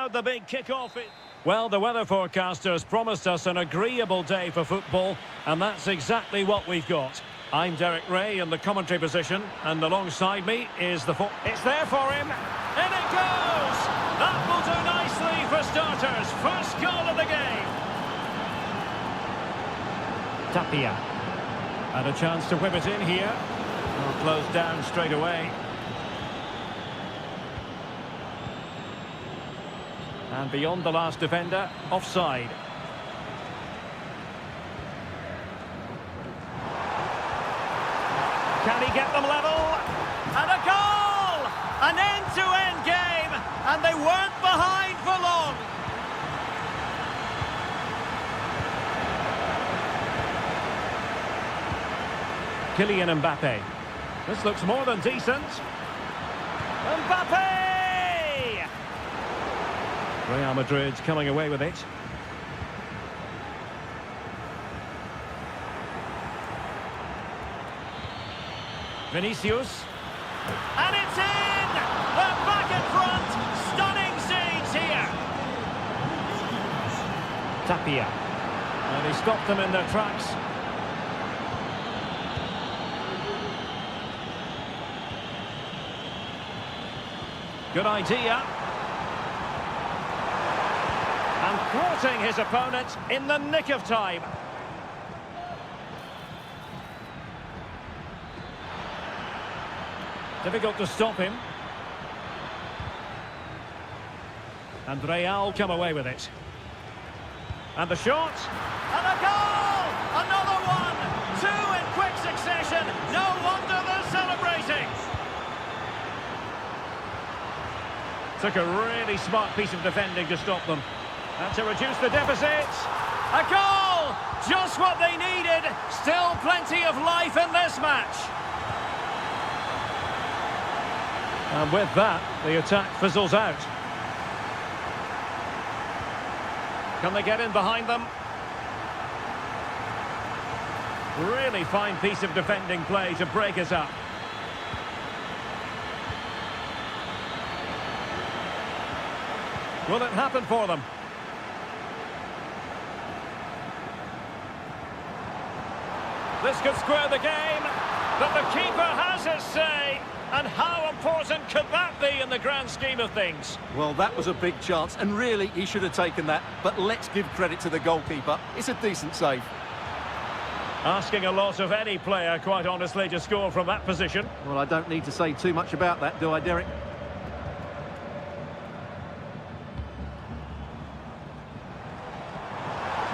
The big kick-off. Well, the weather forecasters promised us an agreeable day for football, and that's exactly what we've got. I'm Derek Ray in the commentary position, and alongside me is the... It's there for him, and it goes! That will do nicely for starters. First goal of the game. Tapia. And a chance to whip it in here. Well, closed down straight away. And beyond the last defender, offside. Can he get them level? And a goal! An end-to-end game, and they weren't behind for long. Kylian Mbappe. This looks more than decent. Mbappe! Real Madrid's coming away with it. Vinicius. And it's in! They're back in front! Stunning scenes here! Tapia. And he stopped them in their tracks. Good idea. And thwarting his opponent in the nick of time. Difficult to stop him. And Real come away with it. And the shot. And a goal! Another one! Two in quick succession. No wonder they're celebrating. Took a really smart piece of defending to stop them. And to reduce the deficit. A goal! Just what they needed. Still plenty of life in this match. And with that, the attack fizzles out. Can they get in behind them? Really fine piece of defending play to break us up. Will it happen for them? This could square the game, but the keeper has his say. And how important could that be in the grand scheme of things? Well, that was a big chance, and really, he should have taken that. But let's give credit to the goalkeeper. It's a decent save. Asking a lot of any player, quite honestly, to score from that position. Well, I don't need to say too much about that, do I, Derek?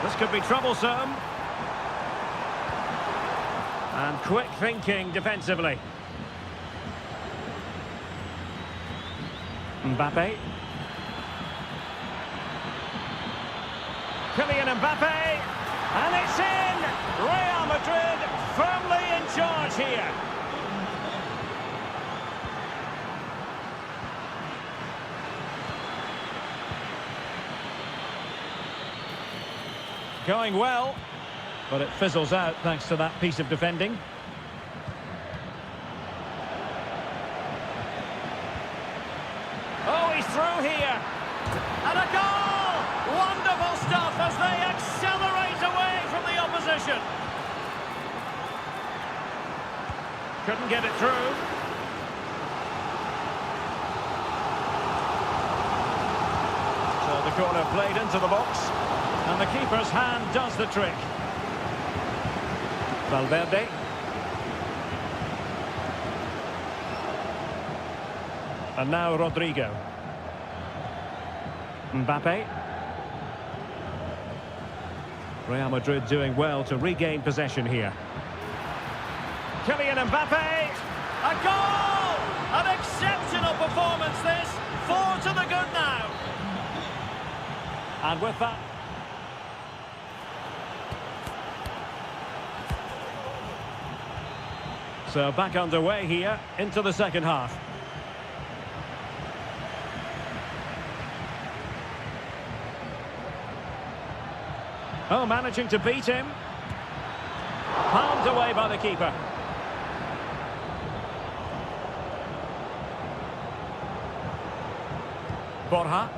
This could be troublesome. And quick thinking defensively. Mbappe. Kylian Mbappe. And it's in! Real Madrid firmly in charge here. Going well, but it fizzles out thanks to that piece of defending. Oh, he's through here. And a goal! Wonderful stuff as they accelerate away from the opposition. Couldn't get it through. So the corner played into the box. And the keeper's hand does the trick. Valverde. And now Rodrigo. Mbappe. Real Madrid doing well to regain possession here. Kylian Mbappe. A goal! An exceptional performance this. 4 to the good now. And with that... So back underway here into the second half. Oh, managing to beat him. Palmed away by the keeper. Borja.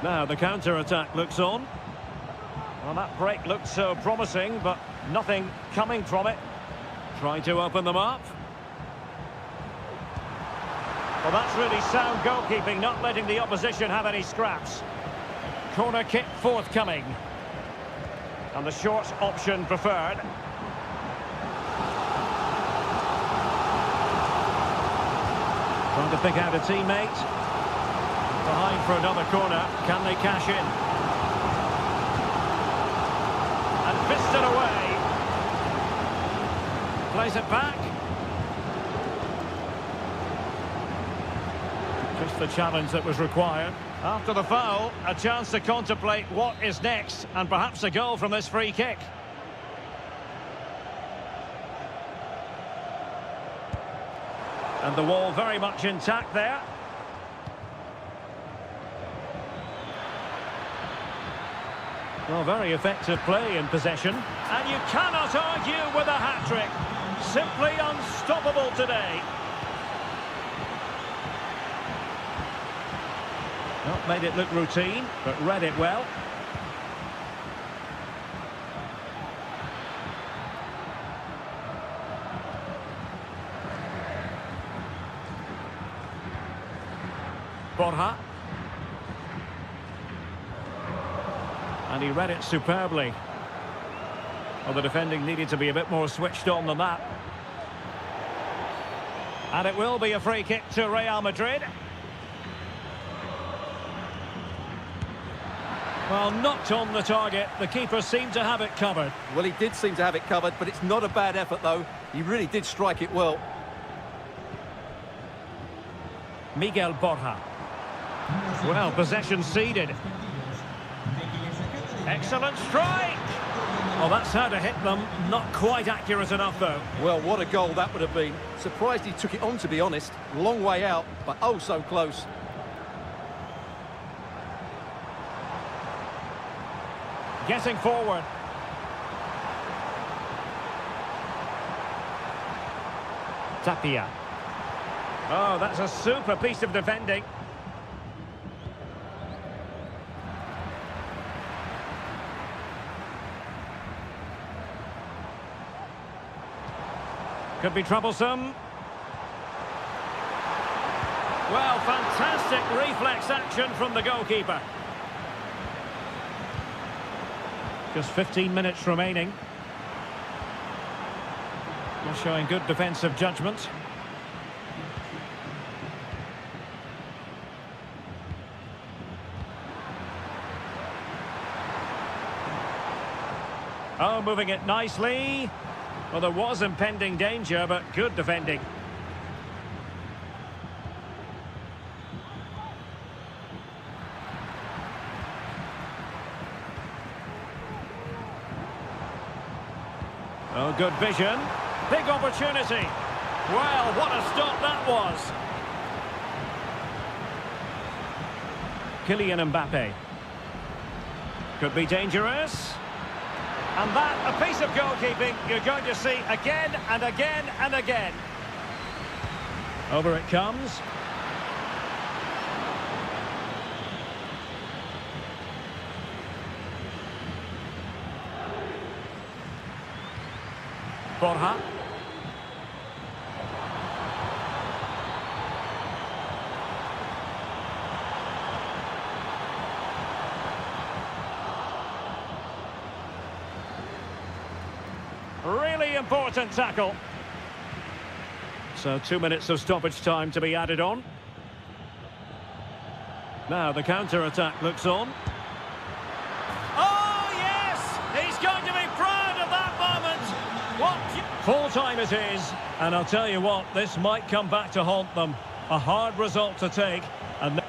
Now the counter-attack looks on. Well, that break looked so promising, but nothing coming from it. Trying to open them up. Well, that's really sound goalkeeping, not letting the opposition have any scraps. Corner kick forthcoming. And the short option preferred. Trying to pick out a teammate. Behind for another corner. Can they cash in? And fisted away. Plays it back. Just the challenge that was required. After the foul, a chance to contemplate what is next, and perhaps a goal from this free kick. And the wall very much intact there. Well, very effective play in possession. And you cannot argue with a hat-trick. Simply unstoppable today. Not made it look routine, but read it well. Borja. And he read it superbly. Well, the defending needed to be a bit more switched on than that. And it will be a free kick to Real Madrid. Well, knocked on the target. The keeper seemed to have it covered. Well, he did seem to have it covered, but it's not a bad effort, though. He really did strike it well. Miguel Borja. Well, possession ceded. Excellent strike! Well, that's how to hit them. Not quite accurate enough, though. Well, what a goal that would have been. Surprised he took it on, to be honest. Long way out, but oh so close. Getting forward. Tapia. Oh, that's a super piece of defending. Could be troublesome. Well, fantastic reflex action from the goalkeeper. Just 15 minutes remaining. They're showing good defensive judgment. Oh, moving it nicely. Well, there was impending danger, but good defending. Oh, good vision. Big opportunity. Well, what a stop that was. Kylian Mbappe. Could be dangerous. And that, a piece of goalkeeping you're going to see again and again and again. Over it comes. Borja. Really important tackle. So 2 minutes of stoppage time to be added on. Now the counter-attack looks on. Oh, yes! He's going to be proud of that moment. What? Full time it is. And I'll tell you what, this might come back to haunt them. A hard result to take. And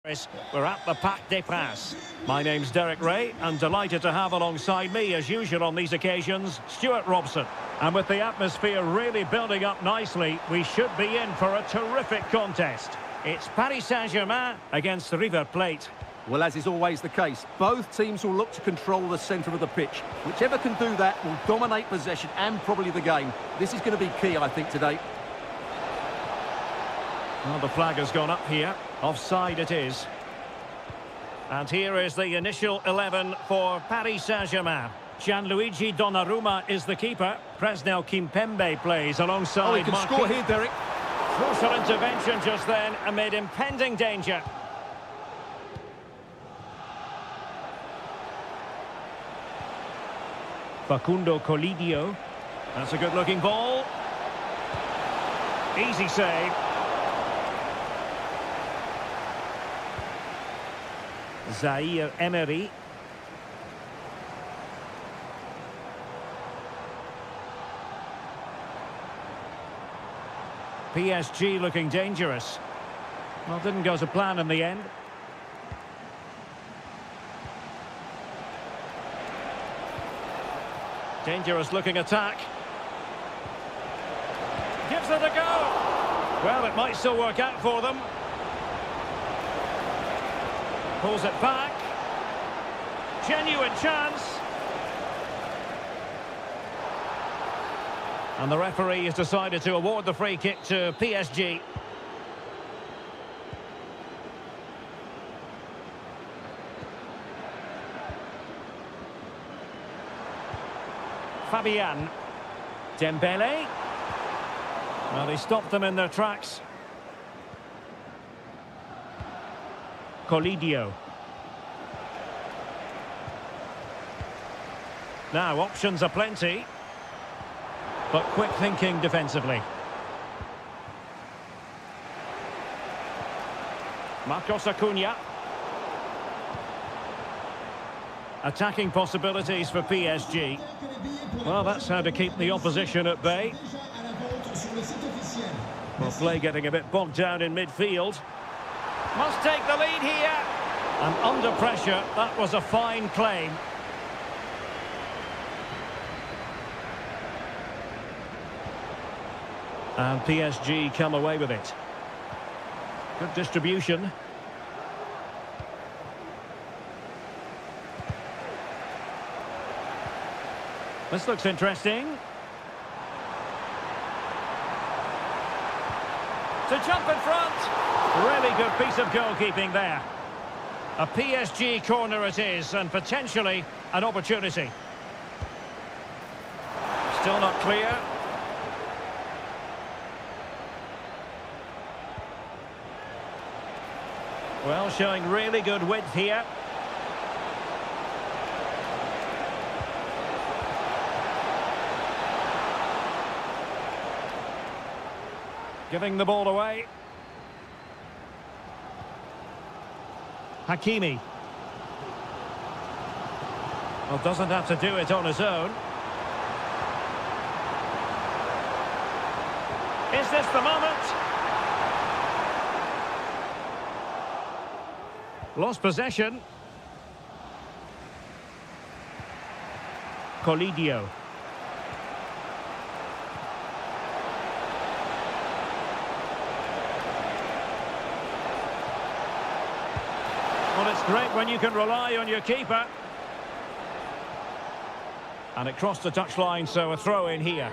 We're at the Parc des Princes. My name's Derek Ray, and delighted to have alongside me, as usual on these occasions, Stuart Robson. And with the atmosphere really building up nicely, we should be in for a terrific contest. It's Paris Saint-Germain against River Plate. Well, as is always the case, both teams will look to control the centre of the pitch. Whichever can do that will dominate possession and probably the game. This is going to be key, I think, today. Well, the flag has gone up here. Offside it is. And here is the initial 11 for Paris Saint-Germain. Gianluigi Donnarumma is the keeper. Presnel Kimpembe plays alongside. Oh, he can score here, Derek. Crucial intervention just then amid impending danger. Facundo Colidio. That's a good-looking ball. Easy save. Zaire Emery. PSG looking dangerous. Well, didn't go to plan in the end. Dangerous looking attack. Gives it a go. Well, it might still work out for them. Pulls it back. Genuine chance. And the referee has decided to award the free kick to PSG. Fabian. Dembele. Well, he stopped them in their tracks. Colidio. Now, options are plenty, but quick thinking defensively. Marcos Acuna. Attacking possibilities for PSG. Well, that's how to keep the opposition at bay. Well, play getting a bit bogged down in midfield. Must take the lead here. And under pressure, that was a fine claim. And PSG come away with it. Good distribution. This looks interesting. To jump in front. Really good piece of goalkeeping there. A PSG corner it is, and potentially an opportunity. Still not clear. Well, showing really good width here. Giving the ball away. Hakimi. Well, doesn't have to do it on his own. Is this the moment? Lost possession. Colidio. Well, it's great when you can rely on your keeper. And it crossed the touchline, so a throw in here.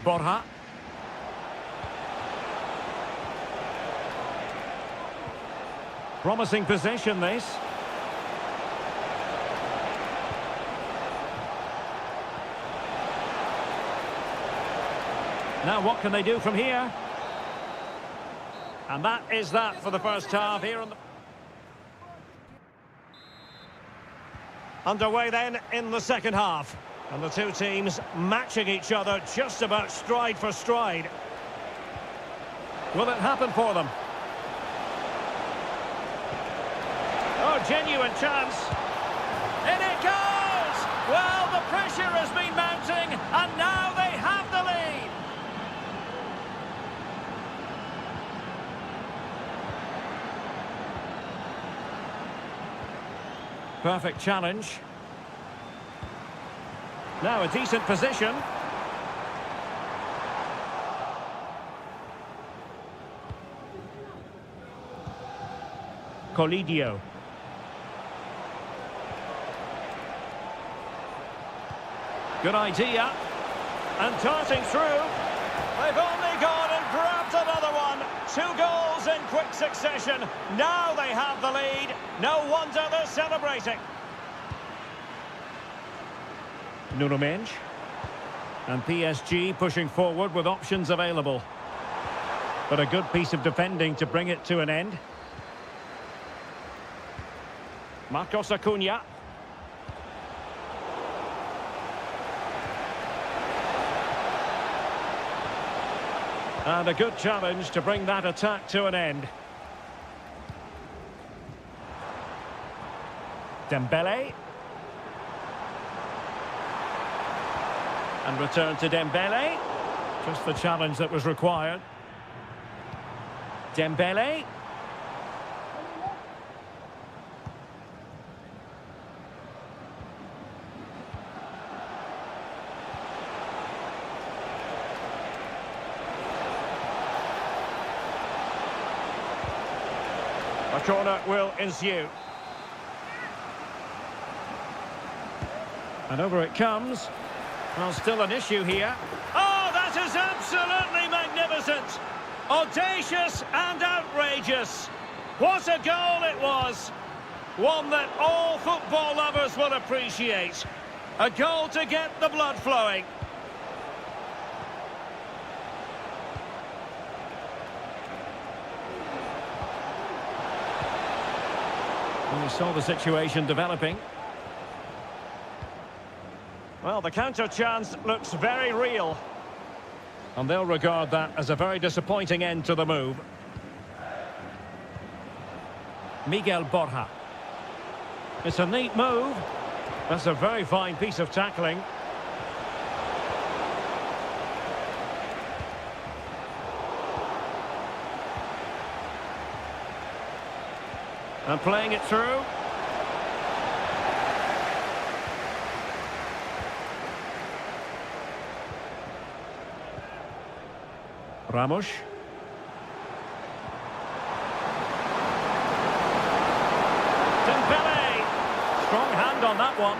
Borja. Promising possession, this. Now what can they do from here? And that is that for the first half here on the... Underway then in the second half. And the two teams matching each other just about stride for stride. Will it happen for them? Oh, genuine chance. In it goes! Well, the pressure has been mounting, and now they have the lead. Perfect challenge. Now a decent position. Colidio. Good idea. And darting through. They've only gone and grabbed another one. 2 goals in quick succession. Now they have the lead. No wonder they're celebrating. Nuno Mendes. And PSG pushing forward with options available. But a good piece of defending to bring it to an end. Marcos Acuna. And a good challenge to bring that attack to an end. Dembele. And return to Dembele. Just the challenge that was required. Dembele. A corner will ensue. And over it comes. Well, still an issue here. Oh, that is absolutely magnificent. Audacious and outrageous. What a goal it was. One that all football lovers will appreciate. A goal to get the blood flowing. We saw the situation developing. Well, the counter chance looks very real. And they'll regard that as a very disappointing end to the move. Miguel Borja. It's a neat move. That's a very fine piece of tackling. And playing it through. Ramos. Dembele. Strong hand on that one.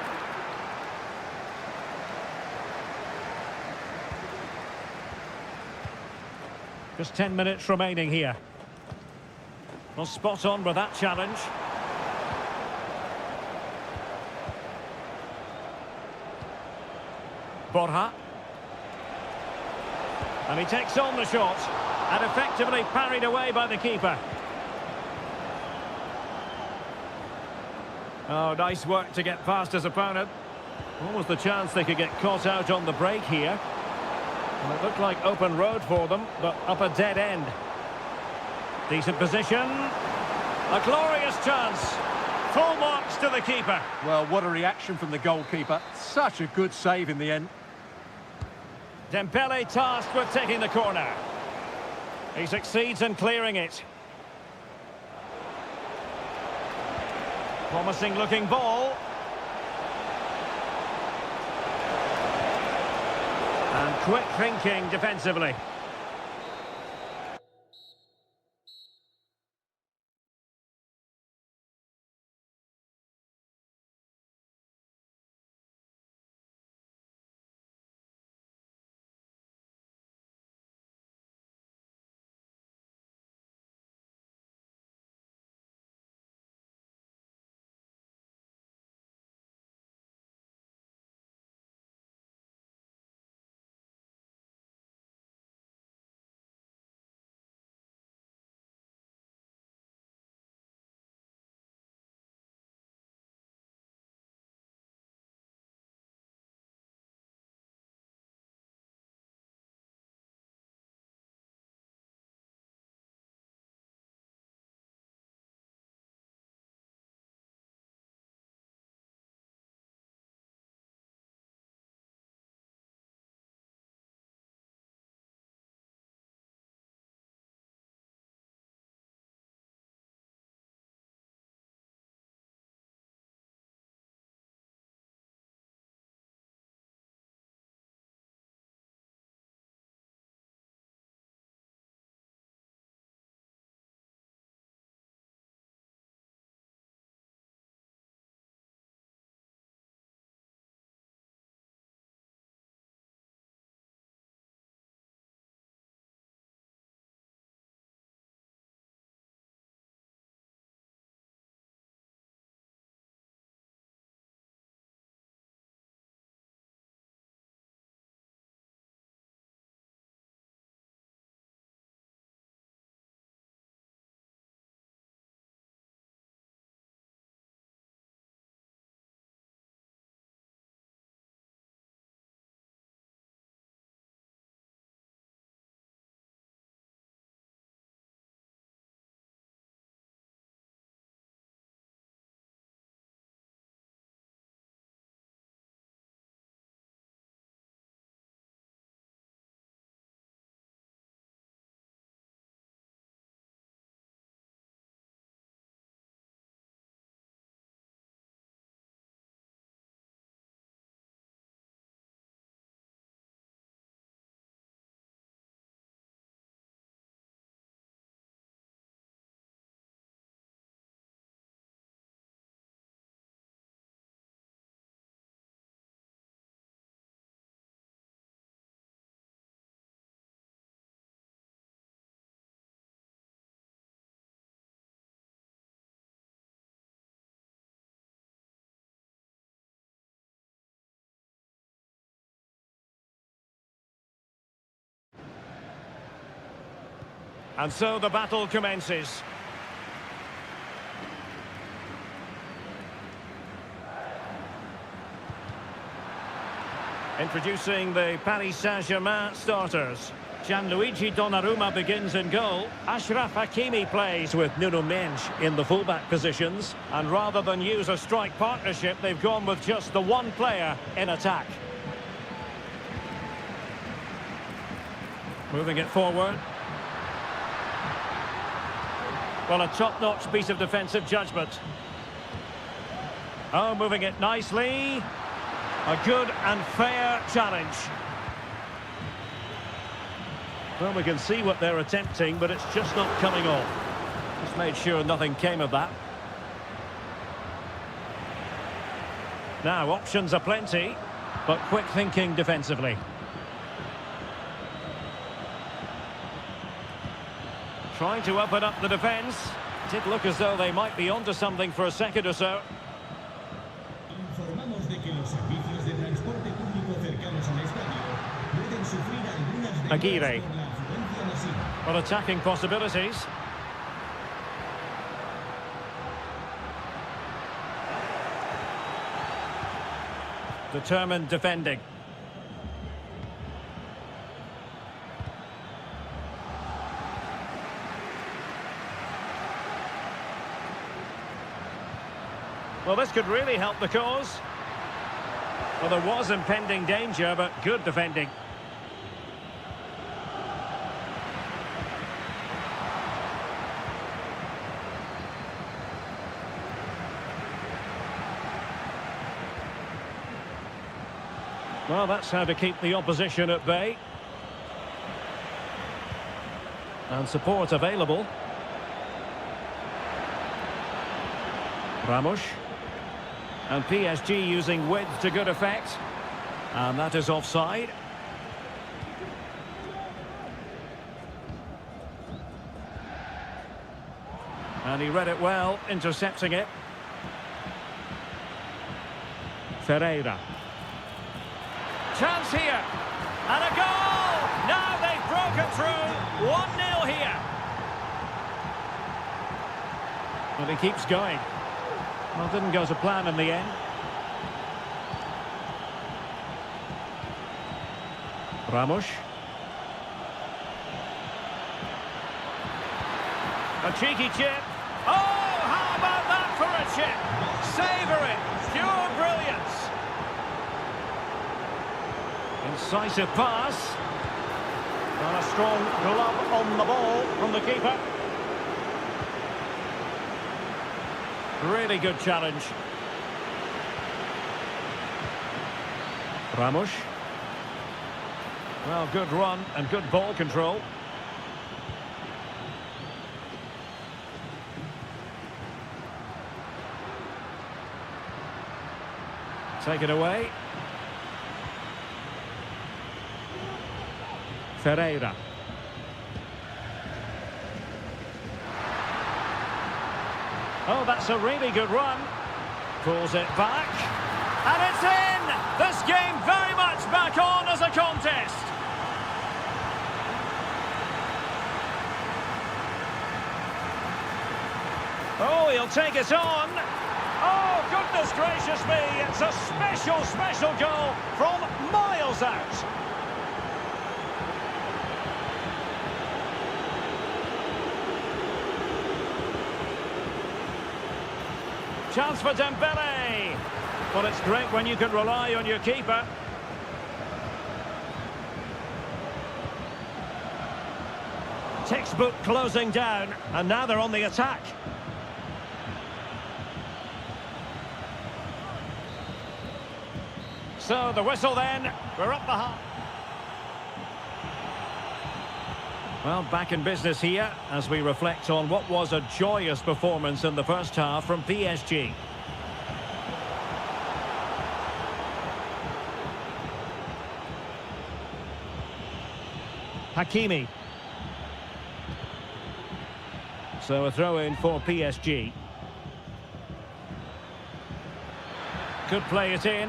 Just 10 minutes remaining here. Well, spot on with that challenge. Borja. And he takes on the shot. And effectively parried away by the keeper. Oh, nice work to get past his opponent. What was the chance they could get caught out on the break here? And it looked like open road for them, but up a dead end. Decent position. A glorious chance. Full marks to the keeper. Well, what a reaction from the goalkeeper. Such a good save in the end. Dembele tasked with taking the corner. He succeeds in clearing it. Promising looking ball. And quick thinking defensively. And so the battle commences. Introducing the Paris Saint-Germain starters. Gianluigi Donnarumma begins in goal. Achraf Hakimi plays with Nuno Mendes in the fullback positions. And rather than use a strike partnership, they've gone with just the one player in attack. Moving it forward. Well, a top-notch piece of defensive judgment. Oh, moving it nicely. A good and fair challenge. Well, we can see what they're attempting, but it's just not coming off. Just made sure nothing came of that. Now, options are plenty, but quick thinking defensively. Trying to open up the defence. Did look as though they might be onto something for a second or so. Informamos de que los servicios de transporte público cercanos al estadio pueden sufrir algunas Aguirre. demoras por la afluencia masiva. Well, attacking possibilities. Determined defending. Well, this could really help the cause. Well, there was impending danger, but good defending. Well, that's how to keep the opposition at bay. And support available. Ramos. And PSG using width to good effect. And that is offside. And he read it well, intercepting it. Ferreira. Chance here. And a goal! Now they've broken through. 1-0 here. And he keeps going. Well, didn't go to plan in the end. Ramos. A cheeky chip. Oh, how about that for a chip? Savour it. Pure brilliance. Incisive pass. And a strong glove on the ball from the keeper. Really good challenge. Ramos. Well, good run and good ball control. Take it away. Ferreira. Oh, that's a really good run. Pulls it back. And it's in! This game very much back on as a contest. Oh, he'll take it on. Oh, goodness gracious me. It's a special, special goal from miles out. Chance for Dembele. Well, it's great when you can rely on your keeper. Textbook closing down, and now they're on the attack. So the whistle then, we're up the half. Well, back in business here as we reflect on what was a joyous performance in the first half from PSG. Hakimi. So a throw in for PSG. Could play it in.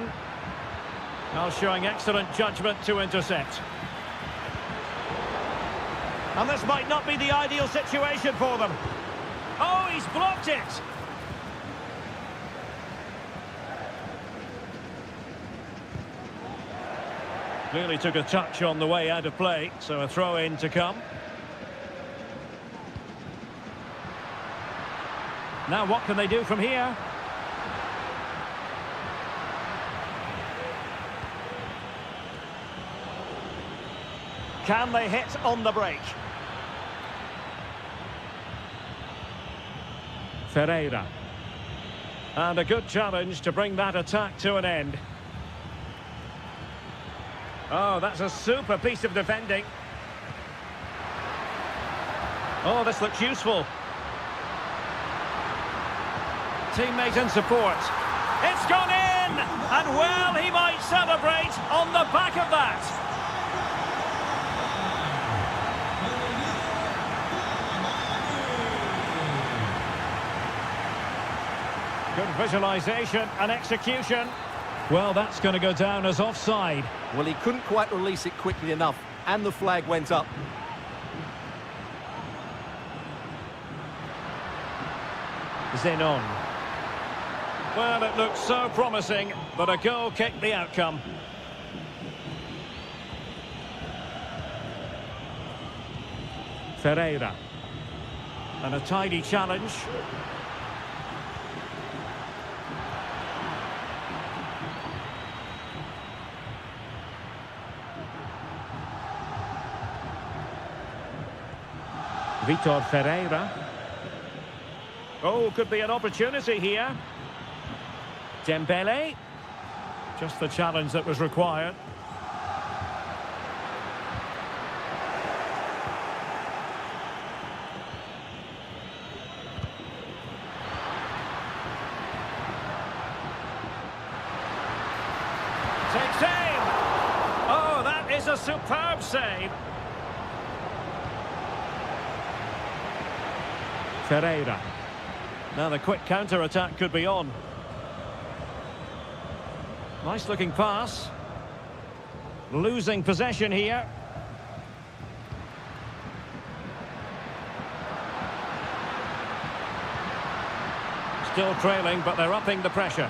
Now showing excellent judgment to intercept. And this might not be the ideal situation for them. Oh, he's blocked it! Clearly took a touch on the way out of play, so a throw-in to come. Now what can they do from here? Can they hit on the break? Ferreira. And a good challenge to bring that attack to an end. Oh, that's a super piece of defending. Oh, this looks useful. Teammate and support. It's gone in! And well, he might celebrate on the back of that. Good visualisation and execution. Well, that's going to go down as offside. Well, he couldn't quite release it quickly enough, and the flag went up. Zenon. Well, it looked so promising, but a goal kicked the outcome. Ferreira. And a tidy challenge. Vitor Ferreira. Oh, could be an opportunity here. Dembele. Just the challenge that was required. Takes aim. Oh, that is a superb save. Ferreira. Now the quick counter-attack could be on. Nice looking pass. Losing possession here. Still trailing, but they're upping the pressure.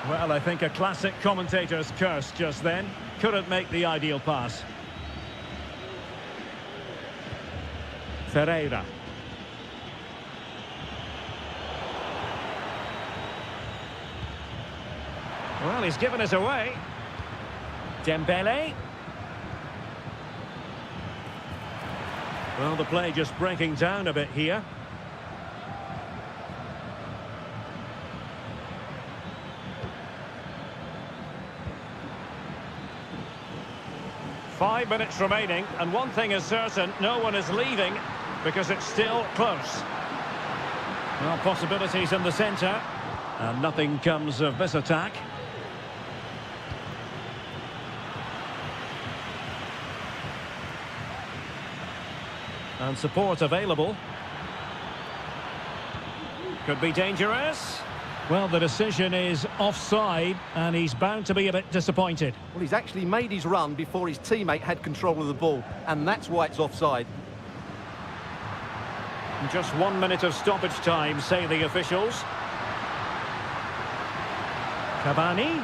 Well, I think a classic commentator's curse just then. Couldn't make the ideal pass. Ferreira. Well, he's given us away. Dembele. Well, the play just breaking down a bit here. Five minutes remaining, and one thing is certain, no one is leaving because it's still close. Well, possibilities in the centre, and nothing comes of this attack. And support available. Could be dangerous. Well, the decision is offside, and he's bound to be a bit disappointed. Well, he's actually made his run before his teammate had control of the ball, and that's why it's offside. Just 1 minute of stoppage time, say the officials. Cavani.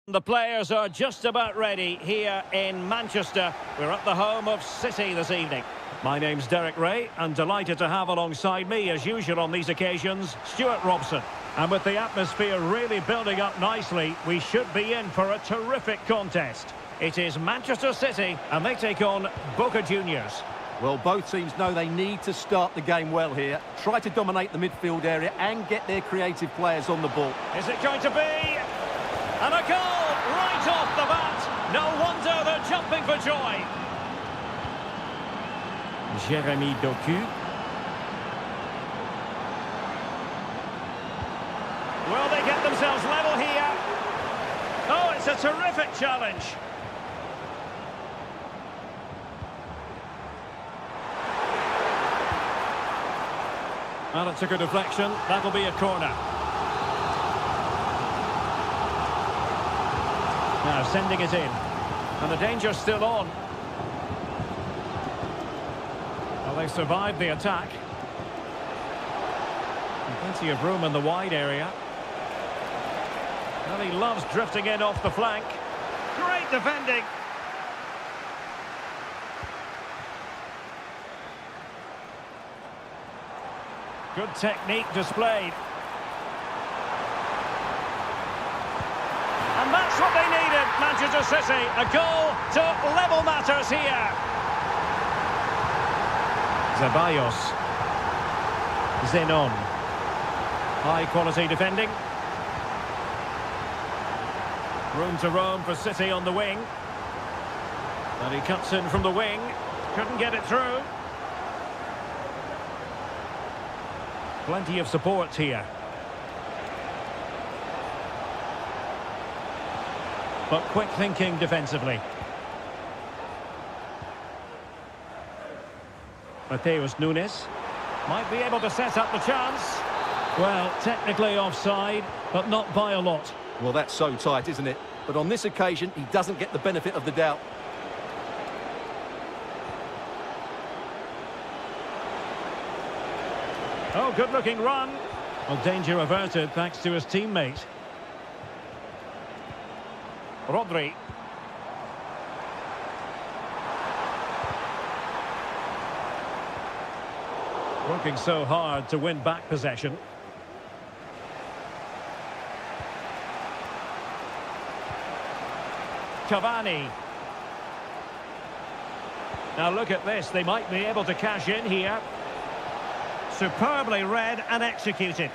The players are just about ready here in Manchester. We're at the home of City this evening. My name's Derek Ray, and delighted to have alongside me, as usual on these occasions, Stuart Robson. And with the atmosphere really building up nicely, we should be in for a terrific contest. It is Manchester City, and they take on Boca Juniors. Well, both teams know they need to start the game well here. Try to dominate the midfield area and get their creative players on the ball. Is it going to be? And a goal right off the bat. No wonder they're jumping for joy. Jérémy Doku. Will they get themselves level here? Oh, it's a terrific challenge. Well, it took a deflection. That'll be a corner. Now sending it in. And the danger's still on. Well, they survived the attack. And plenty of room in the wide area. Well, he loves drifting in off the flank. Great defending. Good technique displayed. And that's what they needed, Manchester City. A goal to level matters here. Ceballos. Zenon. High quality defending. Room to roam for City on the wing. And he cuts in from the wing. Couldn't get it through. Plenty of support here. But quick thinking defensively. Mateus Nunes might be able to set up the chance. Well, technically offside, but not by a lot. Well, that's so tight, isn't it? But on this occasion, he doesn't get the benefit of the doubt. Oh, good-looking run. Well, danger averted thanks to his teammate. Rodri. Working so hard to win back possession. Cavani. Now look at this, they might be able to cash in here. Superbly read and executed.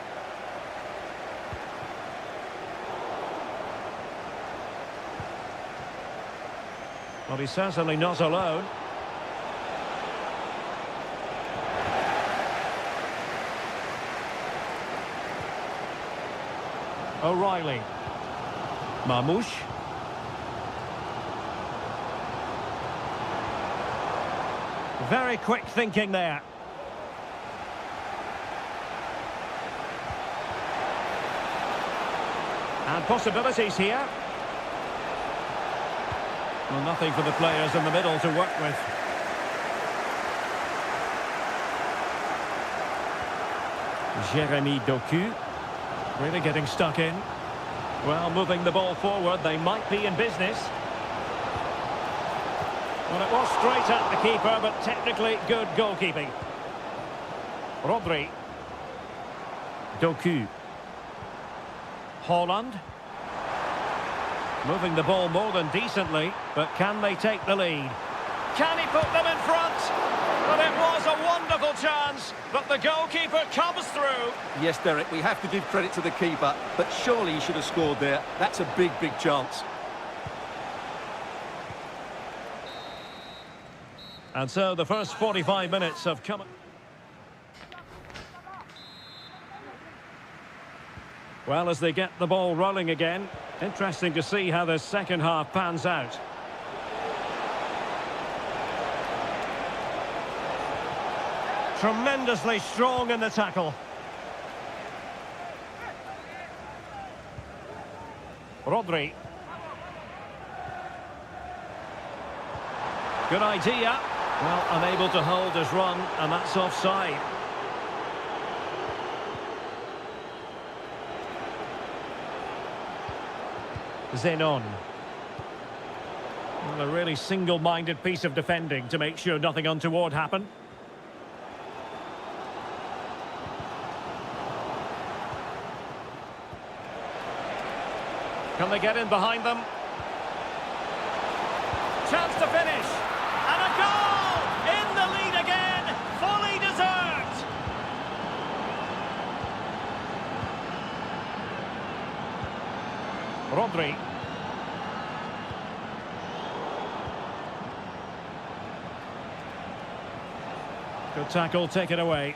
Well, he's certainly not alone. O'Reilly. Mamouche. Very quick thinking there. And possibilities here. Well, nothing for the players in the middle to work with. Jérémy Doku. Really getting stuck in. Well, moving the ball forward, they might be in business. Well, it was straight at the keeper, but technically good goalkeeping. Rodri. Doku. Holland. Moving the ball more than decently, but can they take the lead? Can he put them in front? But it was a wonderful chance, but the goalkeeper comes through. Yes, Derek, we have to give credit to the keeper, but surely he should have scored there. That's a big, big chance. And so the first 45 minutes have come. Well, as they get the ball rolling again, interesting to see how the second half pans out. Tremendously strong in the tackle. Rodri. Good idea. Well, unable to hold his run, and that's offside. Zenon. Well, a really single-minded piece of defending to make sure nothing untoward happened. Can they get in behind them? Chance to finish. And a goal! In the lead again! Fully deserved! Rodri. Good tackle, take it away.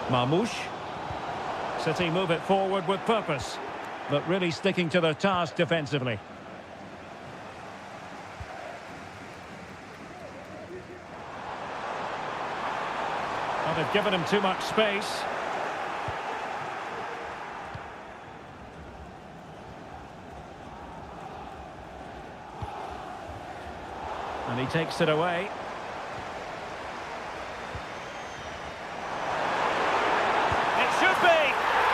Marmouche. City move it forward with purpose, but really sticking to their task defensively. Well, they've given him too much space. And he takes it away.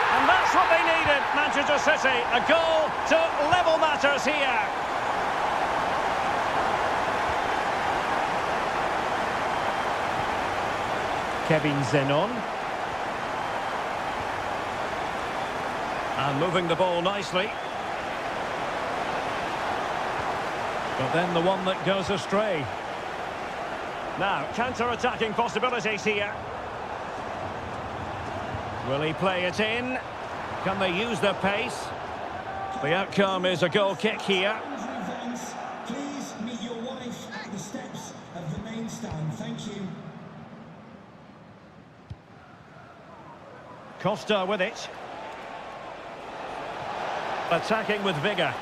And that's what they needed, Manchester City. A goal to level matters here. Kevin Zenon. And moving the ball nicely. But then the one that goes astray. Now, counter-attacking possibilities here. Will he play it in? Can they use their pace? The outcome is a goal kick here. Please meet your wife at the steps of the main stand. Thank you. Costa with it. Attacking with vigour.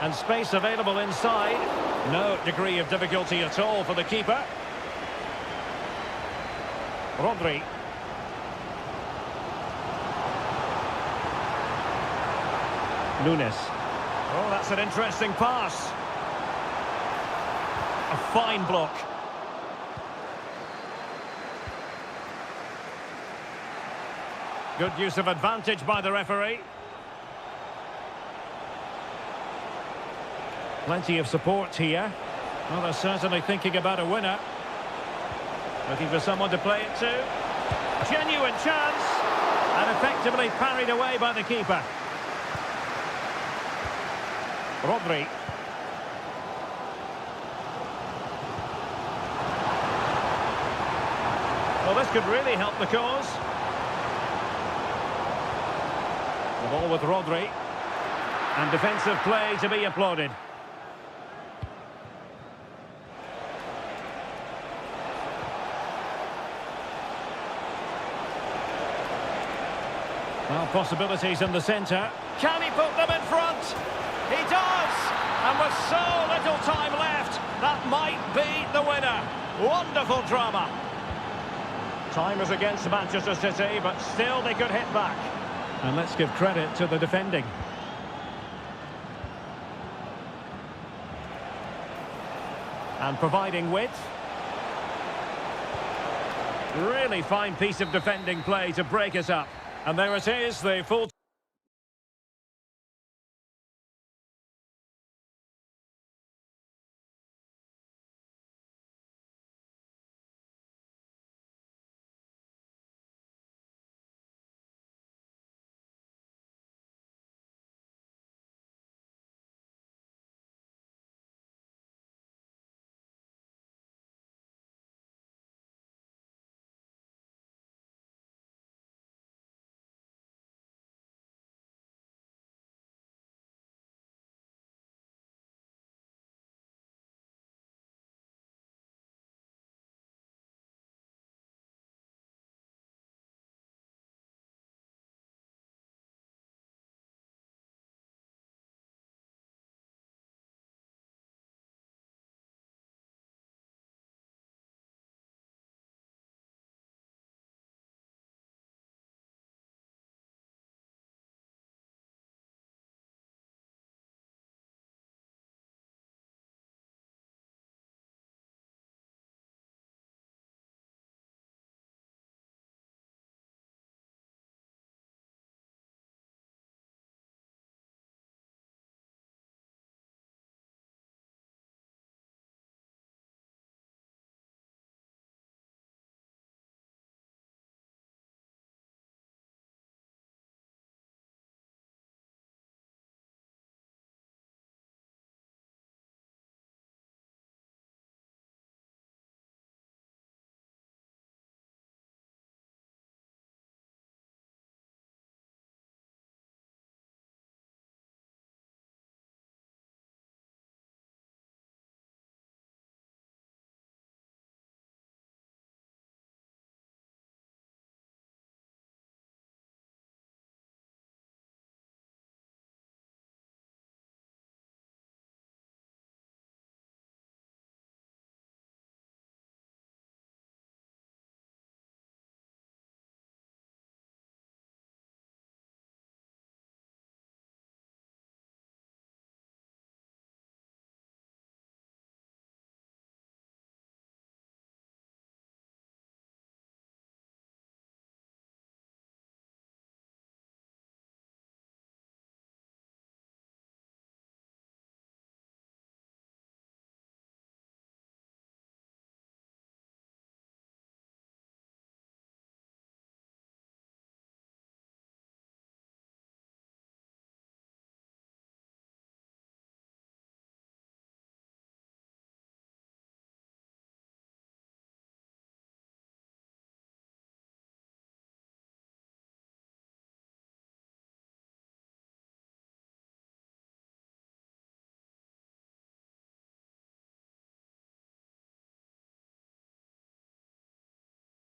And space available inside. No degree of difficulty at all for the keeper. Rodri. Nunes. Oh, that's an interesting pass. A fine block. Good use of advantage by the referee. Plenty of support here. Well, they're certainly thinking about a winner. Looking for someone to play it to. Genuine chance. And effectively parried away by the keeper. Rodri. Well, this could really help the cause. The ball with Rodri. And defensive play to be applauded. Well, possibilities in the centre. Can he put them in front? He does! And with so little time left, that might be the winner. Wonderful drama. Time is against Manchester City, but still they could hit back. And let's give credit to the defending. And providing width. Really fine piece of defending play to break us up. And there it is, the full...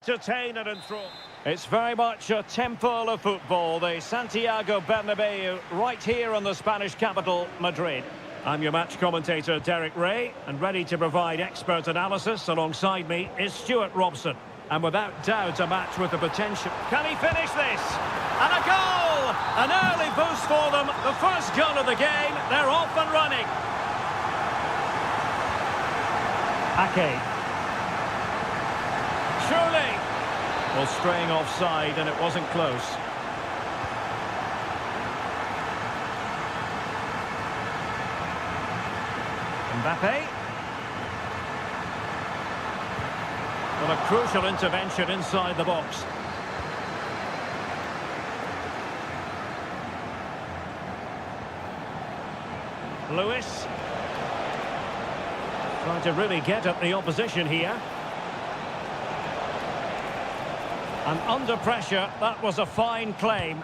Entertain it and throw. It's very much a temple of football, the Santiago Bernabeu, right here in the Spanish capital, Madrid. I'm your match commentator, Derek Ray, and ready to provide expert analysis alongside me is Stuart Robson. And without doubt, a match with the potential. Can he finish this? And a goal! An early boost for them. The first goal of the game. They're off and running. Ake. Surely. Well, straying offside, and it wasn't close. Mbappe. Well, a crucial intervention inside the box. Lewis. Trying to really get at the opposition here. And under pressure, that was a fine claim.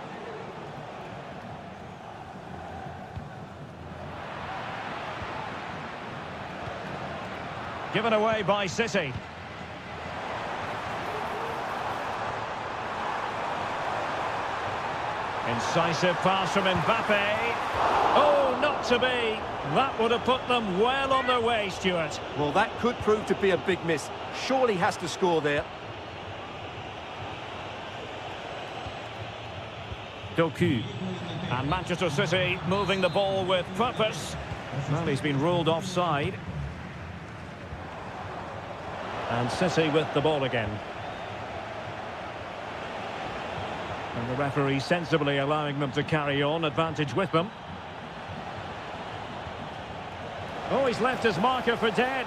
Given away by City. Incisive pass from Mbappe. Oh, not to be. That would have put them well on their way, Stuart. Well, that could prove to be a big miss. Surely has to score there. Doku. And Manchester City moving the ball with purpose. Well, he's been ruled offside. And City with the ball again. And the referee sensibly allowing them to carry on, advantage with them. Oh, he's left his marker for dead.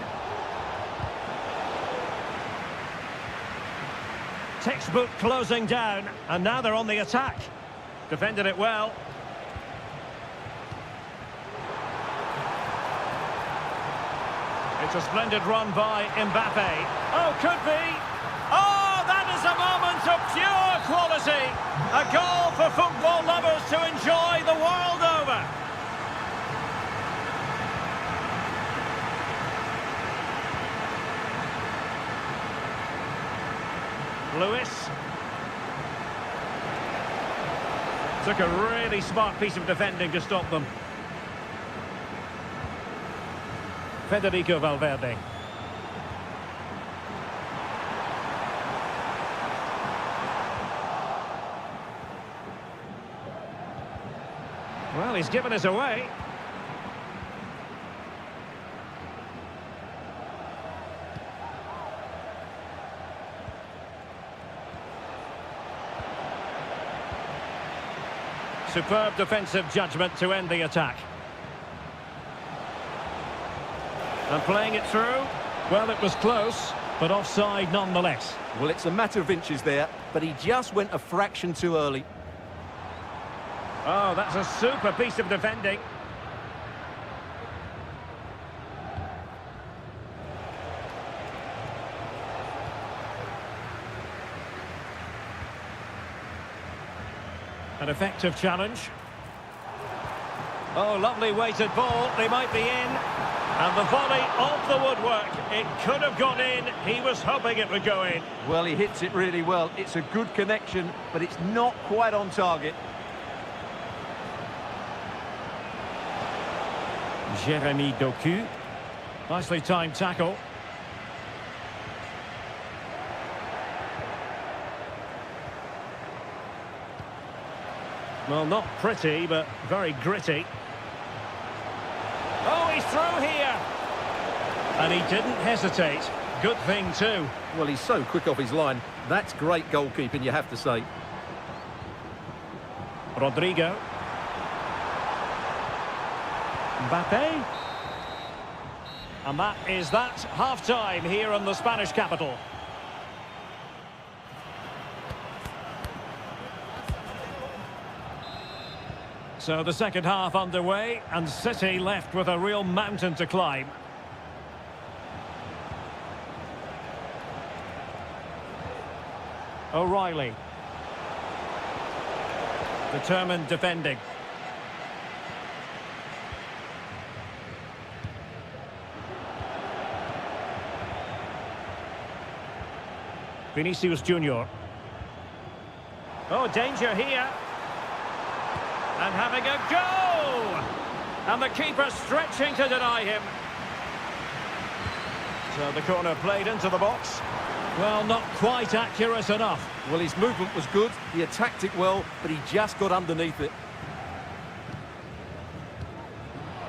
Textbook closing down, and now they're on the attack. Defended it well. It's a splendid run by Mbappe. Oh, could be. Oh, that is a moment of pure quality. A goal for football lovers to enjoy the world over. Lewis. Took a really smart piece of defending to stop them. Federico Valverde. Well, he's given us away. Superb defensive judgment to end the attack. And playing it through. Well, it was close, but offside nonetheless. Well, it's a matter of inches there, but he just went a fraction too early. Oh, that's a super piece of defending. An effective challenge. Oh, lovely weighted ball. They might be in. And the volley off the woodwork. It could have gone in. He was hoping it would go in. Well, he hits it really well. It's a good connection, but it's not quite on target. Jeremy Doku. Nicely timed tackle. Well, not pretty, but very gritty. Oh, he's through here. And he didn't hesitate. Good thing, too. Well, he's so quick off his line. That's great goalkeeping, you have to say. Rodrigo. Mbappe. And that is that. Half-time here in the Spanish capital. So the second half underway, and City left with a real mountain to climb. O'Reilly. Determined defending. Vinicius Junior. Oh, danger here. And having a go! And the keeper stretching to deny him. So the corner played into the box. Well, not quite accurate enough. Well, his movement was good, he attacked it well, but he just got underneath it.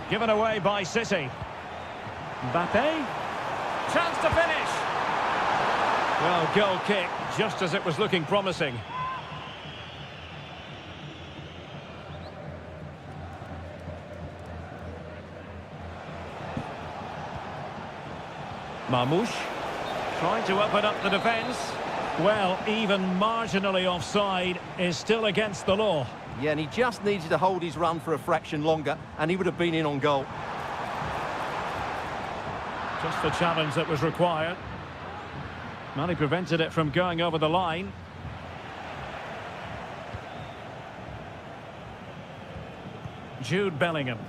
Given away by City. Mbappe. Chance to finish. Well, goal kick, just as it was looking promising. Marmoush. Trying to open up the defence. Well, even marginally offside is still against the law. Yeah, and he just needed to hold his run for a fraction longer, and he would have been in on goal. Just the challenge that was required. Well, he prevented it from going over the line. Jude Bellingham.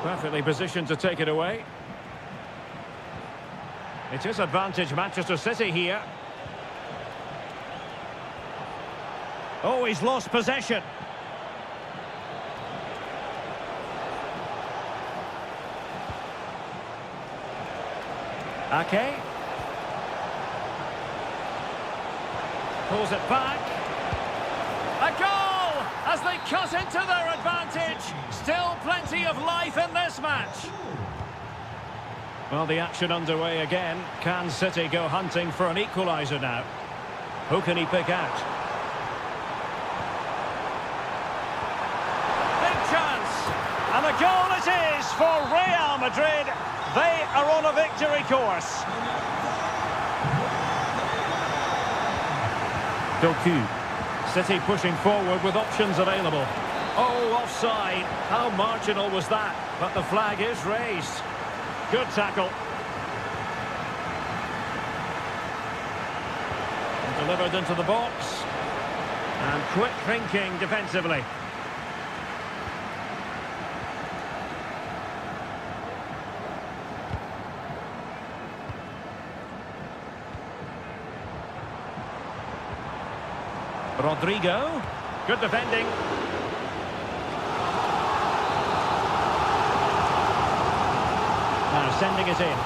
Perfectly positioned to take it away. It is advantage Manchester City here. Oh, he's lost possession. Ake. Pulls it back. A goal! As they cut into their advantage. Still plenty of life in this match. Well, the action underway again. Can City go hunting for an equaliser now? Who can he pick out? Big chance! And a goal it is for Real Madrid. They are on a victory course. Doku. City pushing forward with options available. Oh, offside. How marginal was that? But the flag is raised. Good tackle. And delivered into the box. And quick thinking defensively. Rodrigo. Good defending. Now sending it in.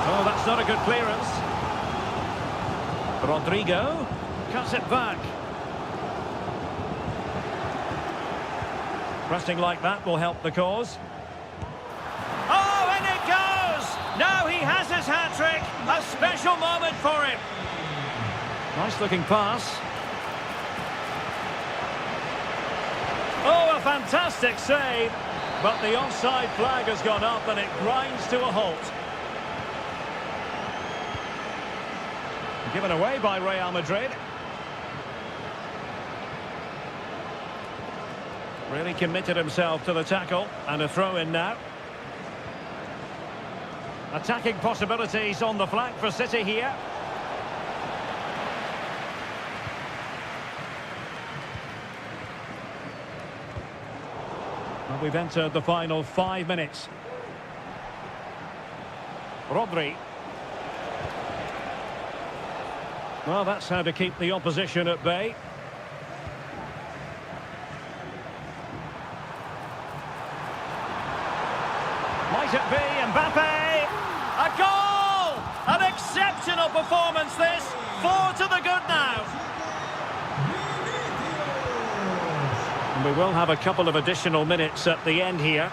Oh, that's not a good clearance. Rodrigo cuts it back. Pressing like that will help the cause. Oh, and it goes! Now he has his hat-trick. A special moment for him. Nice looking pass. Oh, a fantastic save. But the offside flag has gone up and it grinds to a halt. Given away by Real Madrid. Really committed himself to the tackle. And a throw-in now. Attacking possibilities on the flank for City here. Well, we've entered the final 5 minutes. Rodri. Well, that's how to keep the opposition at bay. Might it be Mbappe? A goal! An exceptional performance this. 4 to the good now. And we will have a couple of additional minutes at the end here.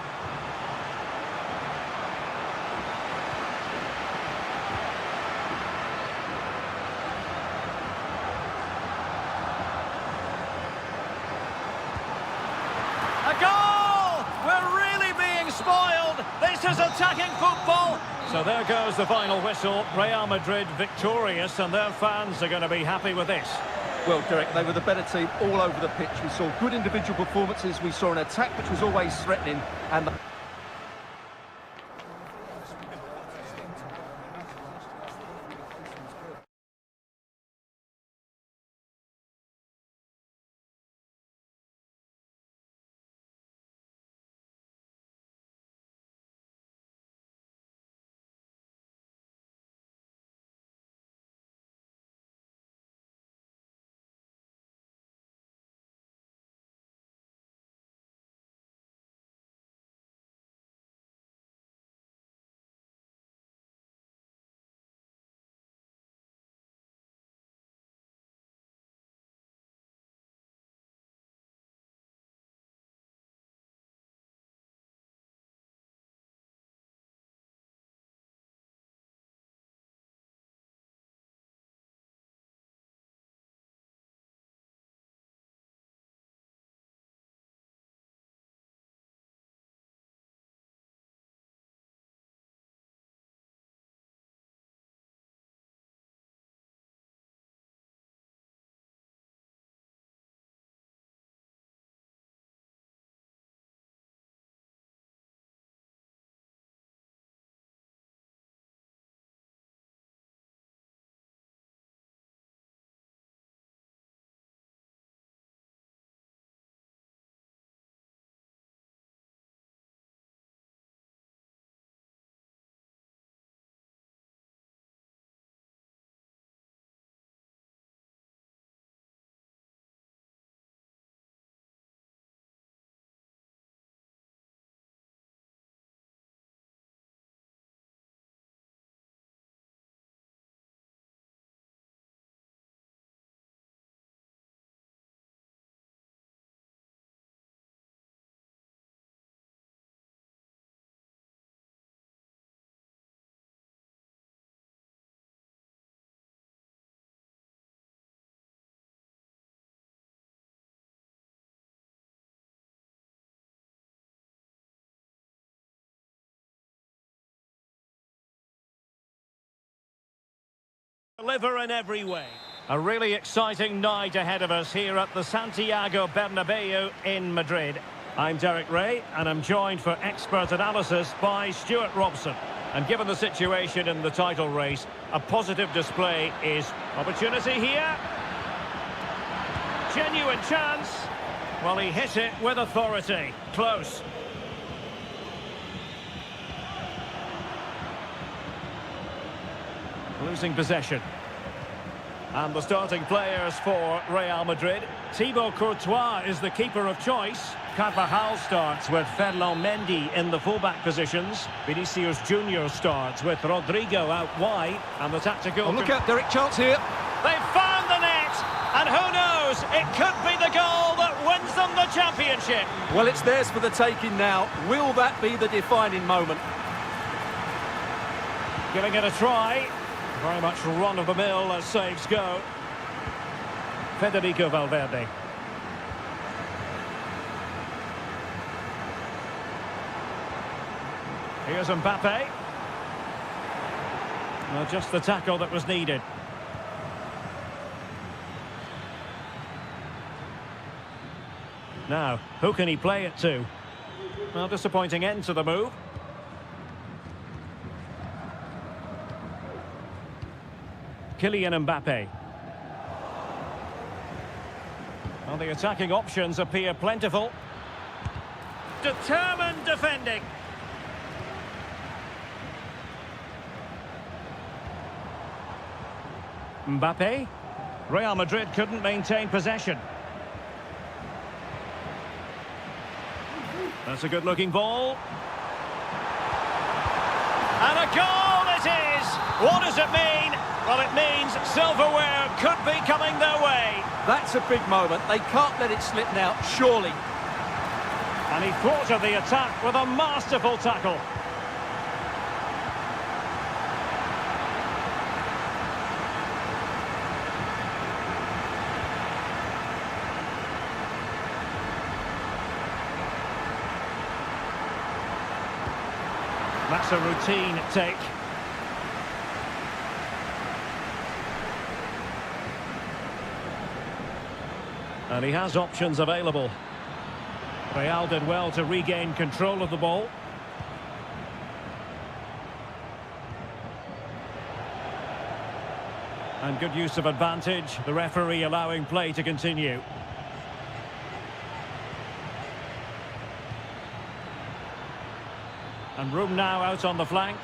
A goal! We're really being spoiled. This is attacking football. So there goes the final whistle. Real Madrid victorious, and their fans are going to be happy with this. Well, Derek, they were the better team all over the pitch. We saw good individual performances. We saw an attack which was always threatening, and Deliver in every way. A really exciting night ahead of us here at the Santiago Bernabeu in Madrid. I'm Derek Ray, and I'm joined for expert analysis by Stuart Robson. And given the situation in the title race, a positive display is opportunity here. Genuine chance. Well, he hit it with authority. Close. Losing possession. And the starting players for Real Madrid. Thibaut Courtois is the keeper of choice. Carvajal starts with Ferland Mendy in the fullback positions. Vinicius Junior starts with Rodrigo out wide. And the tactical... Oh, look out, Derek, chance here. They've found the net! And who knows, it could be the goal that wins them the championship. Well, it's theirs for the taking now. Will that be the defining moment? Giving it a try. Very much run-of-the-mill as saves go. Federico Valverde. Here's Mbappe. Well, just the tackle that was needed. Now, who can he play it to? Well, disappointing end to the move. Kylian Mbappe. Well, the attacking options appear plentiful. Determined defending. Mbappe. Real Madrid couldn't maintain possession. That's a good-looking ball. And a goal it is! What does it mean? Well, it means silverware could be coming their way. That's a big moment. They can't let it slip now, surely. And he thwarted the attack with a masterful tackle. That's a routine take. And he has options available. Real did well to regain control of the ball. And good use of advantage, the referee allowing play to continue. And room now out on the flank.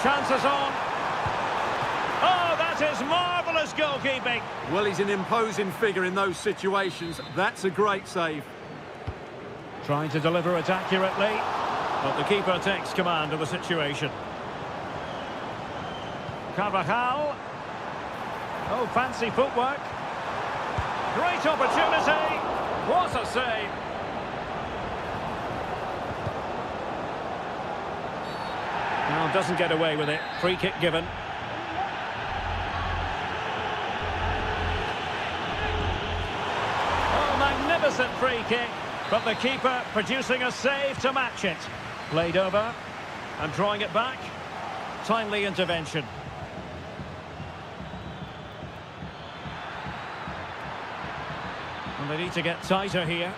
Chances on. Oh, that is marvellous goalkeeping. Well, he's an imposing figure in those situations. That's a great save. Trying to deliver it accurately, but the keeper takes command of the situation. Carvajal. Oh, fancy footwork. Great opportunity. What a save. Now doesn't get away with it. Free kick given. Oh, magnificent free kick. But the keeper producing a save to match it. Played over and drawing it back. Timely intervention. And they need to get tighter here.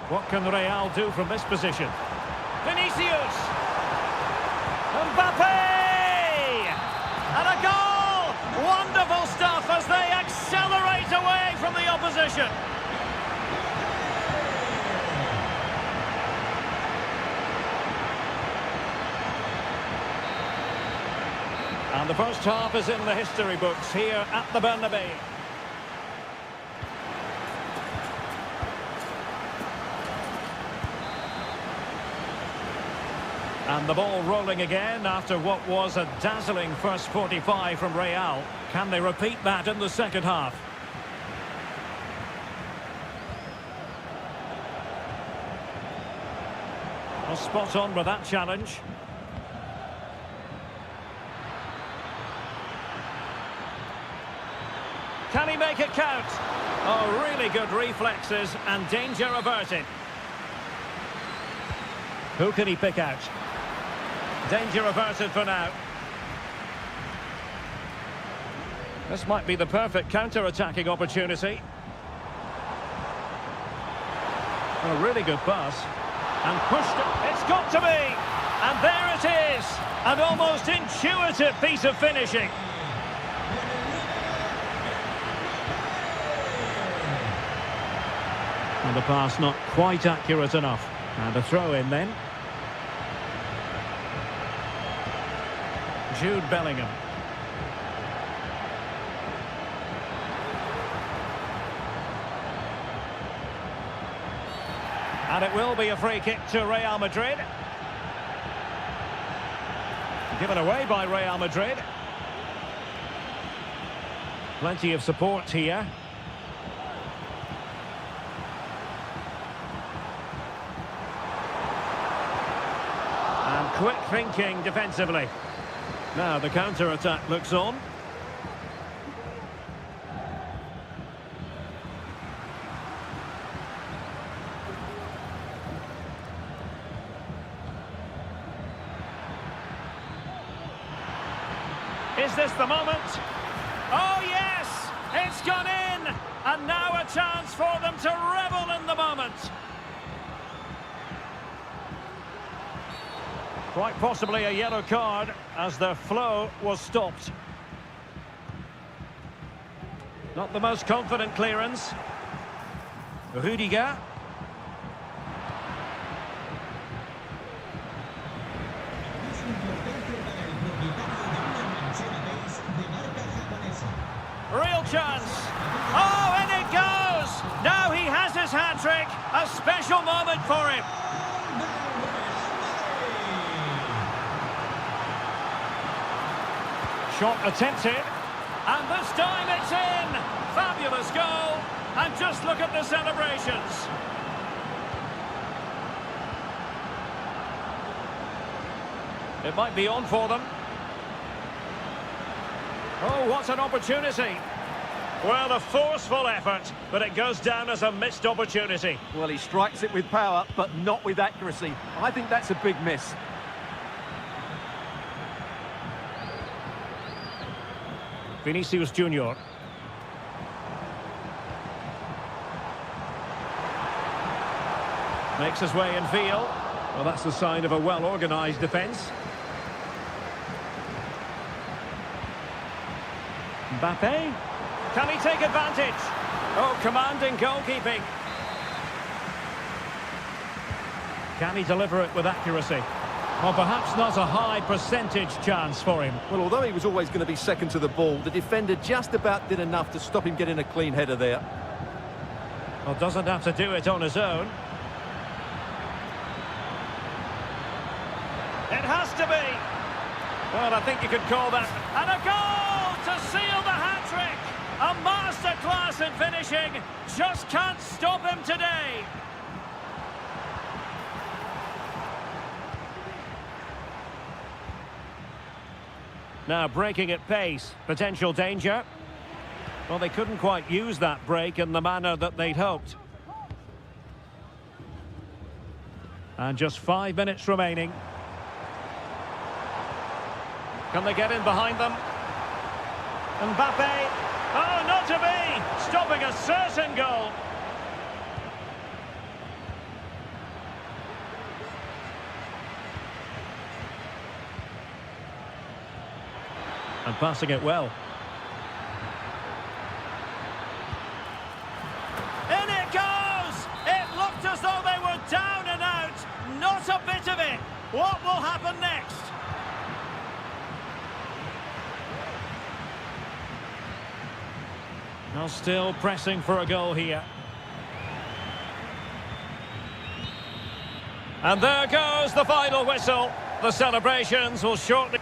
What can Real do from this position? Vinicius! Mbappe! And a goal! Wonderful stuff as they accelerate away from the opposition. And the first half is in the history books here at the Bernabeu. And the ball rolling again after what was a dazzling first 45 from Real. Can they repeat that in the second half? Well, spot on with that challenge. Can he make it count? Oh, really good reflexes and danger averted. Who can he pick out? Danger averted for now. This might be the perfect counter-attacking opportunity. A really good pass. And pushed it. It's got to be! And there it is! An almost intuitive piece of finishing. And the pass not quite accurate enough. And a throw in then. Jude Bellingham. And it will be a free kick to Real Madrid. Given away by Real Madrid. Plenty of support here. And quick thinking defensively. Now the counter-attack looks on. Is this the moment? Oh yes! It's gone in! And now a chance for them to revel in the moment. Quite possibly a yellow card as their flow was stopped. Not the most confident clearance. Rudiger. Real chance. Oh, and it goes! Now he has his hat-trick. A special moment for him. Shot attempted. And this time it's in. Fabulous goal. And just look at the celebrations. It might be on for them. Oh, what an opportunity. Well, a forceful effort, but it goes down as a missed opportunity. Well, he strikes it with power, but not with accuracy. I think that's a big miss. Vinicius Junior. Makes his way in field. Well, that's the sign of a well-organised defence. Mbappe. Can he take advantage? Oh, commanding goalkeeping. Can he deliver it with accuracy? Well, perhaps not a high percentage chance for him. Well, although he was always going to be second to the ball, the defender just about did enough to stop him getting a clean header there. Well, doesn't have to do it on his own. It has to be. Well, I think you could call that. And a goal to seal the hat-trick. A masterclass in finishing. Just can't stop him today. Now breaking at pace. Potential danger. Well, they couldn't quite use that break in the manner that they'd hoped. And just 5 minutes remaining. Can they get in behind them? Mbappe. Oh, not to be! Stopping a certain goal. And passing it well. In it goes! It looked as though they were down and out. Not a bit of it. What will happen next? Now still pressing for a goal here. And there goes the final whistle. The celebrations will shortly...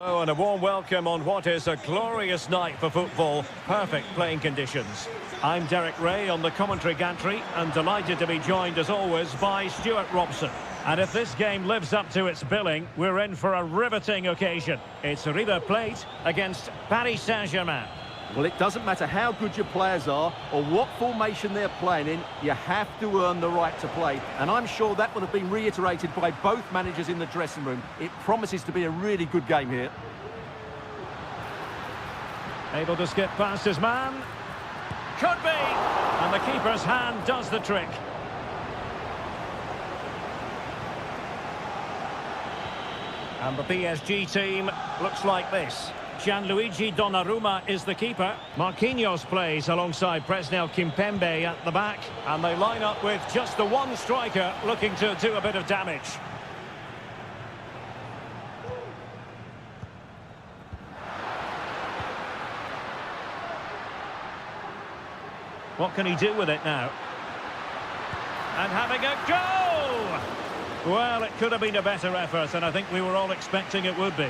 Oh, and a warm welcome on what is a glorious night for football. Perfect playing conditions. I'm Derek Ray on the commentary gantry and delighted to be joined as always by Stuart Robson. And if this game lives up to its billing, we're in for a riveting occasion. It's River Plate against Paris Saint-Germain. Well, it doesn't matter how good your players are or what formation they're playing in, you have to earn the right to play. And I'm sure that would have been reiterated by both managers in the dressing room. It promises to be a really good game here. Able to skip past his man. Could be! And the keeper's hand does the trick. And the PSG team looks like this. Gianluigi Donnarumma is the keeper. Marquinhos plays alongside Presnel Kimpembe at the back. And they line up with just the one striker looking to do a bit of damage. What can he do with it now? And having a go! Well, it could have been a better effort, and I think we were all expecting it would be.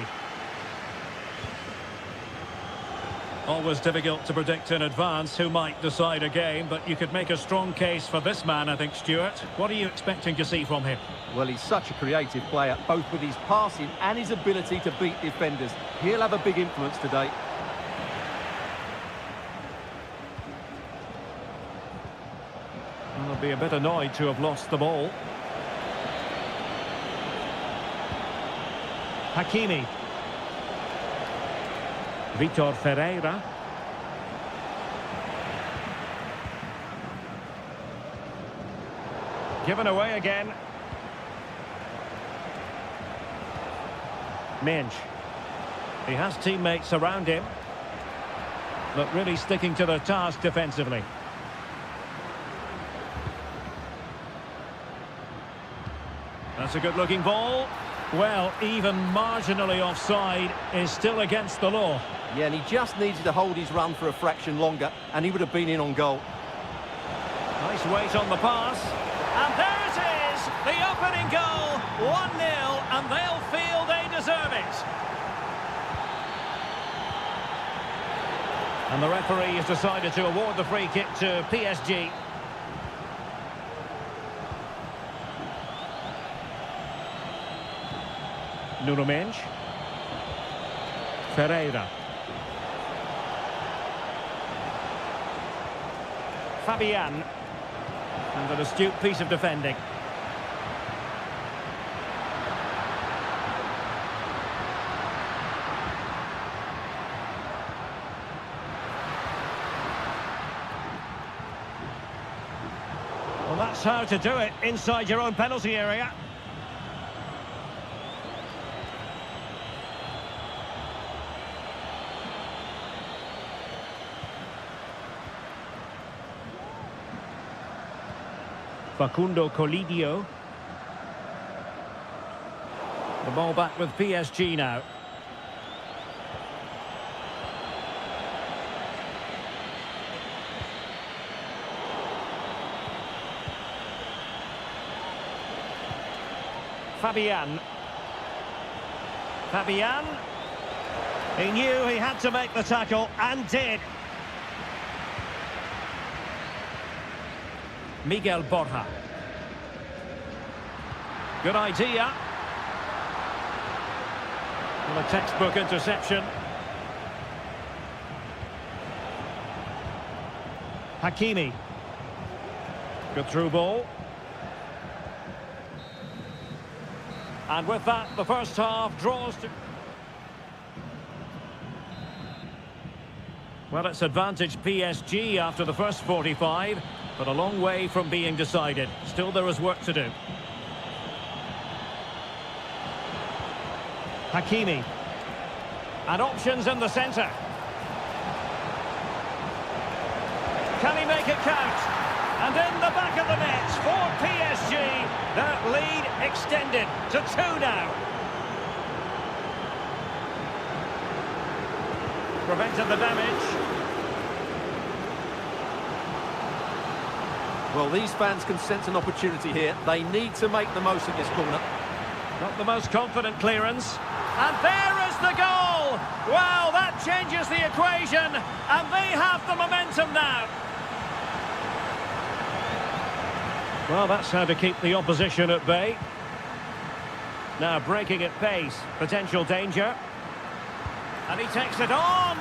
Always difficult to predict in advance who might decide a game, but you could make a strong case for this man, I think, Stuart. What are you expecting to see from him? Well, he's such a creative player, both with his passing and his ability to beat defenders. He'll have a big influence today. Well, they'll be a bit annoyed to have lost the ball. Hakimi. Vitor Ferreira. Given away again. Minge. He has teammates around him, but really sticking to their task defensively. That's a good-looking ball. Well, even marginally offside is still against the law. Yeah, and he just needed to hold his run for a fraction longer, and he would have been in on goal. Nice weight on the pass. And there it is! The opening goal! 1-0, and they'll feel they deserve it. And the referee has decided to award the free kick to PSG. Nuno Mendes. Ferreira. Fabian. And an astute piece of defending. Well, that's how to do it inside your own penalty area. Facundo Colidio. The ball back with PSG now. Fabian. Fabian. He knew he had to make the tackle and did. Miguel Borja. Good idea. Well, a textbook interception. Hakimi. Good through ball. And with that, the first half draws to... Well, it's advantage PSG after the first 45. But a long way from being decided. Still, there is work to do. Hakimi. And options in the centre. Can he make it count? And in the back of the net for PSG. That lead extended to 2 now. Prevented the damage. Well, these fans can sense an opportunity here. They need to make the most of this corner. Not the most confident clearance. And there is the goal! Well, that changes the equation, and they have the momentum now. Well, that's how to keep the opposition at bay. Now breaking at pace, potential danger. And he takes it on!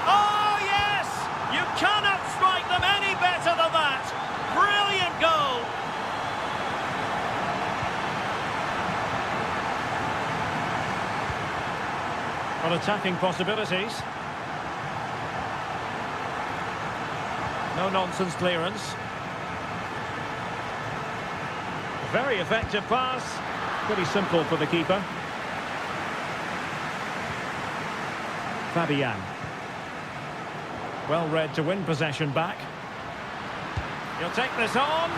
Oh, yes! You cannot strike them any better than that! Brilliant goal! On attacking possibilities. No-nonsense clearance. Very effective pass. Pretty simple for the keeper. Fabian. Well read to win possession back. He'll take this on.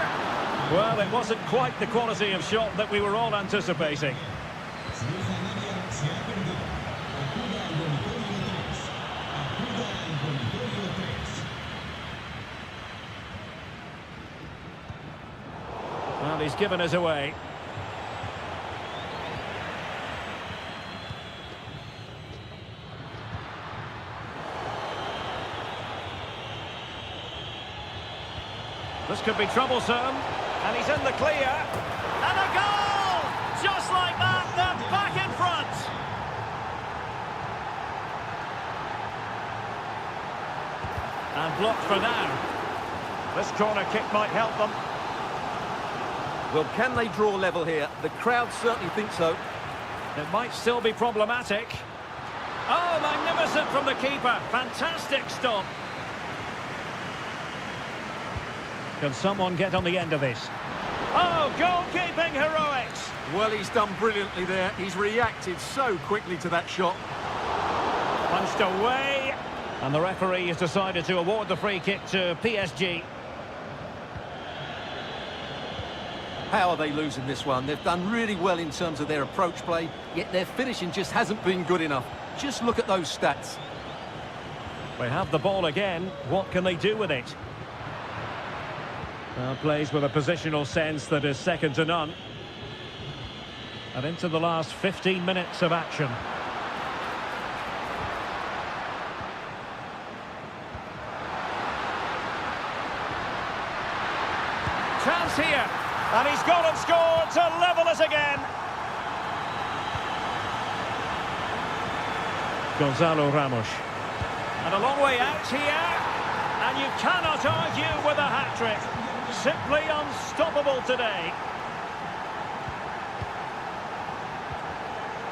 Well, it wasn't quite the quality of shot that we were all anticipating. Su hija Nadia se ha perdido. Acuda al dormitorio 3. Acuda al dormitorio 3. Well, he's given us away. This could be troublesome, and he's in the clear, and a goal! Just like that, they're back in front! And blocked for now. This corner kick might help them. Well, can they draw level here? The crowd certainly think so. It might still be problematic. Oh, magnificent from the keeper. Fantastic stop. Can someone get on the end of this? Oh, goalkeeping heroics! Well, he's done brilliantly there. He's reacted so quickly to that shot. Punched away. And the referee has decided to award the free kick to PSG. How are they losing this one? They've done really well in terms of their approach play, yet their finishing just hasn't been good enough. Just look at those stats. They have the ball again. What can they do with it? Plays with a positional sense that is second to none. And into the last 15 minutes of action. Chance here. And he's gone and scored to level us again. Gonzalo Ramos. And a long way out here. And you cannot argue with a hat-trick. Simply unstoppable today.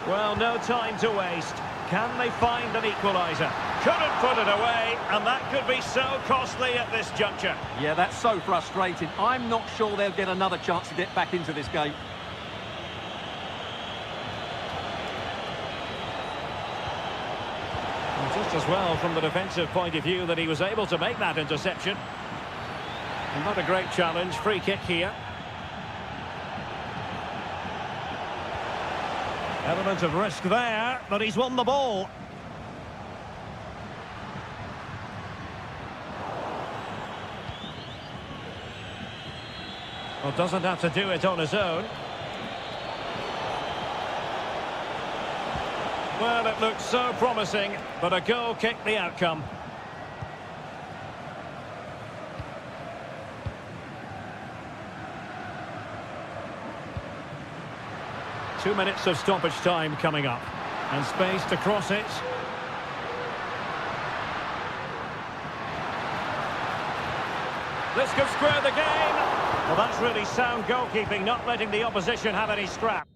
Well, no time to waste. Can they find an equaliser? Couldn't put it away, and that could be so costly at this juncture. Yeah, that's so frustrating. I'm not sure they'll get another chance to get back into this game. And just as well from the defensive point of view that he was able to make that interception. And not a great challenge. Free kick here. Element of risk there, but he's won the ball. Well, doesn't have to do it on his own. Well, it looked so promising, but a goal kicked the outcome. Two minutes of stoppage time coming up. And space to cross it. This could square the game. Well, that's really sound goalkeeping, not letting the opposition have any scrap.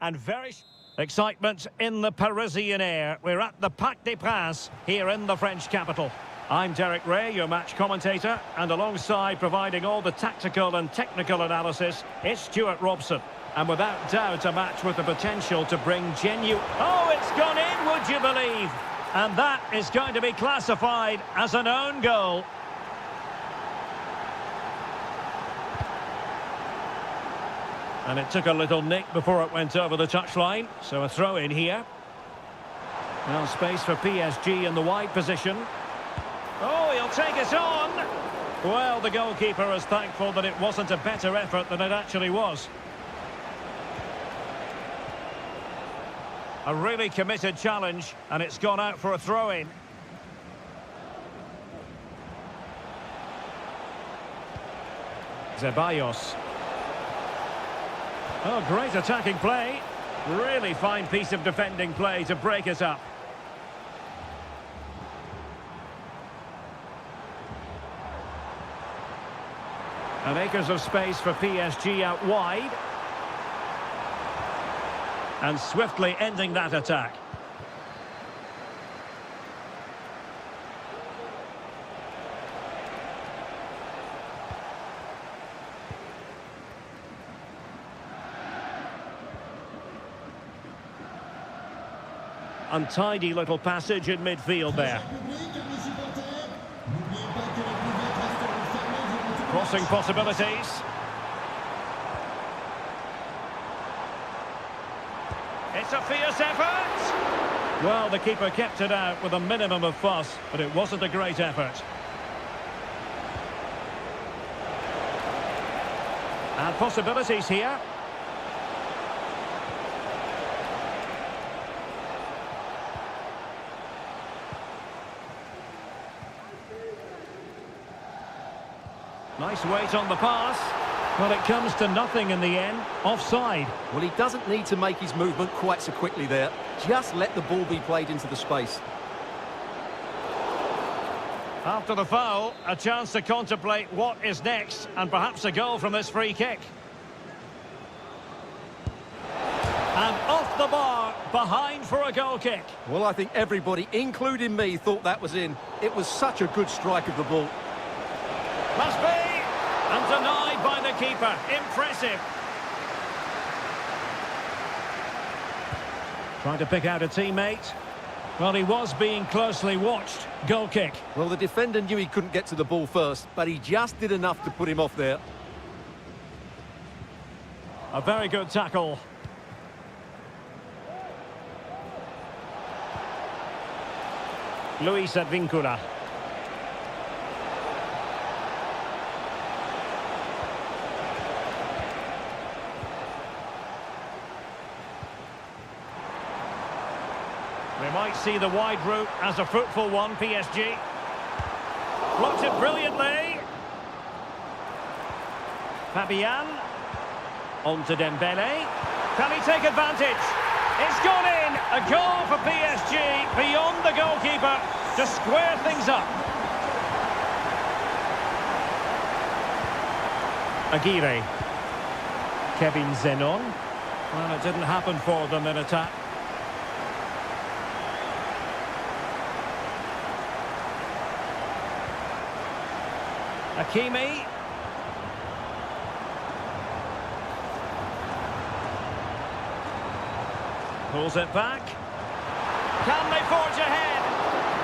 And very excitement in the Parisian air. We're at the Parc des Princes here in the French capital. I'm Derek Ray, your match commentator, and alongside providing all the tactical and technical analysis, it's Stuart Robson. And without doubt, a match with the potential to bring genuine... Oh, it's gone in, would you believe? And that is going to be classified as an own goal. And it took a little nick before it went over the touchline, so a throw in here. Now space for PSG in the wide position. Oh, he'll take it on! Well, the goalkeeper is thankful that it wasn't a better effort than it actually was. A really committed challenge, and it's gone out for a throw-in. Zeballos. Oh, great attacking play. Really fine piece of defending play to break it up. And acres of space for PSG out wide. And swiftly ending that attack. Untidy little passage in midfield there. Crossing possibilities. It's a fierce effort! Well, the keeper kept it out with a minimum of fuss, but it wasn't a great effort. And possibilities here. Nice weight on the pass. Well, it comes to nothing in the end. Offside. Well, he doesn't need to make his movement quite so quickly there. Just let the ball be played into the space. After the foul, a chance to contemplate what is next, and perhaps a goal from this free kick. And off the bar, behind for a goal kick. Well, I think everybody, including me, thought that was in. It was such a good strike of the ball. Must be! And denied by the keeper. Impressive. Trying to pick out a teammate. Well, he was being closely watched. Goal kick. Well, the defender knew he couldn't get to the ball first, but he just did enough to put him off there. A very good tackle. Luis Advíncula. We might see the wide route as a fruitful one, PSG. Blocked it brilliantly. Fabian. On to Dembele. Can he take advantage? It's gone in. A goal for PSG beyond the goalkeeper to square things up. Aguirre. Kevin Zenon. Well, it didn't happen for them in attack. Hakimi. Pulls it back. Can they forge ahead?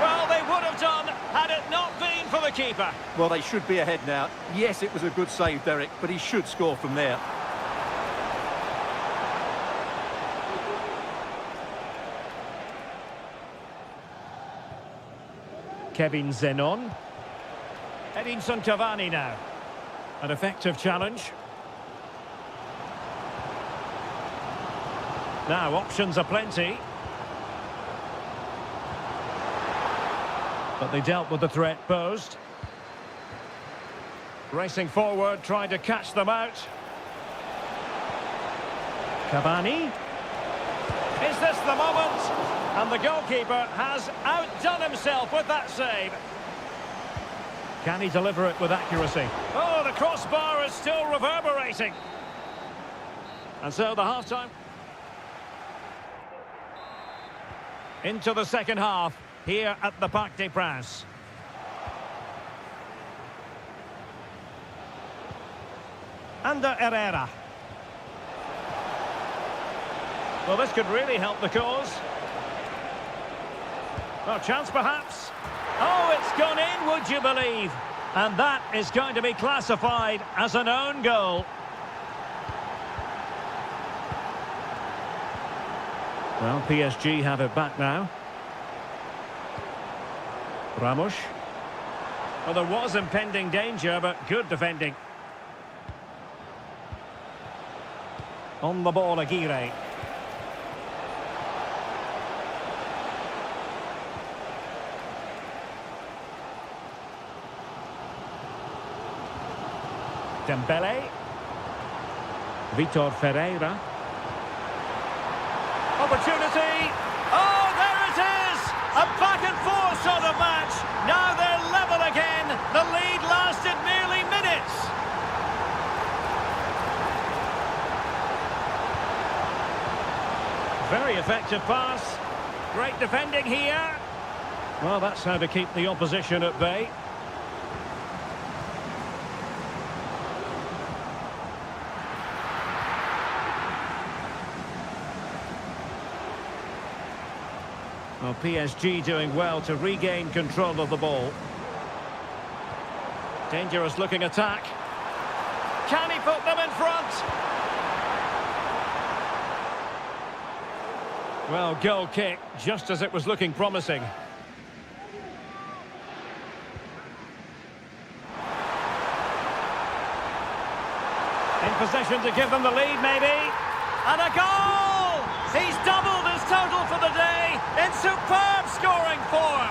Well, they would have done had it not been for the keeper. Well, they should be ahead now. Yes, it was a good save, Derek, but he should score from there. Kevin Zenon. Edinson Cavani now. An effective challenge. Now, options are plenty. But they dealt with the threat posed. Racing forward, trying to catch them out. Cavani. Is this the moment? And the goalkeeper has outdone himself with that save. Can he deliver it with accuracy? Oh, the crossbar is still reverberating. And so the half-time... Into the second half, here at the Parc des Princes. Under Herrera. Well, this could really help the cause. Oh, chance perhaps. Oh, it's gone in, would you believe? And that is going to be classified as an own goal. Well, PSG have it back now. Ramos. Well, there was impending danger, but good defending. On the ball, Aguirre. Dembele. Vitor Ferreira. Opportunity. Oh, there it is! A back and forth sort of match. Now they're level again. The lead lasted merely minutes. Very effective pass. Great defending here. Well, that's how to keep the opposition at bay. Well, PSG doing well to regain control of the ball. Dangerous looking attack. Can he put them in front? Well, goal kick, just as it was looking promising. In possession to give them the lead, maybe. And a goal! He's doubled his total for the day in superb scoring form.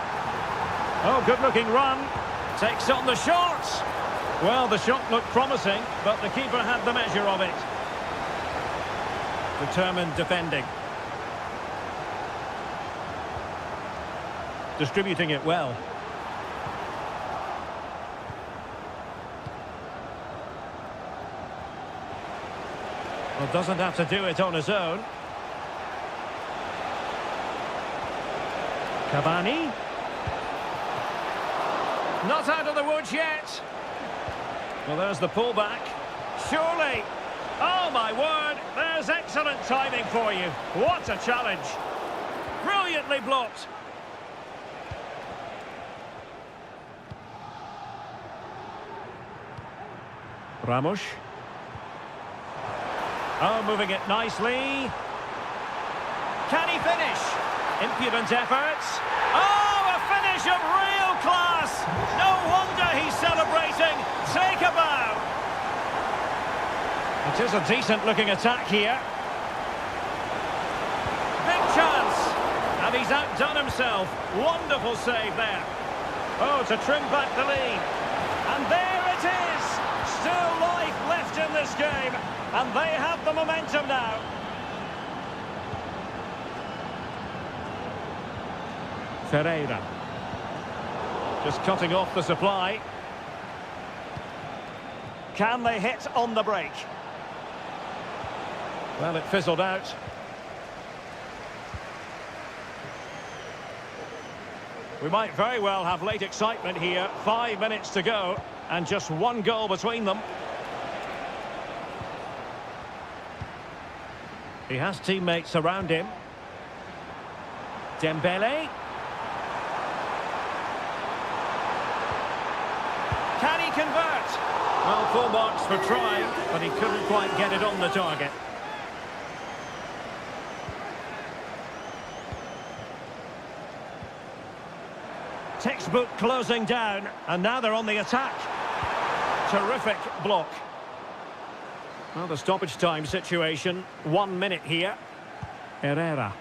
Oh, good-looking run. Takes on the shot. Well, the shot looked promising, but the keeper had the measure of it. Determined defending. Distributing it well. Well, doesn't have to do it on his own. Cavani. Not out of the woods yet. Well, there's the pullback. Surely. Oh, my word. There's excellent timing for you. What a challenge. Brilliantly blocked. Ramos. Oh, moving it nicely. Can he finish? Impudent efforts. Oh, a finish of real class. No wonder he's celebrating. Take a bow. It is a decent-looking attack here. Big chance. And he's outdone himself. Wonderful save there. Oh, to trim back the lead. And there it is. Still life left in this game. And they have the momentum now. Ferreira. Just cutting off the supply. Can they hit on the break? Well, it fizzled out. We might very well have late excitement here. 5 minutes to go. And just one goal between them. He has teammates around him. Dembele. Can he convert? Well, full marks for trying, but he couldn't quite get it on the target. Textbook closing down, and now they're on the attack. Terrific block. Well, the stoppage time situation, 1 minute here. Herrera.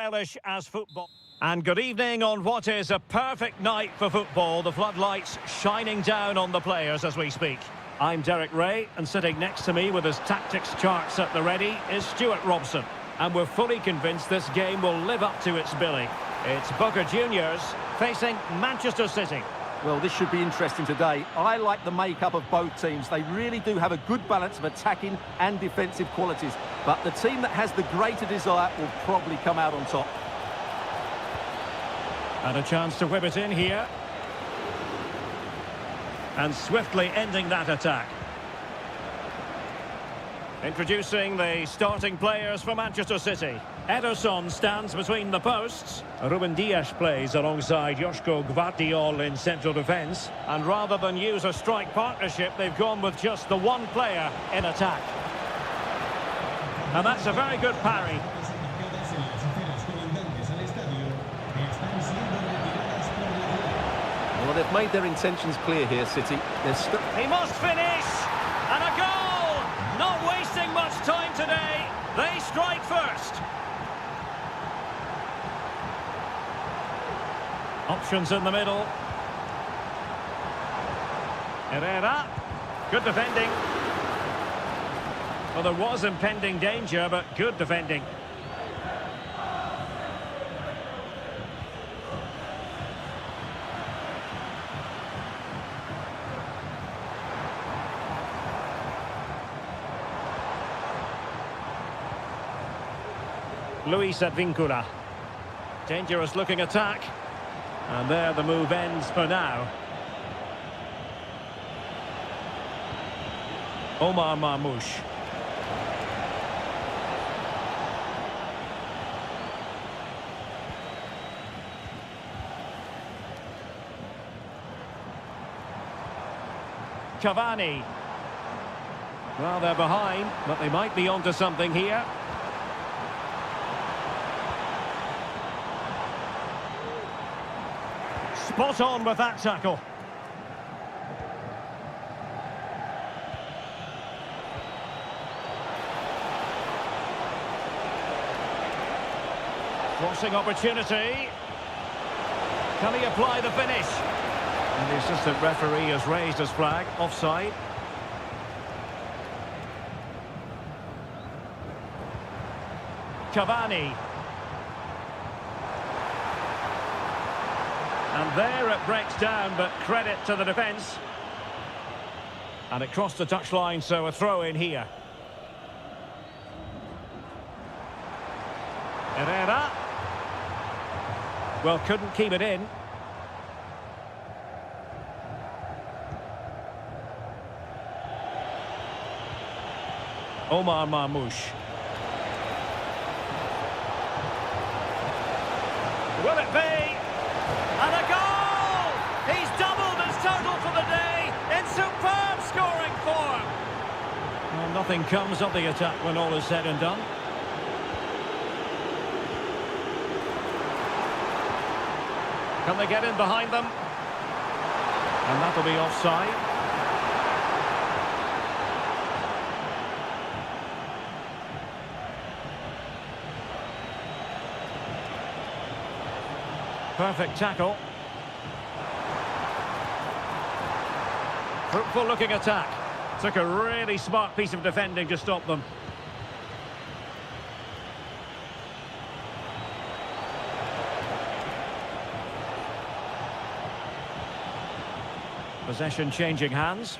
relish as football. And good evening on what is a perfect night for football. The floodlights shining down on the players as we speak. I'm Derek Ray, and sitting next to me with his tactics charts at the ready is Stuart Robson. And we're fully convinced this game will live up to its billing. It's Boca Juniors facing Manchester City. Well, this should be interesting today. I like the makeup of both teams. They really do have a good balance of attacking and defensive qualities. But the team that has the greater desire will probably come out on top. And a chance to whip it in here. And swiftly ending that attack. Introducing the starting players for Manchester City. Ederson stands between the posts. Ruben Dias plays alongside Joško Gvardiol in central defence. And rather than use a strike partnership, they've gone with just the one player in attack. And that's a very good parry. Well, they've made their intentions clear here, City. He must finish! And a goal! Not wasting much time today. They strike first. Options in the middle. Herrera. Good defending. Well, there was impending danger, but good defending. Luis Advíncula. Dangerous looking attack. And there the move ends for now. Omar Marmoush. Cavani. Well, they're behind, but they might be onto something here. Spot on with that tackle. Crossing opportunity. Can he apply the finish? And the assistant referee has raised his flag. Offside. Cavani. And there it breaks down, but credit to the defence. And it crossed the touchline, so a throw in here. Herrera. Well, couldn't keep it in. Omar Marmoush. Will it be? And a goal! He's doubled his total for the day in superb scoring form. Well, nothing comes of the attack when all is said and done. Can they get in behind them? And that'll be offside. Perfect tackle. Fruitful looking attack. Took a really smart piece of defending to stop them. Possession changing hands.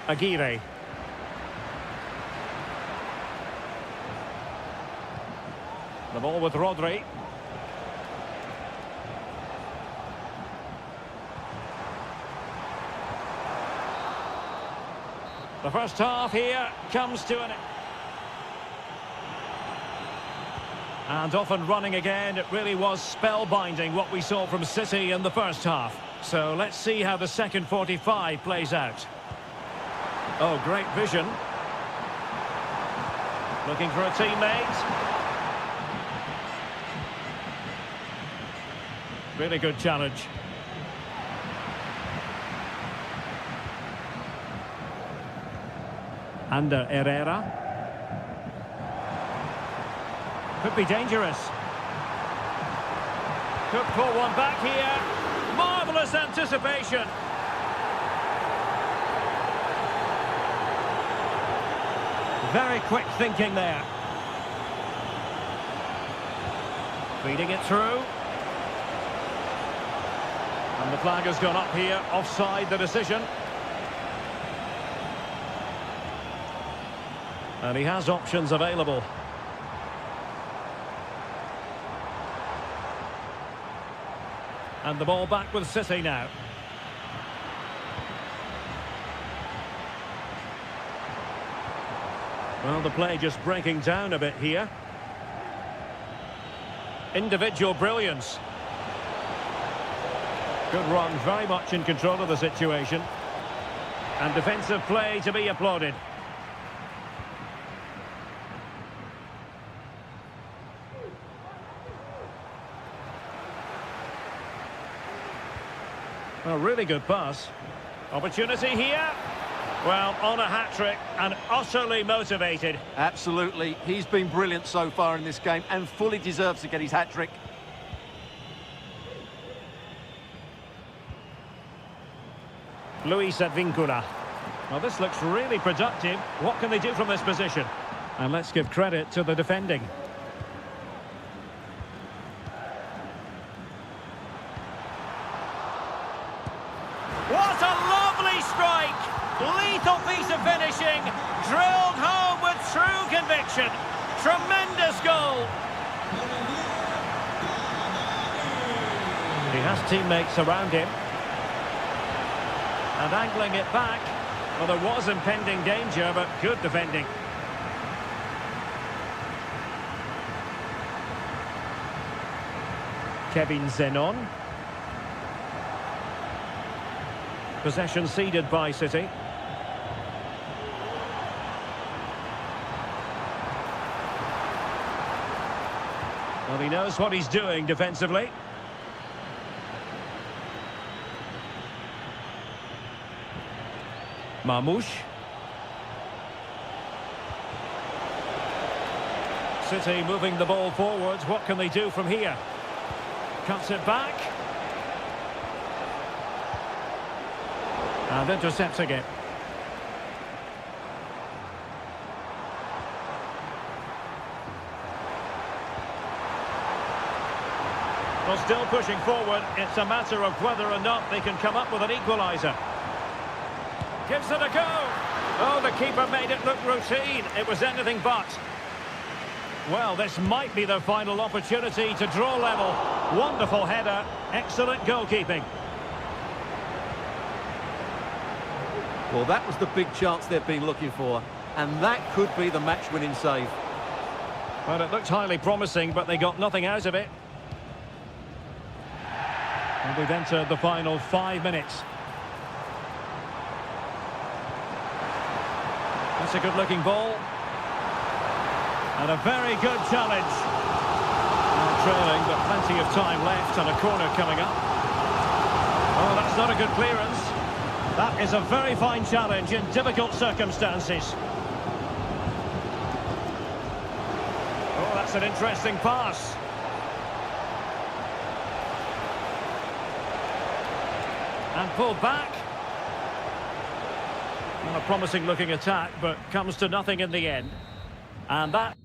Aguirre. The ball with Rodri. The first half here comes to an end. And off and running again. It really was spellbinding what we saw from City in the first half. So let's see how the second 45 plays out. Oh, great vision. Looking for a teammate. Really good challenge. Under Herrera. Could be dangerous. Could pull one back here. Marvellous anticipation. Very quick thinking there. Feeding it through. And the flag has gone up here. Offside the decision. And he has options available. And the ball back with City now. Well, the play just breaking down a bit here. Individual brilliance. Good run, very much in control of the situation. And defensive play to be applauded. A really good pass. Opportunity here. Well, on a hat-trick and utterly motivated. Absolutely. He's been brilliant so far in this game and fully deserves to get his hat-trick. Luis Advíncula. Well, this looks really productive. What can they do from this position? And let's give credit to the defending. What a lovely strike! Lethal piece of finishing, drilled home with true conviction. Tremendous goal. He has teammates around him. And angling it back. Well, there was impending danger, but good defending. Kevin Zenon. Possession ceded by City. Well, he knows what he's doing defensively. Marmoush. City moving the ball forwards. What can they do from here? Cuts it back. And intercepting it. Well, still pushing forward. It's a matter of whether or not they can come up with an equaliser. Gives it a go. Oh, the keeper made it look routine. It was anything but. Well, this might be their final opportunity to draw level. Wonderful header. Excellent goalkeeping. Well, that was the big chance they've been looking for. And that could be the match-winning save. Well, it looked highly promising, but they got nothing out of it. And we've entered the final 5 minutes. That's a good-looking ball. And a very good challenge. Now trailing, but plenty of time left and a corner coming up. Oh, that's not a good clearance. That is a very fine challenge in difficult circumstances. Oh, that's an interesting pass. And pulled back. Well, a promising looking attack, but comes to nothing in the end. And that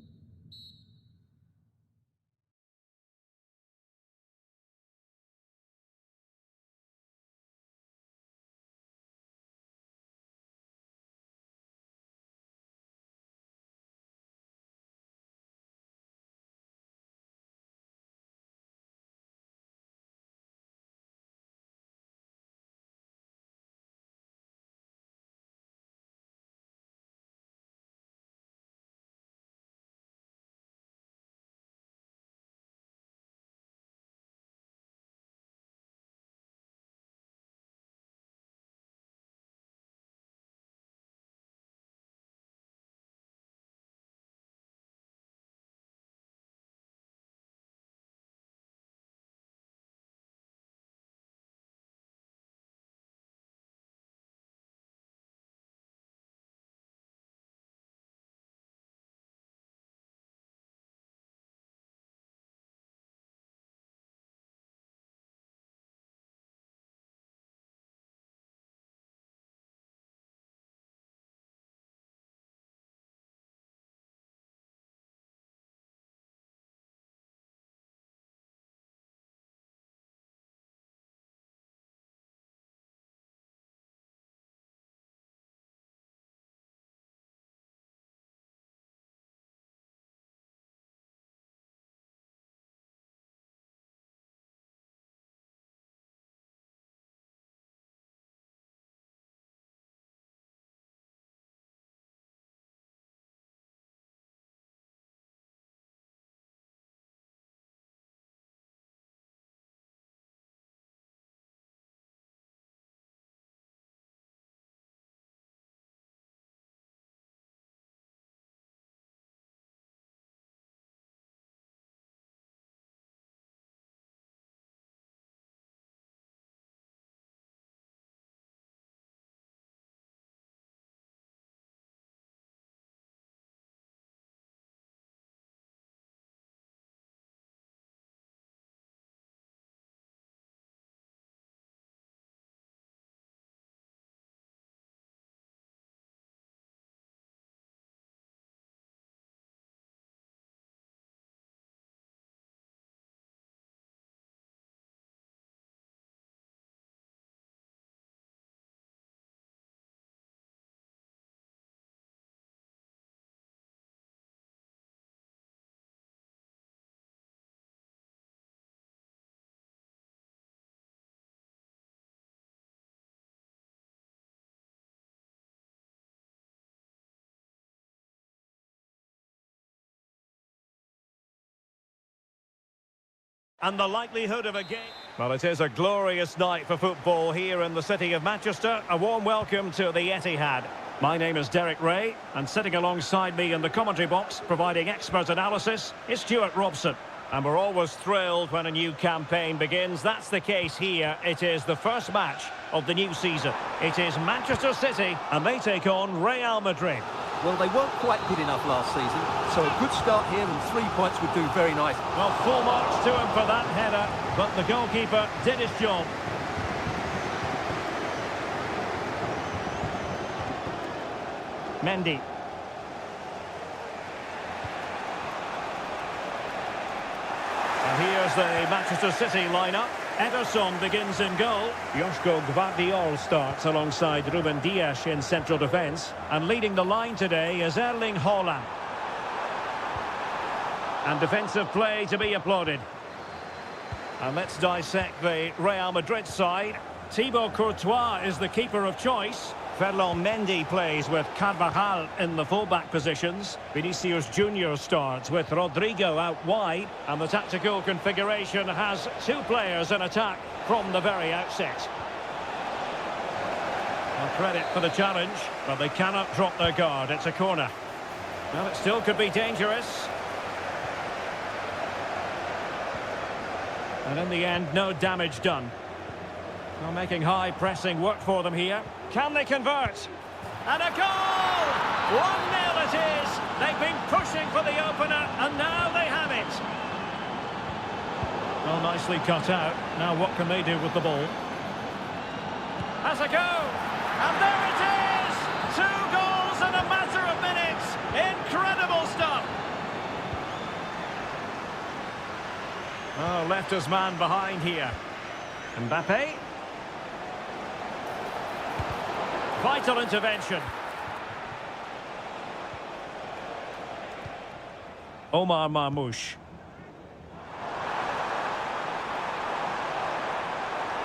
And the likelihood of a game. Well, it is a glorious night for football here in the city of Manchester. A warm welcome to the Etihad. My name is Derek Ray, and sitting alongside me in the commentary box, providing expert analysis, is Stuart Robson. And we're always thrilled when a new campaign begins. That's the case here. It is the first match of the new season. It is Manchester City, and they take on Real Madrid. Well, they weren't quite good enough last season, so a good start here and 3 points would do very nice. Well, full marks to him for that header, but the goalkeeper did his job. Mendy. And here's the Manchester City lineup. Ederson begins in goal. Joško Gvardiol starts alongside Ruben Dias in central defence. And leading the line today is Erling Haaland. And defensive play to be applauded. And let's dissect the Real Madrid side. Thibaut Courtois is the keeper of choice. Ferland Mendy plays with Carvajal in the fullback positions. Vinicius Junior starts with Rodrigo out wide. And the tactical configuration has 2 players in attack from the very outset. Well, credit for the challenge, but they cannot drop their guard. It's a corner. Well, it still could be dangerous. And in the end, no damage done. Well, making high pressing work for them here. Can they convert? And a goal! 1-0 it is. They've been pushing for the opener, and now they have it. Well, nicely cut out. Now what can they do with the ball? Has a go! And there it is! 2 goals in a matter of minutes. Incredible stuff. Oh, left his man behind here. Mbappe. Vital intervention. Omar Marmoush.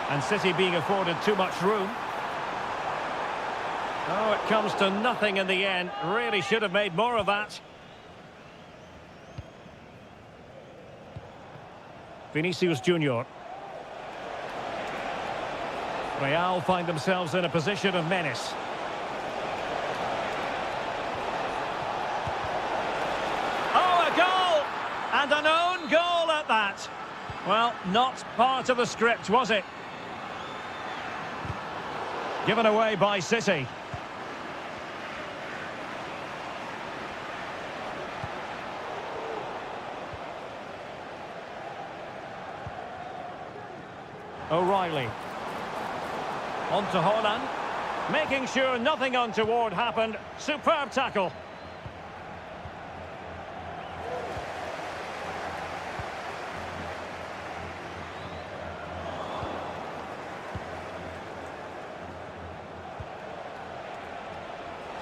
And City being afforded too much room. Oh, it comes to nothing in the end. Really should have made more of that. Vinicius Junior. Real find themselves in a position of menace. Oh, a goal! And an own goal at that. Well, not part of the script, was it? Given away by City. O'Reilly. On to Haaland, making sure nothing untoward happened. Superb tackle.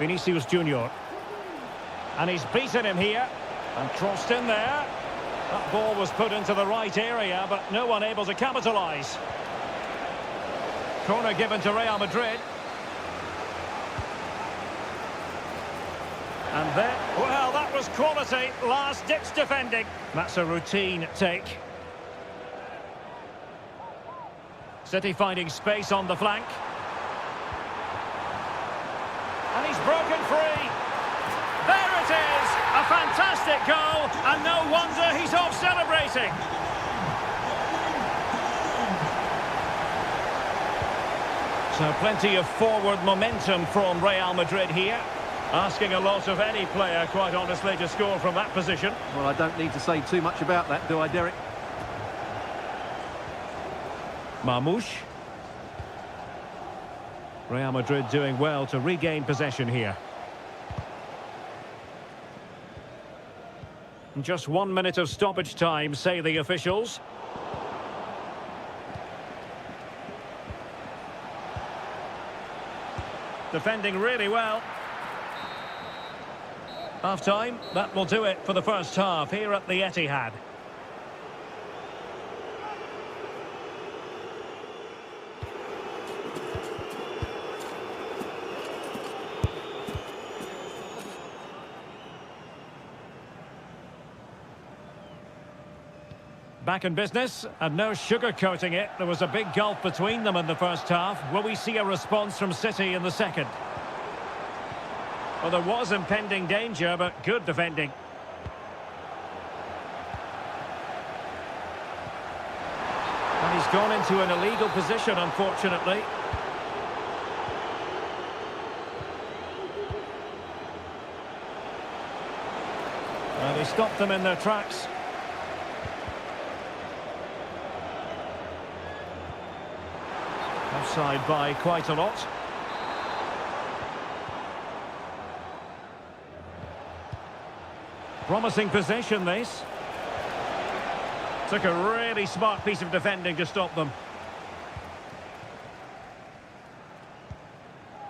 Vinicius Junior. And he's beaten him here. And crossed in there. That ball was put into the right area, but no one able to capitalise. Corner given to Real Madrid. And then, well, that was quality. Last-ditch defending. That's a routine take. City finding space on the flank. And he's broken free. There it is. A fantastic goal. And no wonder he's off celebrating. So plenty of forward momentum from Real Madrid here. Asking a lot of any player, quite honestly, to score from that position. Well, I don't need to say too much about that, do I, Derek? Marmoush. Real Madrid doing well to regain possession here. Just 1 minute of stoppage time, say the officials. Defending really well. Half-time, that will do it for the first half here at the Etihad. Back in business, and no sugarcoating it. There was a big gulf between them in the first half. Will we see a response from City in the second? Well, there was impending danger, but good defending. And he's gone into an illegal position, unfortunately. Well, they stopped them in their tracks. Offside by quite a lot. Promising possession, this. Took a really smart piece of defending to stop them.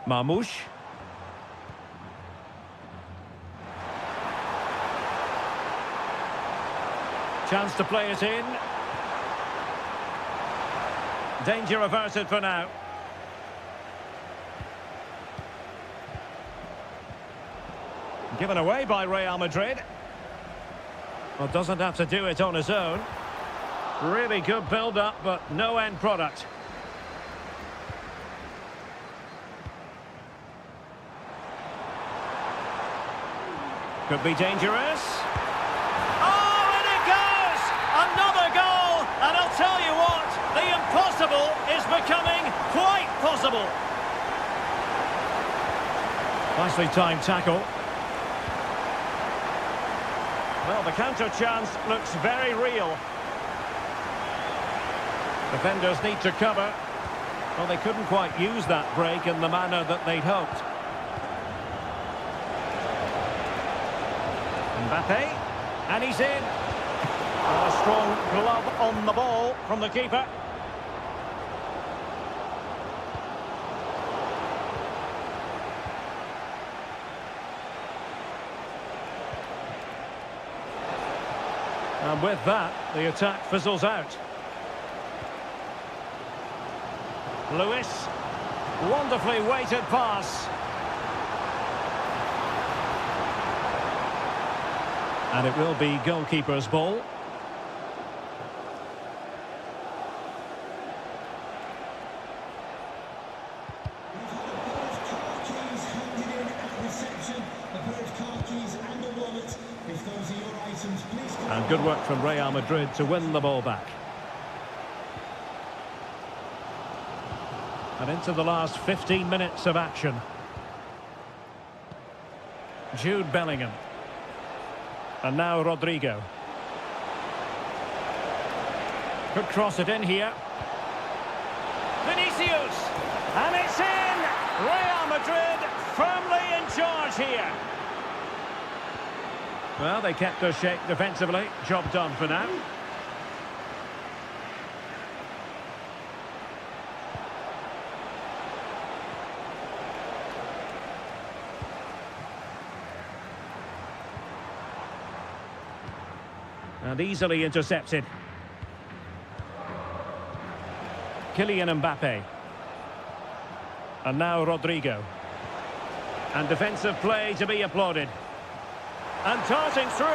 Marmouche. Chance to play it in. Danger averted for now. Given away by Real Madrid. Well, doesn't have to do it on his own. Really good build-up, but no end product. Could be dangerous. Oh, and it goes! Another goal! And I'll tell you what, the impossible is becoming quite possible. Nicely timed tackle. Well, the counter chance looks very real. Defenders need to cover. Well, they couldn't quite use that break in the manner that they'd hoped. Mbappe, and he's in. A strong glove on the ball from the keeper. And with that, the attack fizzles out. Lewis, wonderfully weighted pass. And it will be goalkeeper's ball. And good work from Real Madrid to win the ball back. And into the last 15 minutes of action. Jude Bellingham. And now Rodrigo. Could cross it in here. Vinicius! And it's in! Real Madrid firmly in charge here. Well, they kept their shape defensively. Job done for now. And easily intercepted. Kylian Mbappe. And now Rodrigo. And defensive play to be applauded. And darting through.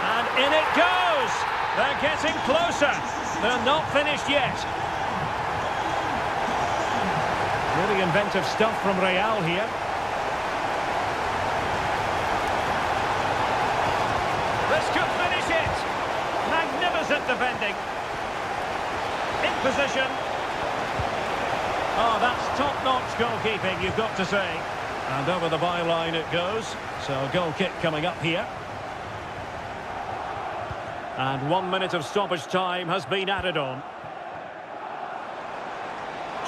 And in it goes! They're getting closer. They're not finished yet. Really inventive stuff from Real here. This could finish it. Magnificent defending. In position. Oh, that's top-notch goalkeeping, you've got to say. And over the byline it goes. So a goal kick coming up here. And 1 minute of stoppage time has been added on.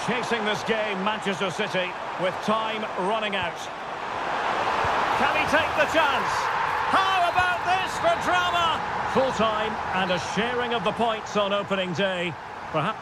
Chasing this game, Manchester City, with time running out. Can he take the chance? How about this for drama? Full time and a sharing of the points on opening day. Perhaps.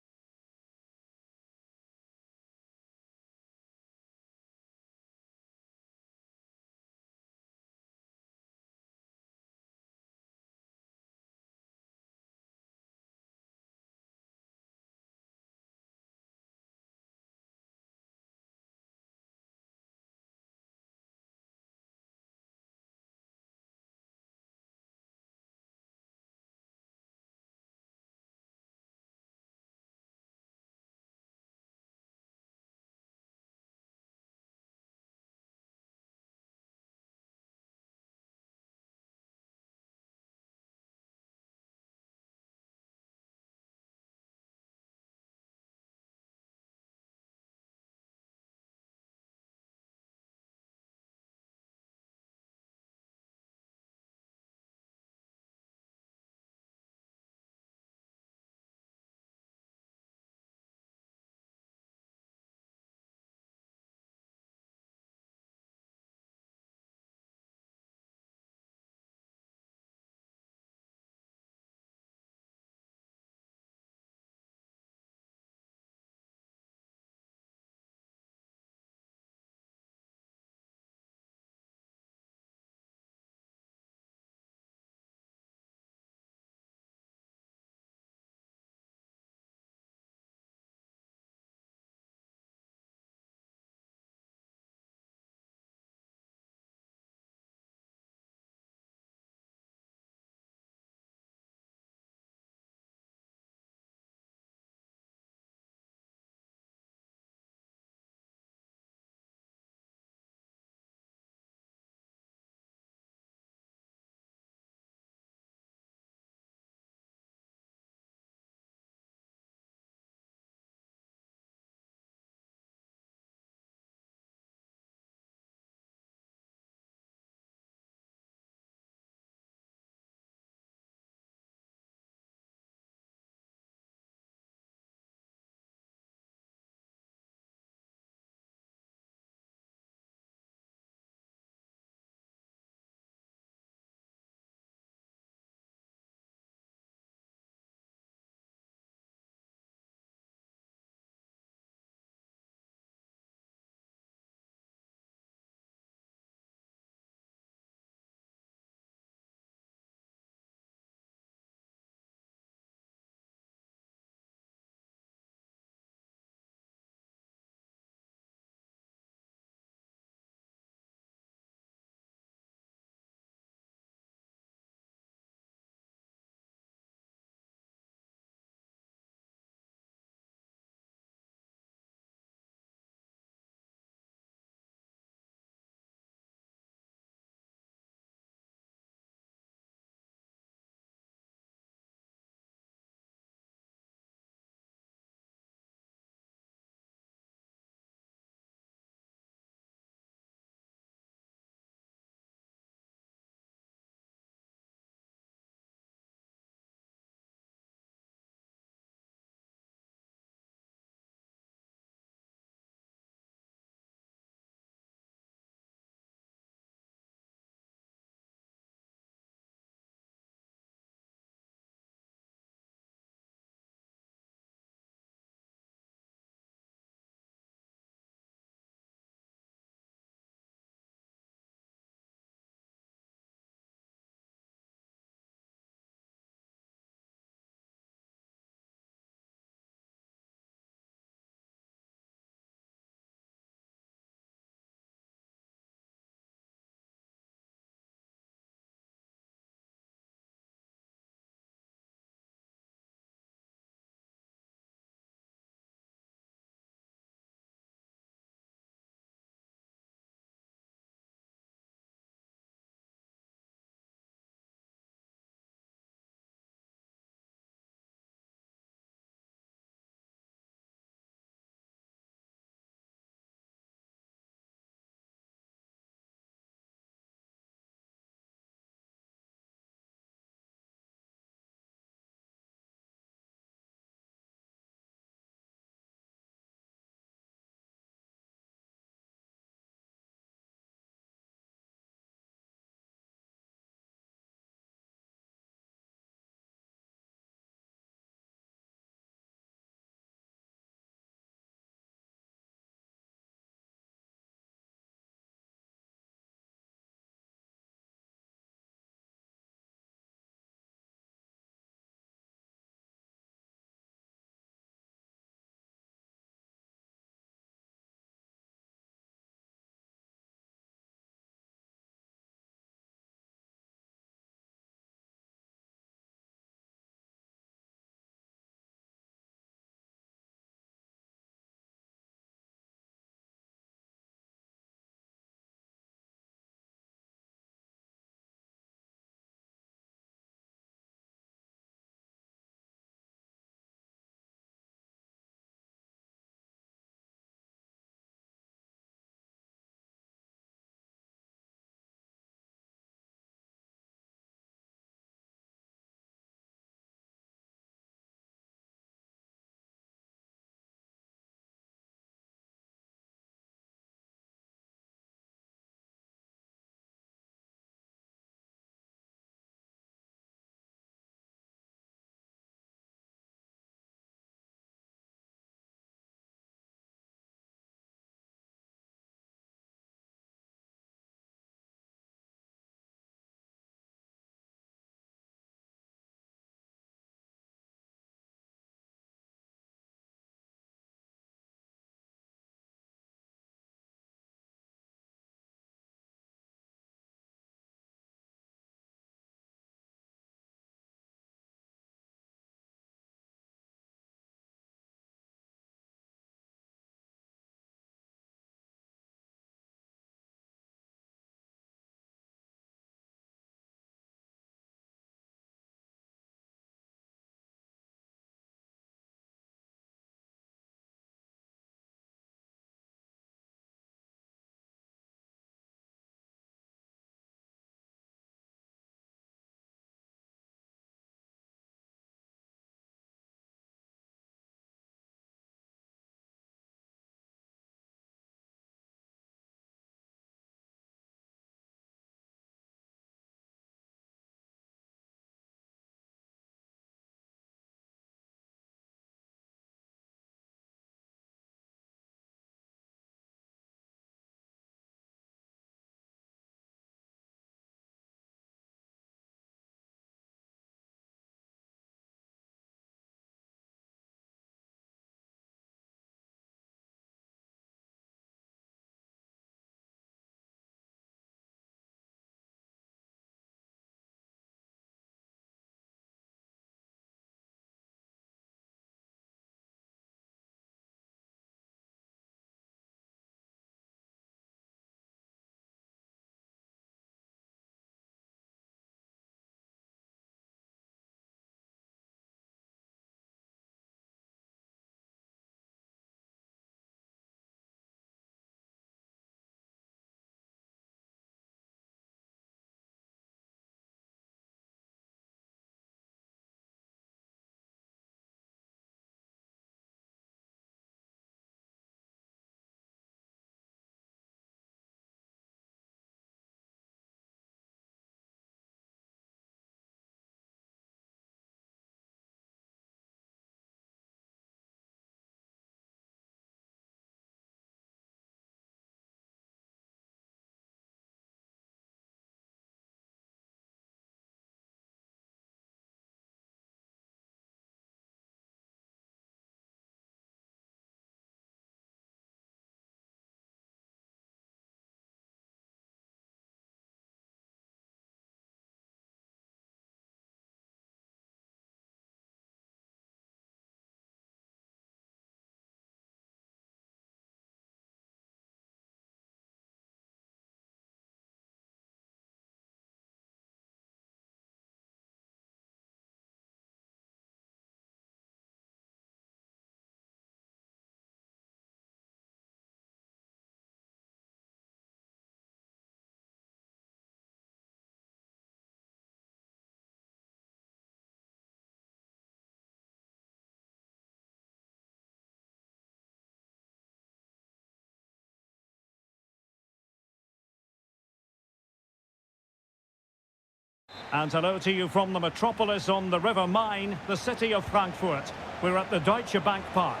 And hello to you from the metropolis on the River Main, the city of Frankfurt. We're at the Deutsche Bank Park.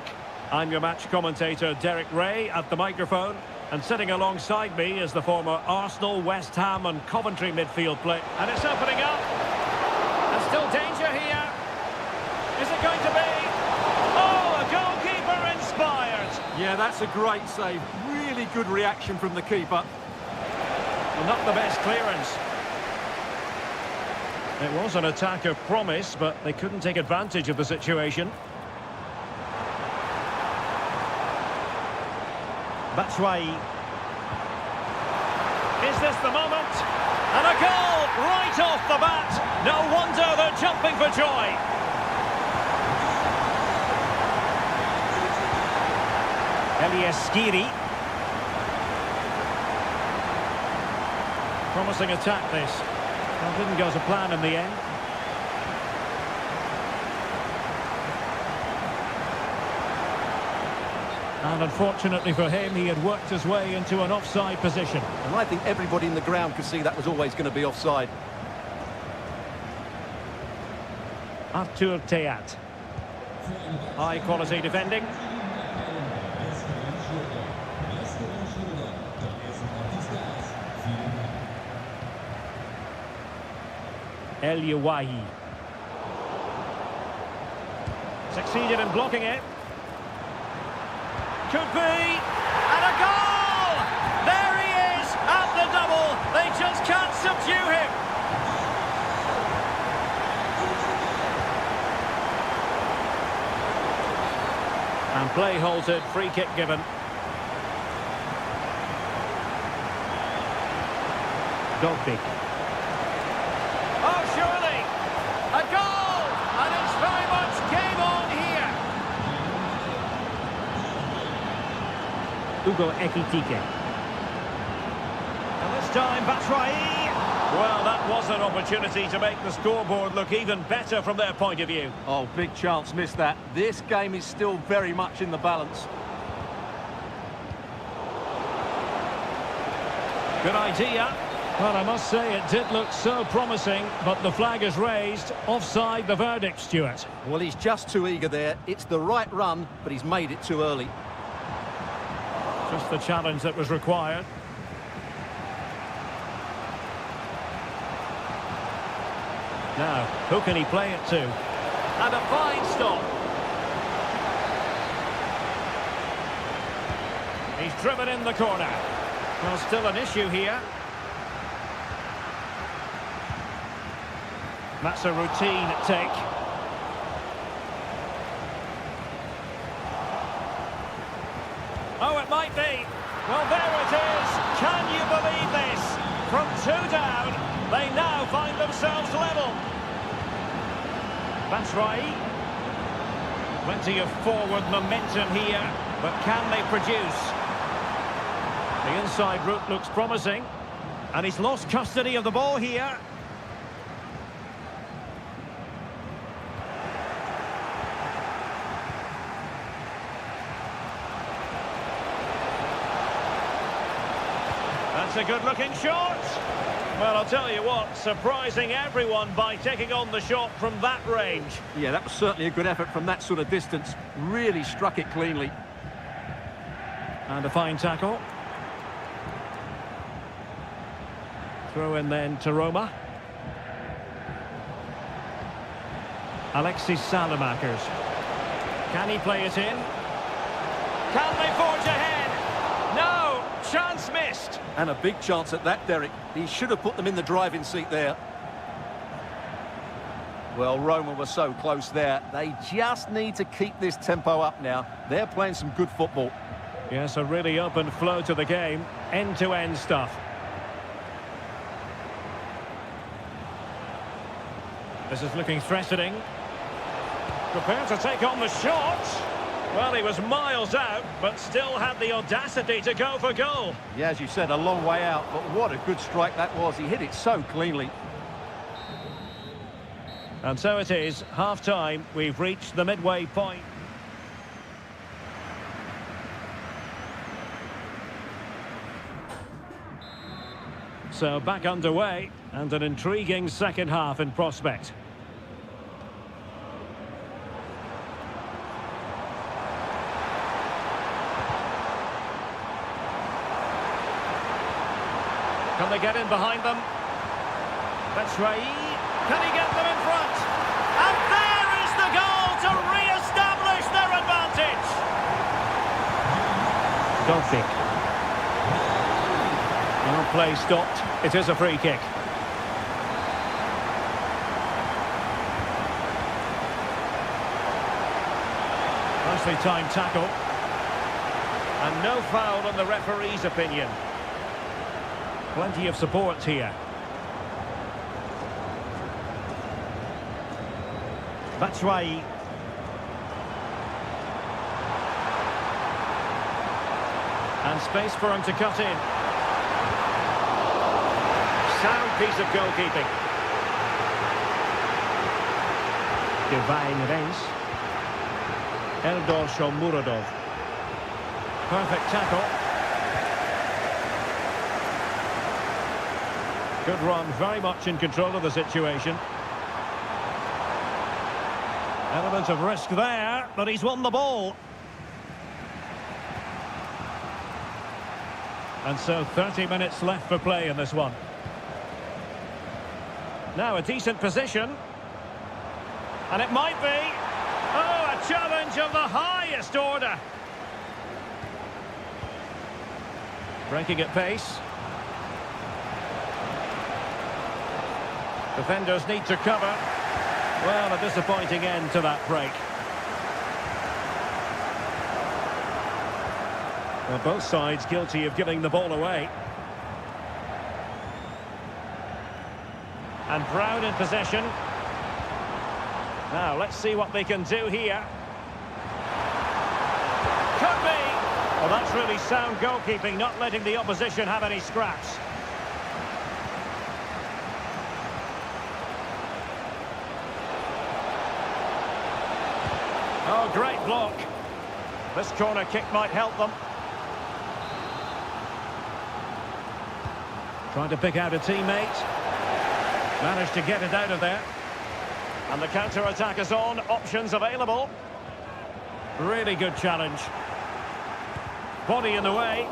I'm your match commentator, Derek Ray, at the microphone. And sitting alongside me is the former Arsenal, West Ham and Coventry midfield player. And it's opening up. And still danger here. Is it going to be? Oh, a goalkeeper inspired. Yeah, that's a great save. Really good reaction from the keeper. Well, not the best clearance. It was an attack of promise, but they couldn't take advantage of the situation. Batshuayi. Is this the moment? And a goal right off the bat. No wonder they're jumping for joy. Elieskiri. Promising attack this. Well, didn't go to plan in the end. And unfortunately for him, he had worked his way into an offside position. And I think everybody in the ground could see that was always going to be offside. Artur Teat. High quality defending. El Yawahi. Succeeded in blocking it. Could be. And a goal! There he is at the double. They just can't subdue him. And play halted, free kick given. Dogby. Oh, surely! A goal! And it's very much game on here. Ugo Ekitike. And this time, Batshuayi. Well, that was an opportunity to make the scoreboard look even better from their point of view. Oh, big chance, missed that. This game is still very much in the balance. Good idea. Well, I must say it did look so promising, but the flag is raised. Offside the verdict, Stuart. Well, he's just too eager there. It's the right run, but he's made it too early. Just the challenge that was required. Now, who can he play it to? And a fine stop. He's driven in the corner. Well, still an issue here. That's a routine take. Oh, it might be. Well, there it is. Can you believe this? From 2 down, they now find themselves level. Batshuayi. Plenty of forward momentum here, but can they produce? The inside route looks promising, and he's lost custody of the ball here. That's a good-looking shot. Well, I'll tell you what, surprising everyone by taking on the shot from that range. Yeah, that was certainly a good effort from that sort of distance. Really struck it cleanly. And a fine tackle. Throw in then to Roma. Alexis Salamakers. Can he play it in? Can they forge ahead? No! Chance missed. And a big chance at that, Derek. He should have put them in the driving seat there. Well, Roma were so close there. They just need to keep this tempo up now. They're playing some good football. Yes, a really open flow to the game. End-to-end stuff. This is looking threatening. Prepared to take on the shot. Well, he was miles out, but still had the audacity to go for goal. Yeah, as you said, a long way out, but what a good strike that was. He hit it so cleanly. And so it is, half-time. We've reached the midway point. So back underway, And an intriguing second half in prospect. Can they get in behind them? Batshuayi. Can he get them in front? And there is the goal to re-establish their advantage. Dolphic. Now play stopped. It is a free kick. Nicely timed tackle. And no foul in the referee's opinion. Plenty of support here. Batshuayi. And space for him to cut in. Sound piece of goalkeeping. Divine Reis. Eldor Shomurodov. Perfect tackle. Good run, very much in control of the situation. Element of risk there, but he's won the ball. And so 30 minutes left for play in this one. Now a decent position. And it might be. Oh, a challenge of the highest order. Breaking at pace. Defenders need to cover. Well, a disappointing end to that break. Well, both sides guilty of giving the ball away. And Brown in possession. Now, let's see what they can do here. Could be! Well, that's really sound goalkeeping, not letting the opposition have any scraps. Oh, great block. This corner kick might help them. Trying to pick out a teammate. Managed to get it out of there. And the counter-attack is on. Options available. Really good challenge. Body in the way.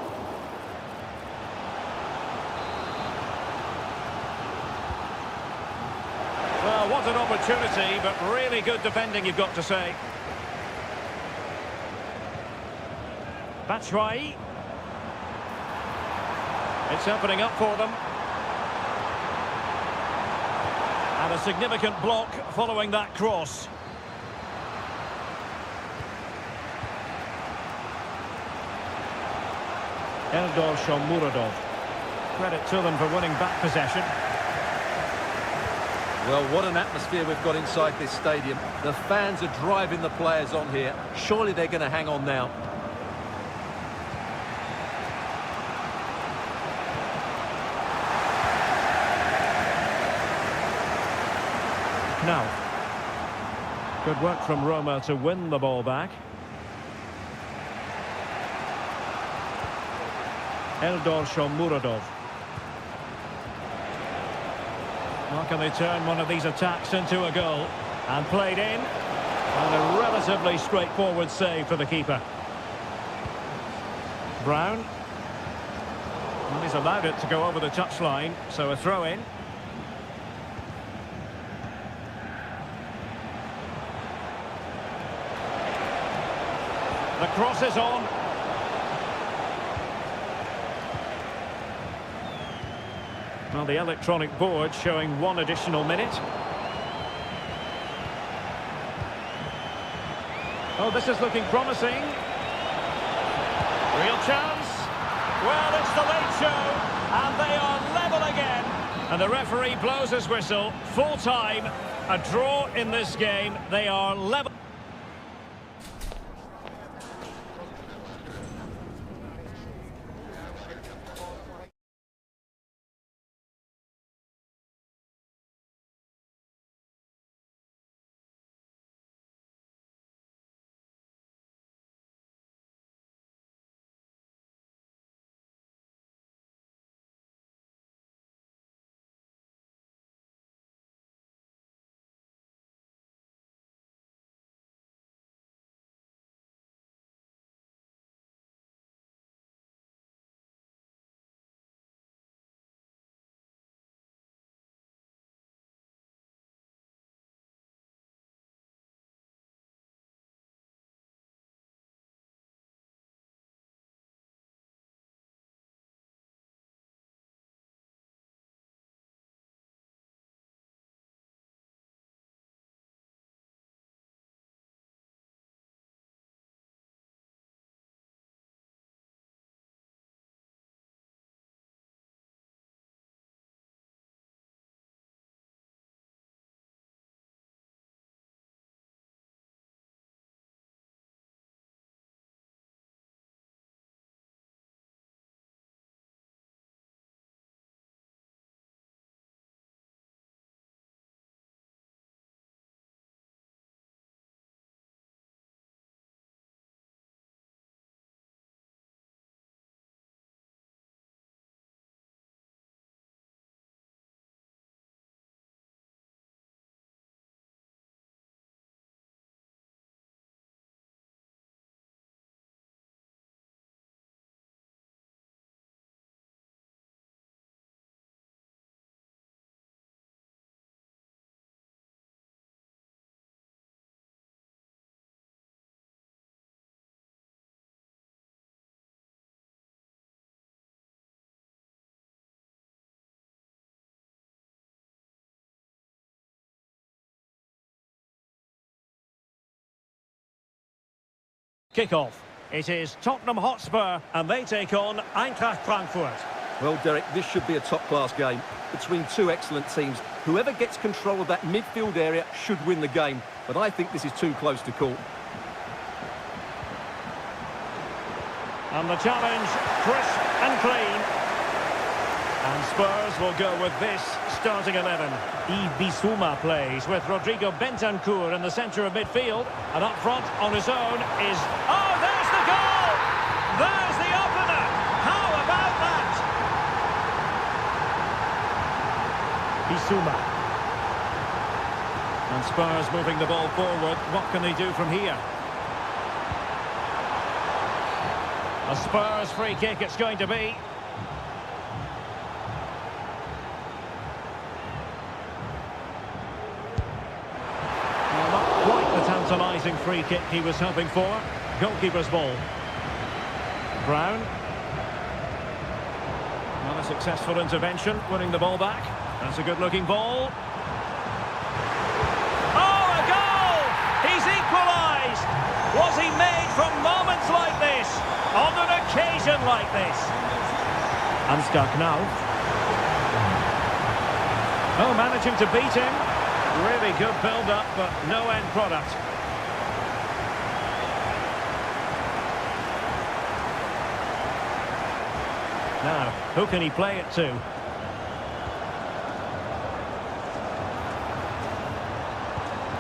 Well, what an opportunity, but really good defending, you've got to say. Batshuayi. It's opening up for them. And a significant block following that cross. Eldor Shomurodov. Credit to them for winning back possession. Well, what an atmosphere we've got inside this stadium. The fans are driving the players on here. Surely they're going to hang on now. Now, good work from Roma to win the ball back. Eldor Shomurodov. How can they turn one of these attacks into a goal? And played in. And a relatively straightforward save for the keeper. Brown. And he's allowed it to go over the touchline, so a throw-in. The cross is on. Well, the electronic board showing one additional minute. Oh, this is looking promising. Real chance. Well, it's the late show, and they are level again. And the referee blows his whistle. Full time. A draw in this game. They are level. Kick-off. It is Tottenham Hotspur, and they take on Eintracht Frankfurt. Well, Derek, this should be a top-class game between two excellent teams. Whoever gets control of that midfield area should win the game, but I think this is too close to call. And the challenge, crisp and clean. And Spurs will go with this starting 11. Bissouma plays with Rodrigo Bentancur in the centre of midfield. And up front on his own is... Oh, there's the goal! There's the opener! How about that? Bissouma. And Spurs moving the ball forward. What can they do from here? A Spurs free kick it's going to be. Well, not quite the tantalising free kick he was hoping for. Goalkeeper's ball. Brown. Not a successful intervention, winning the ball back. That's a good-looking ball. Oh, a goal! He's equalised! Was he made from moments like this? On an occasion like this. Unstuck now. Oh, managing to beat him. Really good build-up, but no end product. Now, who can he play it to?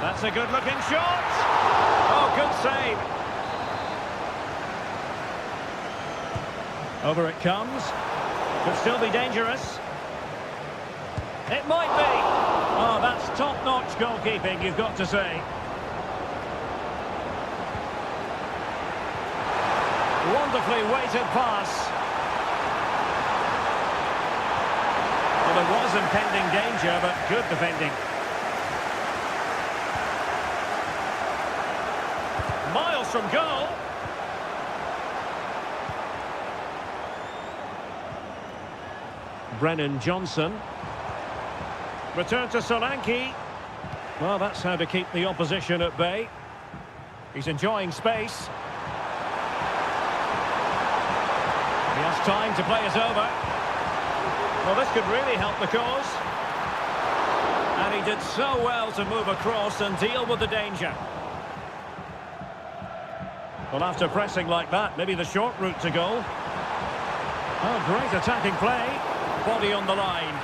That's a good-looking shot. Oh, good save. Over it comes. Could still be dangerous. It might be. Oh, that's top-notch goalkeeping, you've got to say. Wonderfully weighted pass. Well, there was impending danger, but good defending. Miles from goal. Brennan Johnson. Return to Solanke. Well, that's how to keep the opposition at bay. He's enjoying space. He has time to play it over. Well, this could really help the cause. And he did so well to move across and deal with the danger. Well, after pressing like that, maybe the short route to goal. Oh, great attacking play. Body on the line.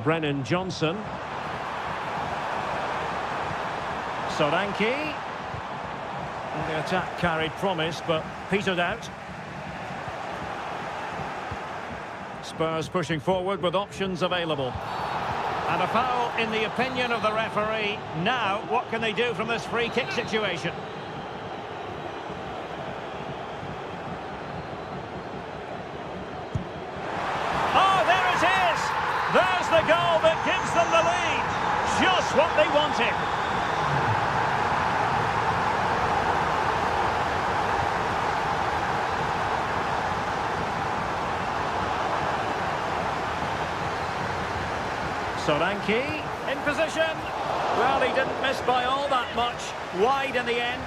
Brennan Johnson. Solanke. Well, the attack carried promise, but petered out. Spurs pushing forward with options available. And a foul in the opinion of the referee. Now, what can they do from this free kick situation? There's the goal that gives them the lead. Just what they wanted. Solanke in position. Well, he didn't miss by all that much. Wide in the end.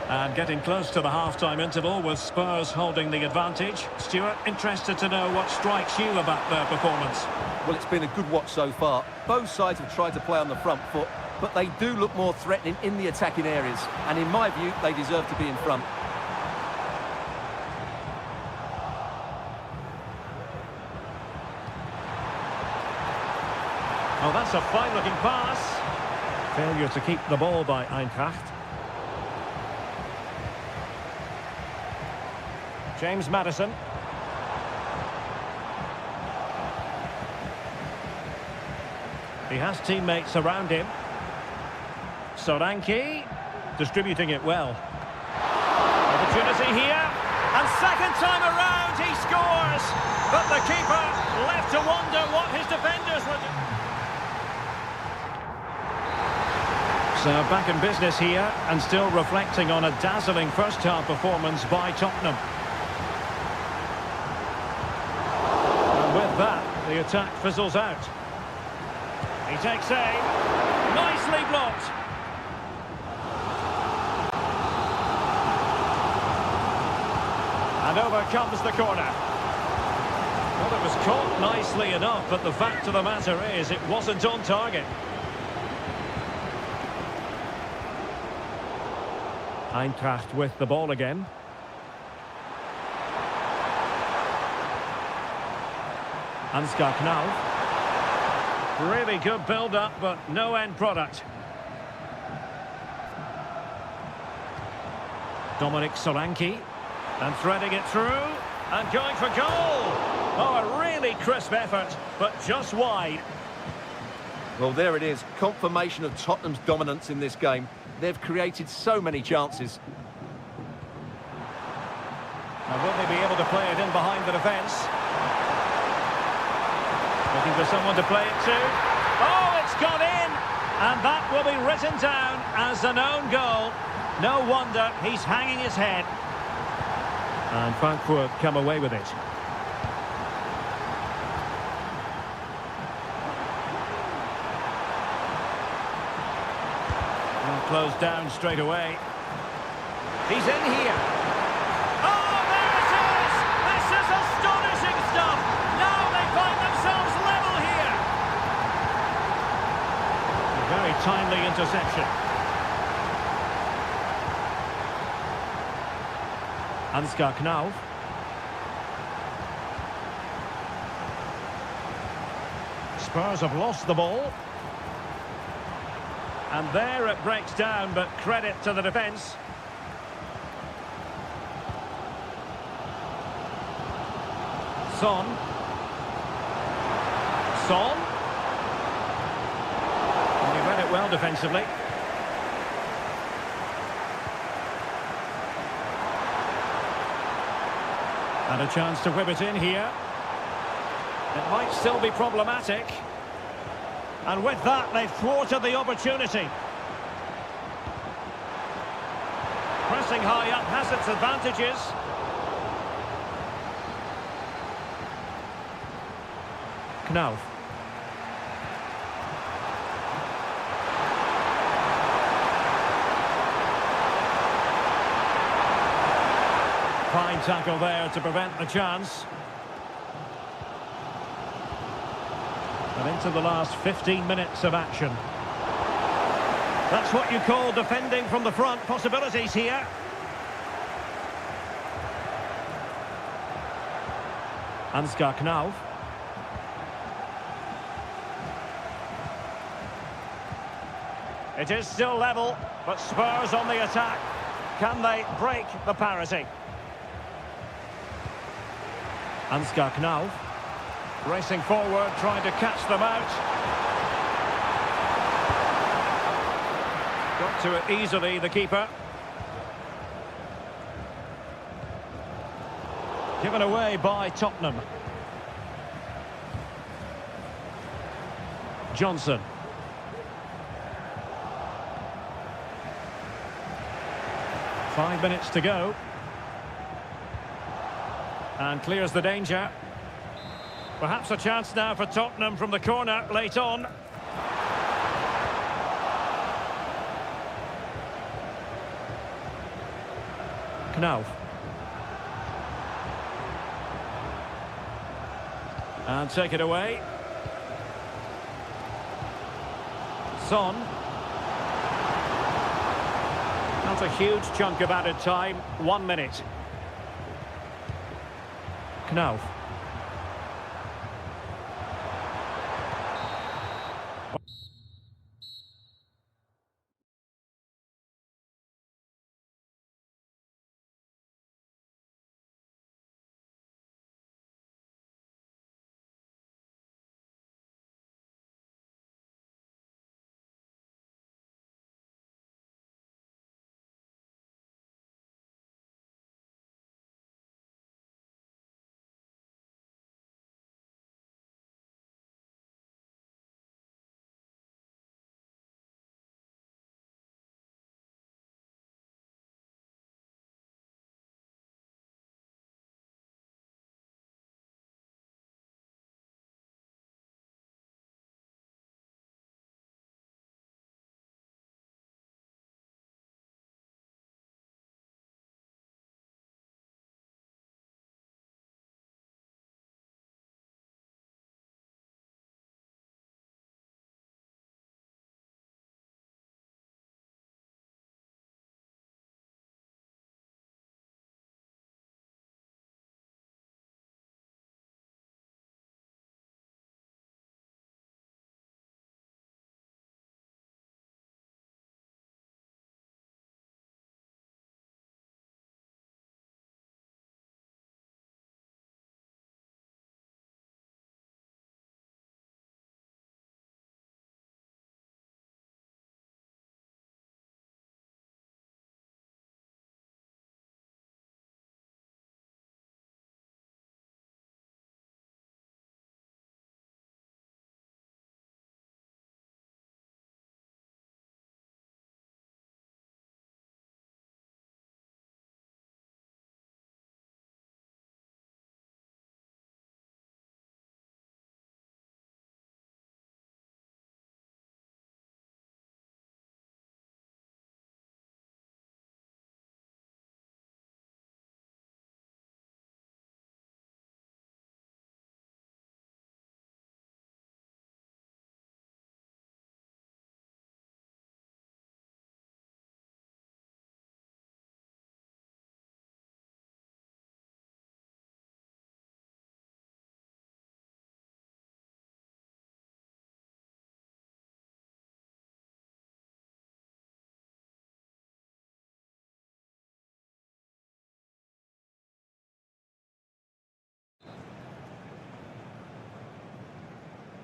And getting close to the half-time interval with Spurs holding the advantage. Stuart, interested to know what strikes you about their performance. Well, it's been a good watch so far. Both sides have tried to play on the front foot, but they do look more threatening in the attacking areas. And in my view, they deserve to be in front. Oh, that's a fine-looking pass. Failure to keep the ball by Eintracht. James Maddison. He has teammates around him. Solanke distributing it well. Opportunity here. And second time around he scores. But the keeper left to wonder what his defenders would do. So back in business here and still reflecting on a dazzling first half performance by Tottenham. The attack fizzles out. He takes aim. Nicely blocked. And over comes the corner. Well, it was caught nicely enough, but the fact of the matter is it wasn't on target. Eintracht with the ball again. Ansgar Knauf. Really good build-up, but no end product. Dominic Solanke. And threading it through. And going for goal. Oh, a really crisp effort, but just wide. Well, there it is. Confirmation of Tottenham's dominance in this game. They've created so many chances. And will they be able to play it in behind the defence? Looking for someone to play it to. Oh, it's gone in! And that will be written down as an own goal. No wonder he's hanging his head. And Frankfurt come away with it. And closed down straight away. He's in here. Oh, there it is! This is astonishing stuff! Now they find themselves level here. A very timely interception. Ansgar Knauf. Spurs have lost the ball. And there it breaks down, but credit to the defence. Son. Son. And he read it well defensively. And a chance to whip it in here. It might still be problematic. And with that, they've thwarted the opportunity. Pressing high up has its advantages. Knauf. Fine tackle there to prevent the chance. And into the last 15 minutes of action. That's what you call defending from the front. Possibilities here. Ansgar Knauf. It is still level, but Spurs on the attack. Can they break the parity? Ansgar Knauf. Racing forward, trying to catch them out. Got to it easily, the keeper. Given away by Tottenham. Johnson. Five minutes to go. And clears the danger. Perhaps a chance now for Tottenham from the corner late on. Knauf. And take it away. Son. Not a huge chunk of added time. 1 minute. Knauf.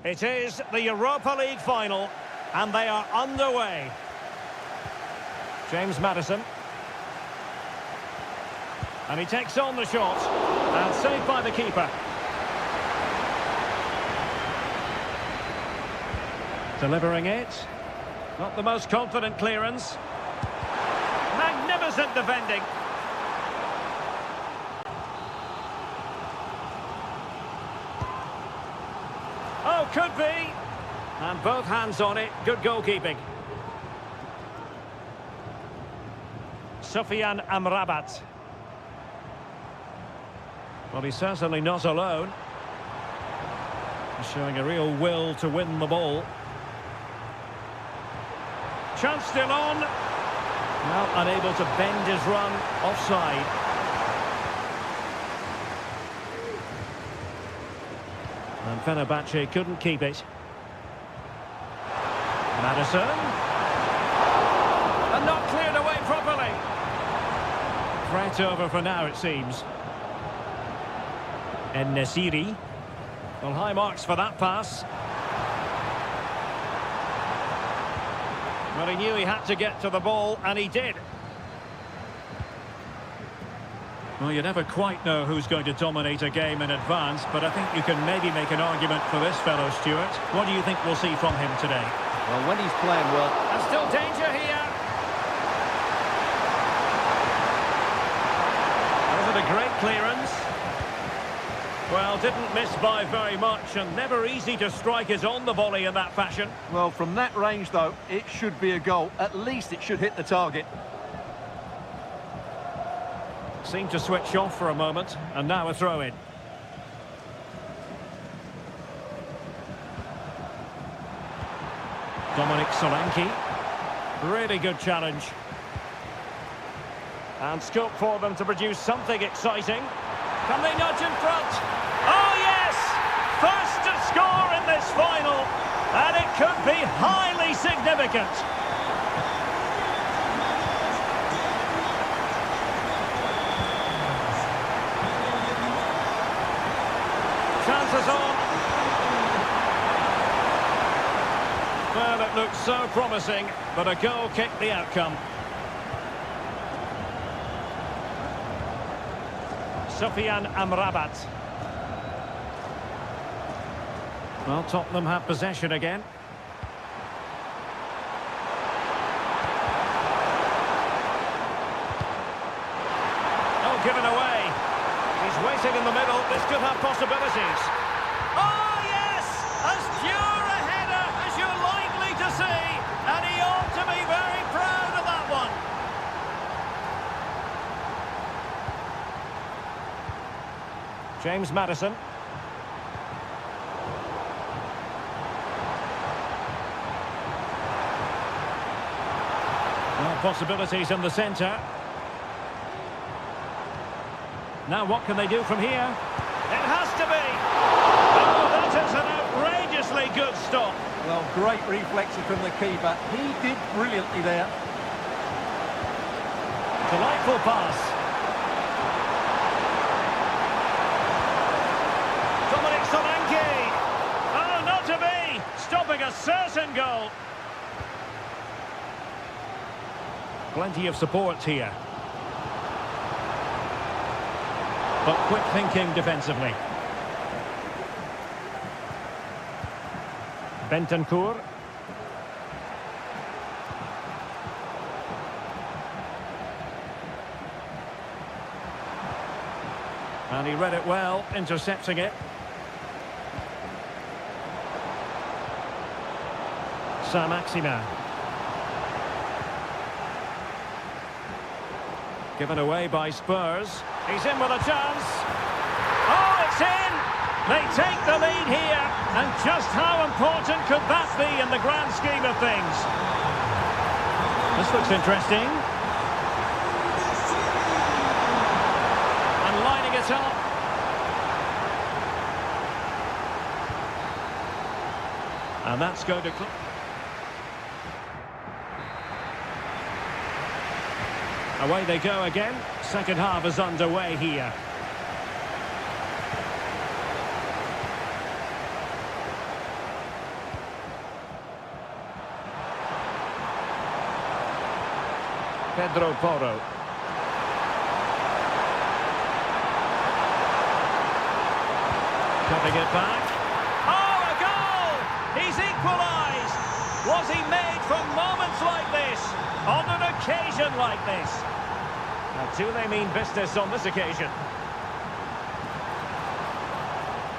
It is the Europa League final, and they are underway. James Maddison. And he takes on the shot, and saved by the keeper. Delivering it. Not the most confident clearance. Magnificent defending. Oh, could be. And both hands on it. Good goalkeeping. Sufyan Amrabat. Well, he's certainly not alone. He's showing a real will to win the ball. Chance still on. Now unable to bend his run. Offside. And Fenerbahce couldn't keep it. Maddison. And not cleared away properly. Threat over for now, it seems. And Nesiri. Well, high marks for that pass. Well, he knew he had to get to the ball, and he did. Well, you never quite know who's going to dominate a game in advance, but I think you can maybe make an argument for this fellow, Stuart. What do you think we'll see from him today? Well, when he's playing well... There's still danger here. Was it a great clearance? Well, didn't miss by very much, and never easy to strike his on the volley in that fashion. Well, from that range, though, it should be a goal. At least it should hit the target. Seemed to switch off for a moment, and now a throw-in. Dominic Solanke. Really good challenge. And scope for them to produce something exciting. Can they nudge in front? Oh, yes! First to score in this final. And it could be highly significant. Chances on. Well, it looked so promising, but a goal kicked the outcome. Sufyan Amrabat. Well, Tottenham have possession again. Oh, given away. He's waiting in the middle. This could have possibilities. Oh, yes! As pure a header as you're likely to see. And he ought to be very proud of that one. James Maddison. Well, possibilities in the centre. Now what can they do from here? It has to be! Oh, that is an outrageously good stop. Well, great reflexes from the keeper. He did brilliantly there. Delightful pass. Dominic Solanke. Oh, not to be! Stopping a certain goal. Plenty of support here. But quick thinking defensively. Bentancur. And he read it well, intercepting it. Saint-Maximin. Given away by Spurs. He's in with a chance. Oh, it's in! They take the lead here. And just how important could that be in the grand scheme of things? This looks interesting. And lining it up. And that's going to... Away they go again. Second half is underway here. Pedro Porro. Cutting it back. Oh, a goal! He's equalised! Was he made for moments like this? On an occasion like this? Now, do they mean business on this occasion?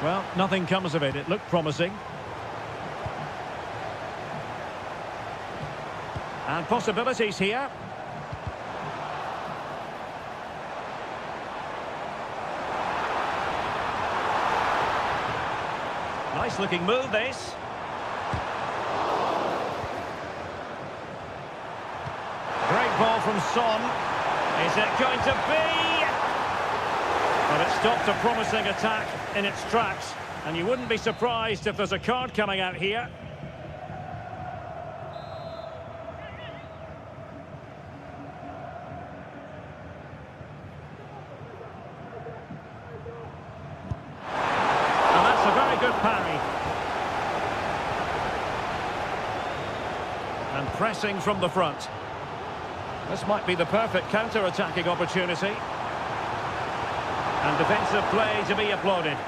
Well, nothing comes of it. It looked promising. And possibilities here. Nice looking move, this. Great ball from Son. Is it going to be? But it stopped a promising attack in its tracks. And you wouldn't be surprised if there's a card coming out here. And that's a very good parry. And pressing from the front. This might be the perfect counter-attacking opportunity. And defensive play to be applauded.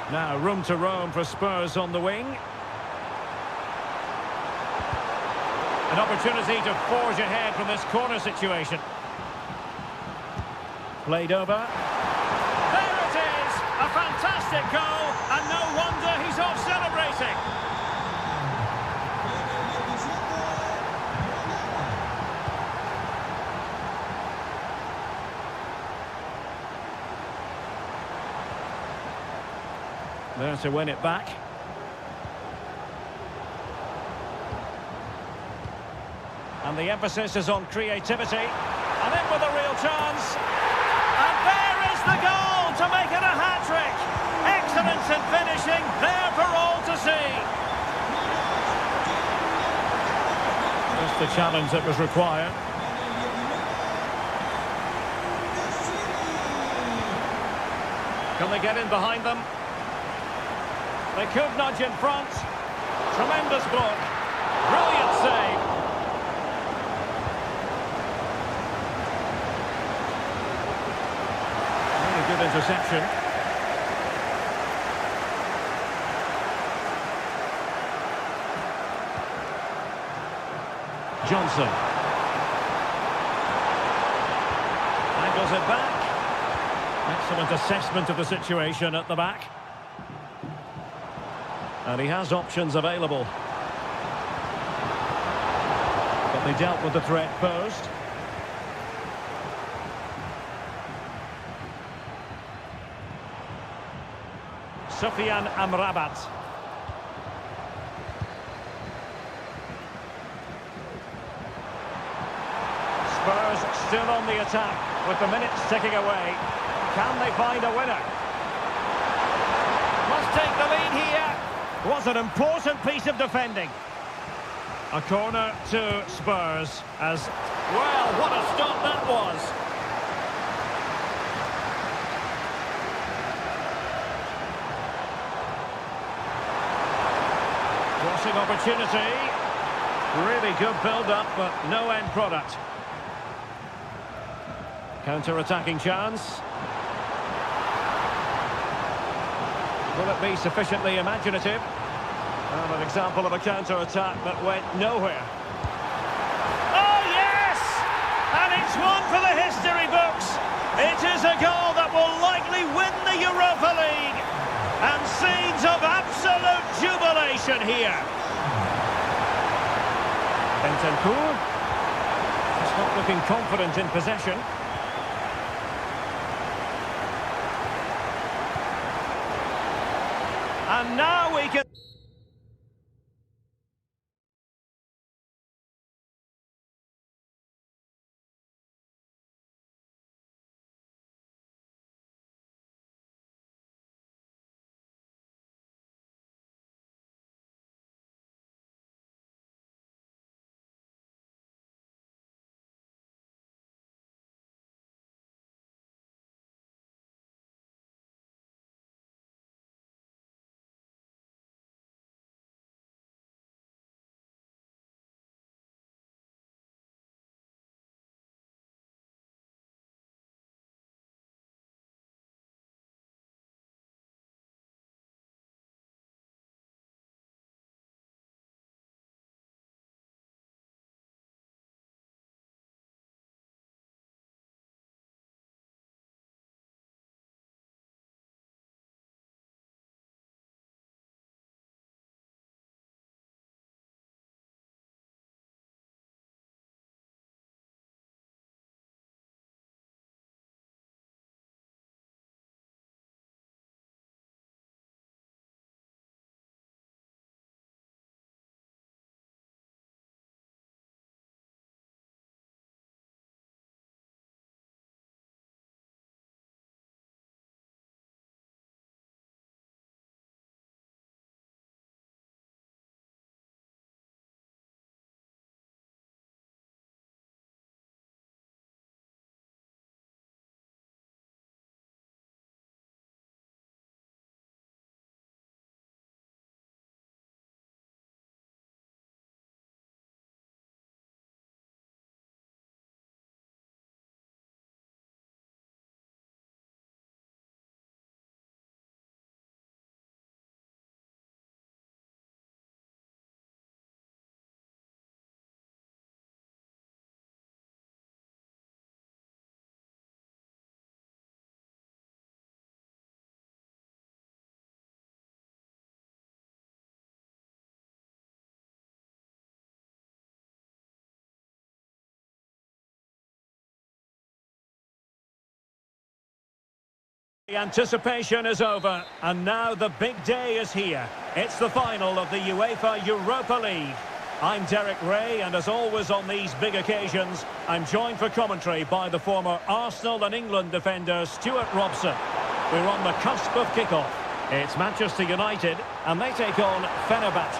Now room to roam for Spurs on the wing. An opportunity to forge ahead from this corner situation. Played over. There it is! A fantastic goal, and no wonder he's off celebrating. There to win it back. And the emphasis is on creativity. And in with a real chance. And there is the goal to make it a hat-trick. Excellence in finishing, there for all to see. Just the challenge that was required. Can they get in behind them? They could nudge in front. Tremendous block. Brilliant save. Really good interception. Johnson. Angles it back. Excellent assessment of the situation at the back. And he has options available. But they dealt with the threat posed. Sufyan Amrabat. Spurs still on the attack with the minutes ticking away. Can they find a winner? Must take the lead here. Was an important piece of defending. A corner to Spurs as... Well, what a stop that was. Crossing opportunity. Really good build-up, but no end product. Counter-attacking chance. Will it be sufficiently imaginative? Well, an example of a counter-attack that went nowhere. Oh, yes! And it's one for the history books. It is a goal that will likely win the Europa League. And scenes of absolute jubilation here. Bentancur. Just not looking confident in possession. And now we can... The anticipation is over, and now the big day is here. It's the final of the UEFA Europa League. I'm Derek Ray, and as always on these big occasions, I'm joined for commentary by the former Arsenal and England defender Stuart Robson. We're on the cusp of kickoff. It's Manchester United, and they take on Fenerbahce.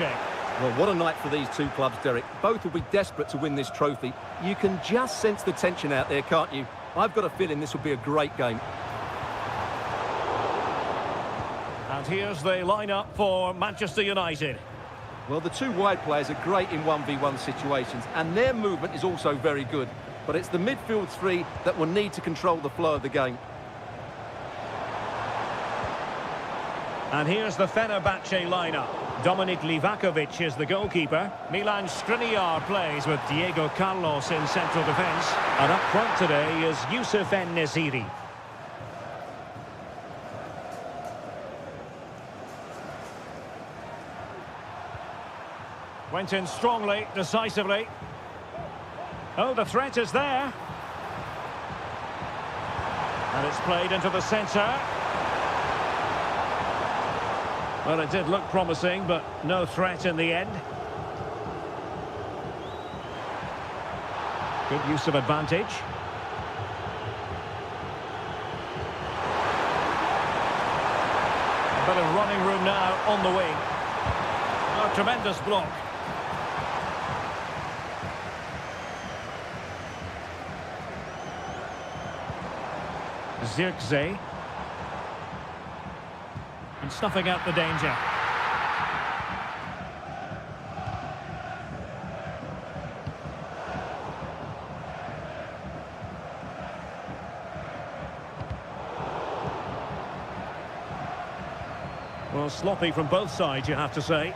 Well, what a night for these two clubs, Derek. Both will be desperate to win this trophy. You can just sense the tension out there, can't you? I've got a feeling this will be a great game. And here's the lineup for Manchester United. Well, the two wide players are great in 1v1 situations, and their movement is also very good. But it's the midfield three that will need to control the flow of the game. And here's the Fenerbahce lineup. Dominik Livakovic is the goalkeeper. Milan Skriniar plays with Diego Carlos in central defence. And up front today is Youssef En-Nesyri. Went in strongly, decisively. Oh, the threat is there. And it's played into the centre. Well, it did look promising, but no threat in the end. Good use of advantage. A bit of running room now on the wing. A tremendous block. Zirkzee. And snuffing out the danger. Well, sloppy from both sides, you have to say.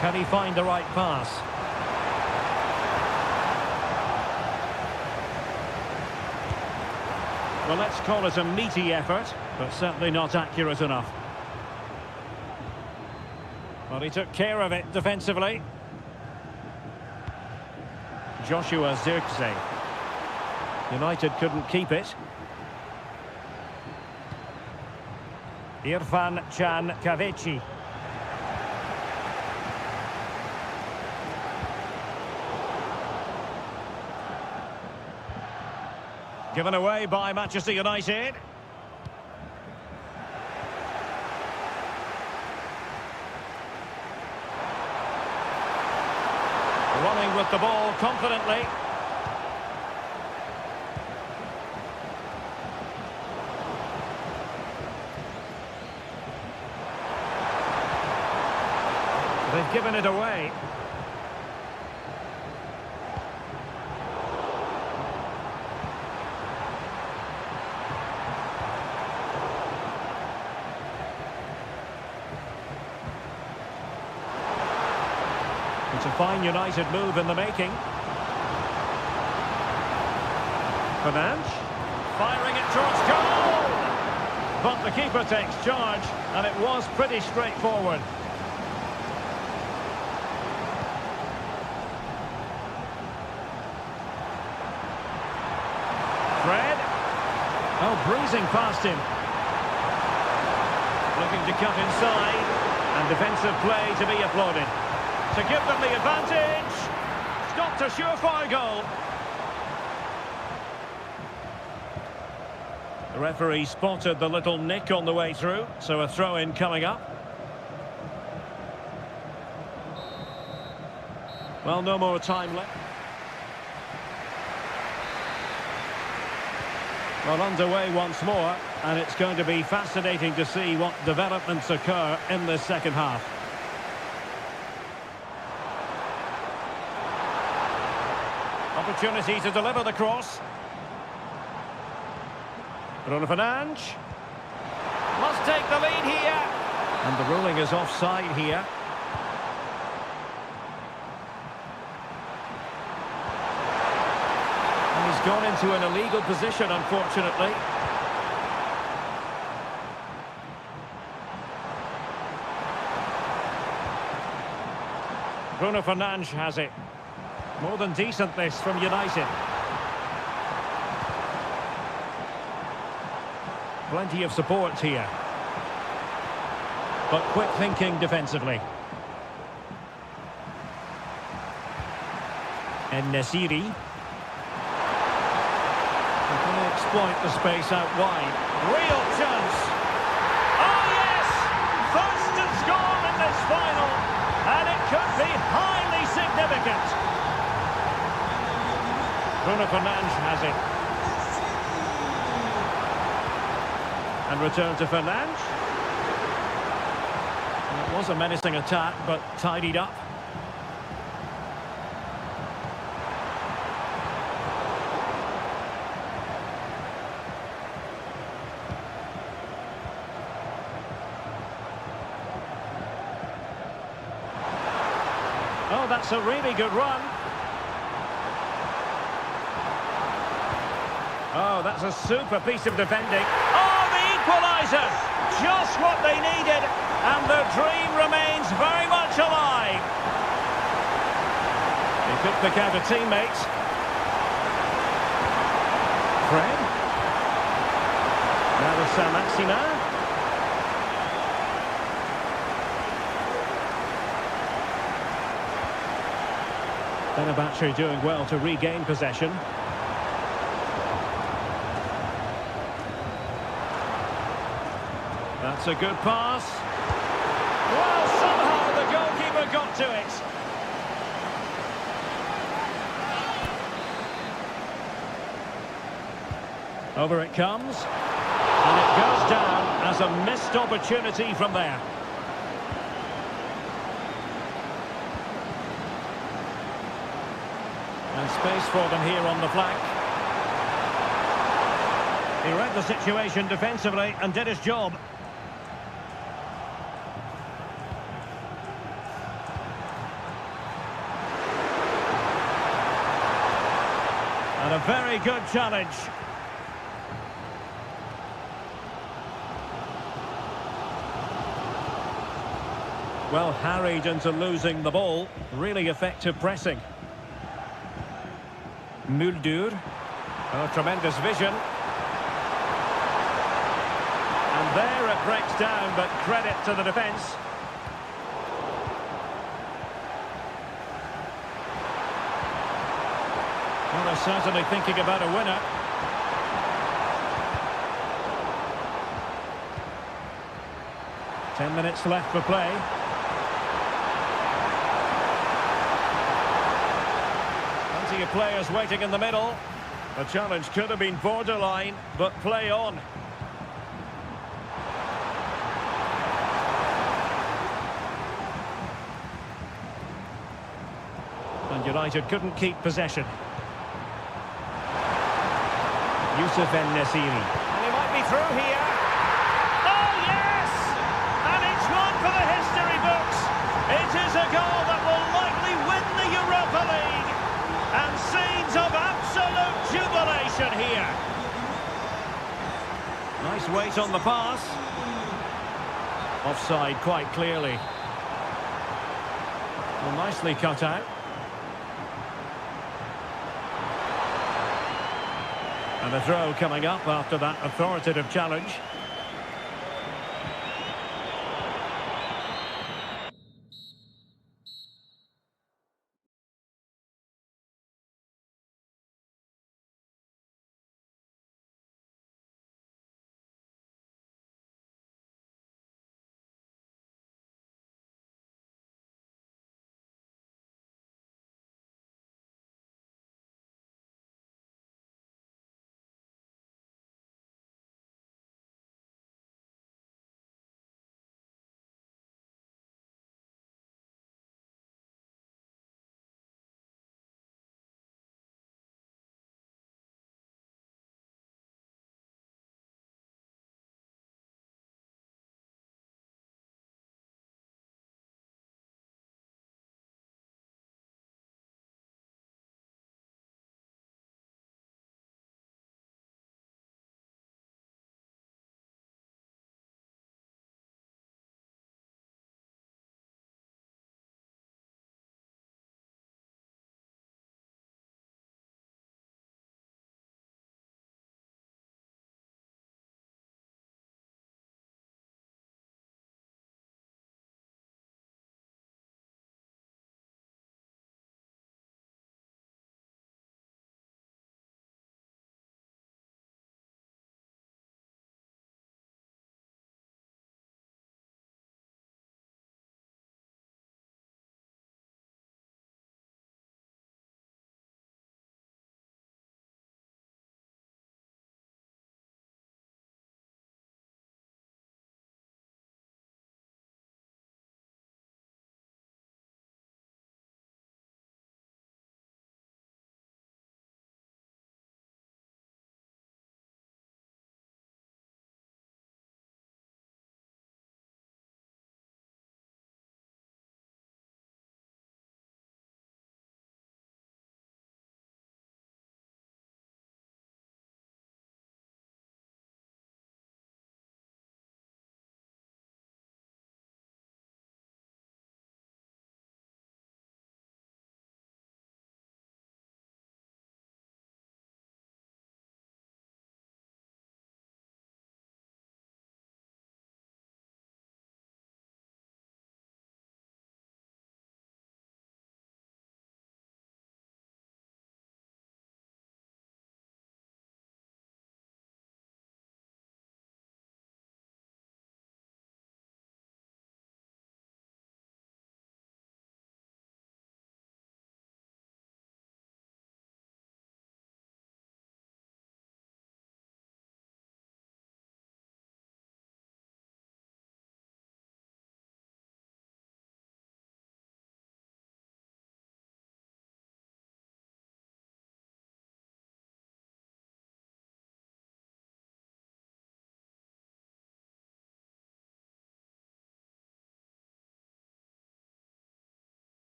Can he find the right pass? Well, let's call it a meaty effort, but certainly not accurate enough. Well, he took care of it defensively. Joshua Zirkzee. United couldn't keep it. Irfan Can Kavechi. Given away by Manchester United. Running with the ball confidently. They've given it away. It's a fine United move in the making. Fernandes firing it towards goal! But the keeper takes charge, and it was pretty straightforward. Fred. Oh, breezing past him. Looking to cut inside, and defensive play to be applauded. To give them the advantage. Stopped a surefire goal. The referee spotted the little nick on the way through, so a throw-in coming up. Well, no more time left. Well, underway once more, and it's going to be fascinating to see what developments occur in this second half. Opportunity to deliver the cross. Bruno Fernandes must take the lead here. And the ruling is offside here. And he's gone into an illegal position, unfortunately. Bruno Fernandes has it. More than decent this from United. Plenty of support here. But quick thinking defensively. And Nesiri. Can they exploit the space out wide? Real chance. Oh yes! First to score in this final. And it could be highly significant. Bruno Fernandes has it. And return to Fernandes. It was a menacing attack, but tidied up. Oh, that's a really good run. Oh, that's a super piece of defending. Oh, the equaliser! Just what they needed, and the dream remains very much alive. They could pick out a teammate. Fred. Now with Saint-Maximin. Fenerbahce doing well to regain possession. That's a good pass. Well, somehow the goalkeeper got to it. Over it comes. And it goes down as a missed opportunity from there. And space for them here on the flank. He read the situation defensively and did his job. And a very good challenge. Well, harried into losing the ball. Really effective pressing. Muldur. Oh, tremendous vision. And there it breaks down, but credit to the defence. Well, they're certainly thinking about a winner. Ten minutes left for play. Plenty of players waiting in the middle. The challenge could have been borderline, but play on. And United couldn't keep possession. Youssef En-Nesyri. And he might be through here. Oh, yes! And it's one for the history books. It is a goal that will likely win the Europa League. And scenes of absolute jubilation here. Nice weight on the pass. Offside quite clearly. Well, nicely cut out. And a throw coming up after that authoritative challenge.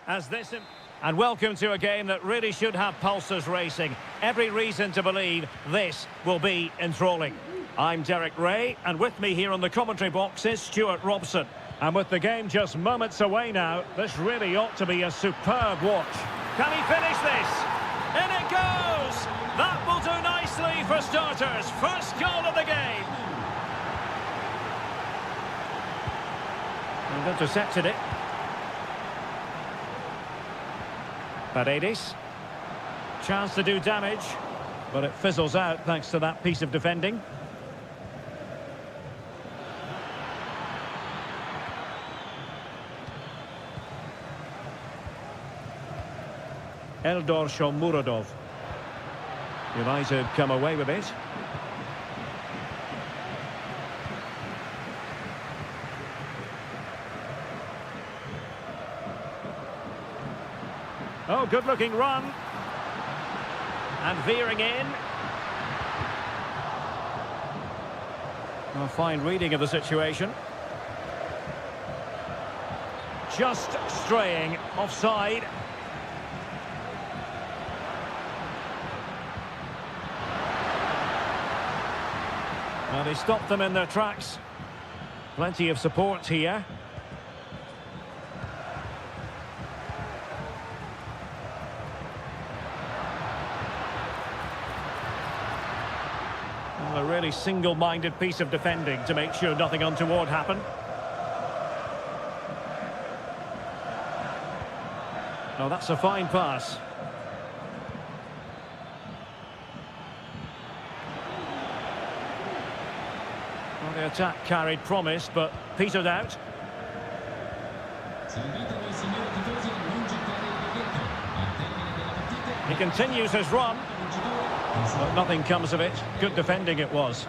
As this and welcome to a game that really should have pulses racing. Every reason to believe this will be enthralling. I'm Derek Ray, and with me here on the commentary box is Stuart Robson. And with the game just moments away now, this really ought to be a superb watch. Can he finish this? In it goes! That will do nicely for starters. First goal of the game. And intercepted it. Paredes. Chance to do damage, but it fizzles out thanks to that piece of defending. Eldor Shomurodov. United come away with it. Oh, good-looking run. And veering in. A fine reading of the situation. Just straying offside. Well, they stopped them in their tracks. Plenty of support here. A really single-minded piece of defending to make sure nothing untoward happened. Oh, that's a fine pass. Well, the attack carried promise, but petered out. He continues his run. But nothing comes of it. Good defending it was.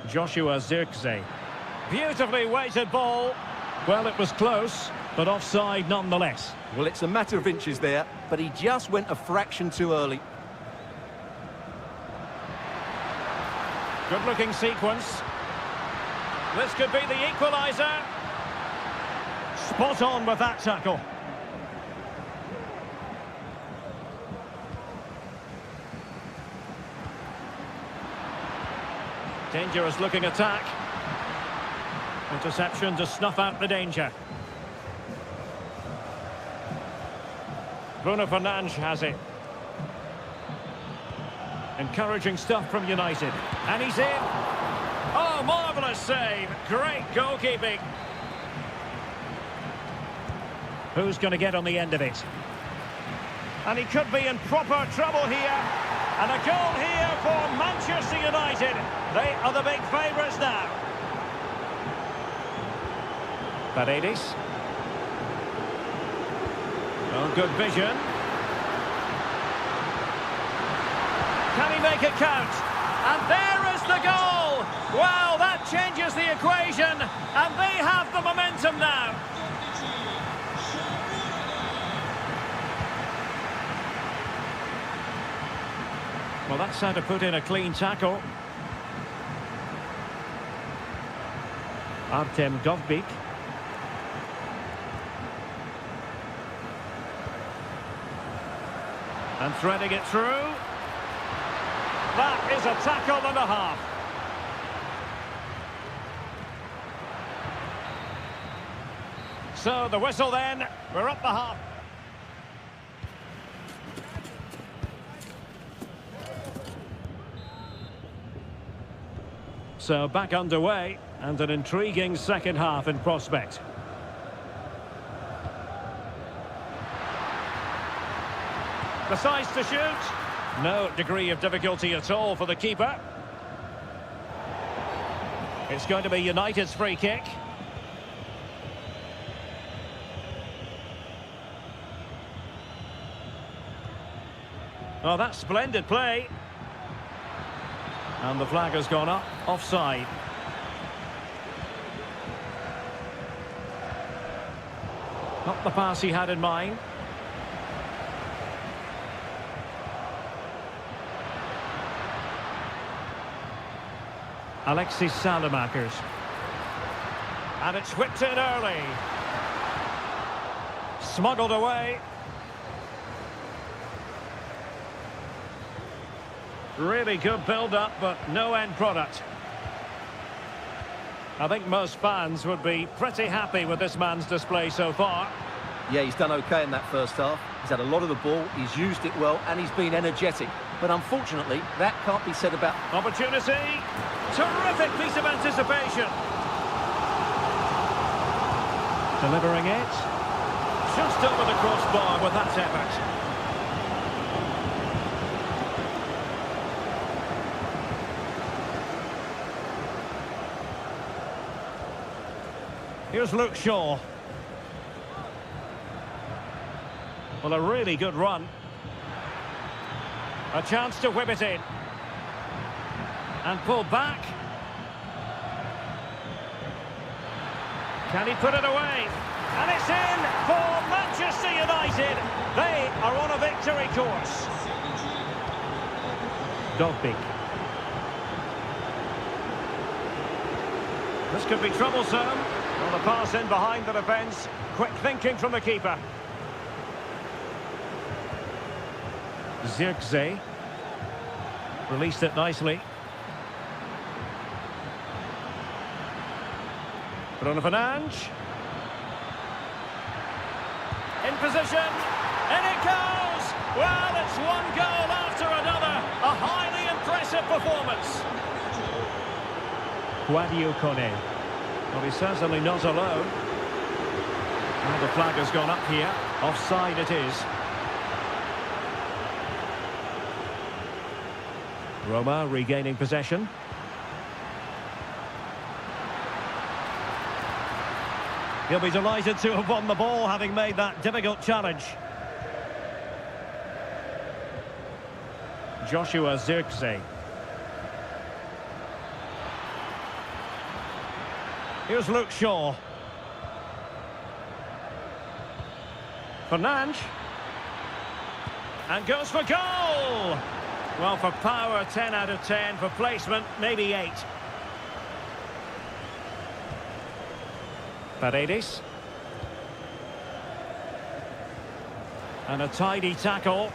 Joshua Zirkzee. Beautifully weighted ball. Well, it was close, but offside nonetheless. Well, it's a matter of inches there, but he just went a fraction too early. Good-looking sequence. This could be the equaliser. Spot on with that tackle. Dangerous-looking attack. Interception to snuff out the danger. Bruno Fernandes has it. Encouraging stuff from United. And he's in. Oh, marvellous save. Great goalkeeping. Who's going to get on the end of it? And he could be in proper trouble here. And a goal here for Manchester United. They are the big favourites now. Paredes. Oh, good vision. Can he make it count? And there is the goal! Wow, that changes the equation, and they have the momentum now. Well, that's how to put in a clean tackle. Artem Dovbyk. And threading it through. That is a tackle and a half. So the whistle then. We're up the half. So back underway, and an intriguing second half in prospect. Decides to shoot. No degree of difficulty at all for the keeper. It's going to be United's free kick. Oh, that's splendid play. And the flag has gone up, offside. Not the pass he had in mind. Alexis Salamakers. And it's whipped in early. Smuggled away. Really good build-up, but no end product. I think most fans would be pretty happy with this man's display so far. Yeah, he's done okay in that first half. He's had a lot of the ball, he's used it well, and he's been energetic. But unfortunately, that can't be said about... Opportunity. Terrific piece of anticipation. Delivering it. Just over the crossbar with that effort. Here's Luke Shaw. Well, a really good run. A chance to whip it in. And pull back. Can he put it away? And it's in for Manchester United. They are on a victory course. Dogbik. This could be troublesome. Well, the pass in behind the defence. Quick thinking from the keeper. Zirkzee. Released it nicely. Bruno Fernandes. In position. In it goes! Well, it's one goal after another. A highly impressive performance. Guadio Kone. Well, he's certainly not alone. And the flag has gone up here. Offside it is. Roma regaining possession. He'll be delighted to have won the ball, having made that difficult challenge. Joshua Zirkzee. Here's Luke Shaw. Fernandes. And goes for goal! Well, for power, 10 out of 10. For placement, maybe 8. Paredes. And a tidy tackle.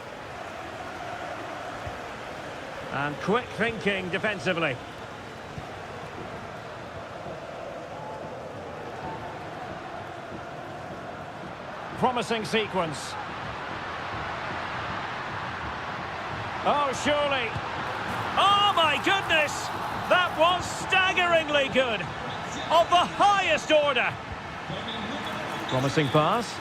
And quick thinking defensively. Promising sequence. Oh, surely. Oh, my goodness! That was staggeringly good. Of the highest order. Promising pass.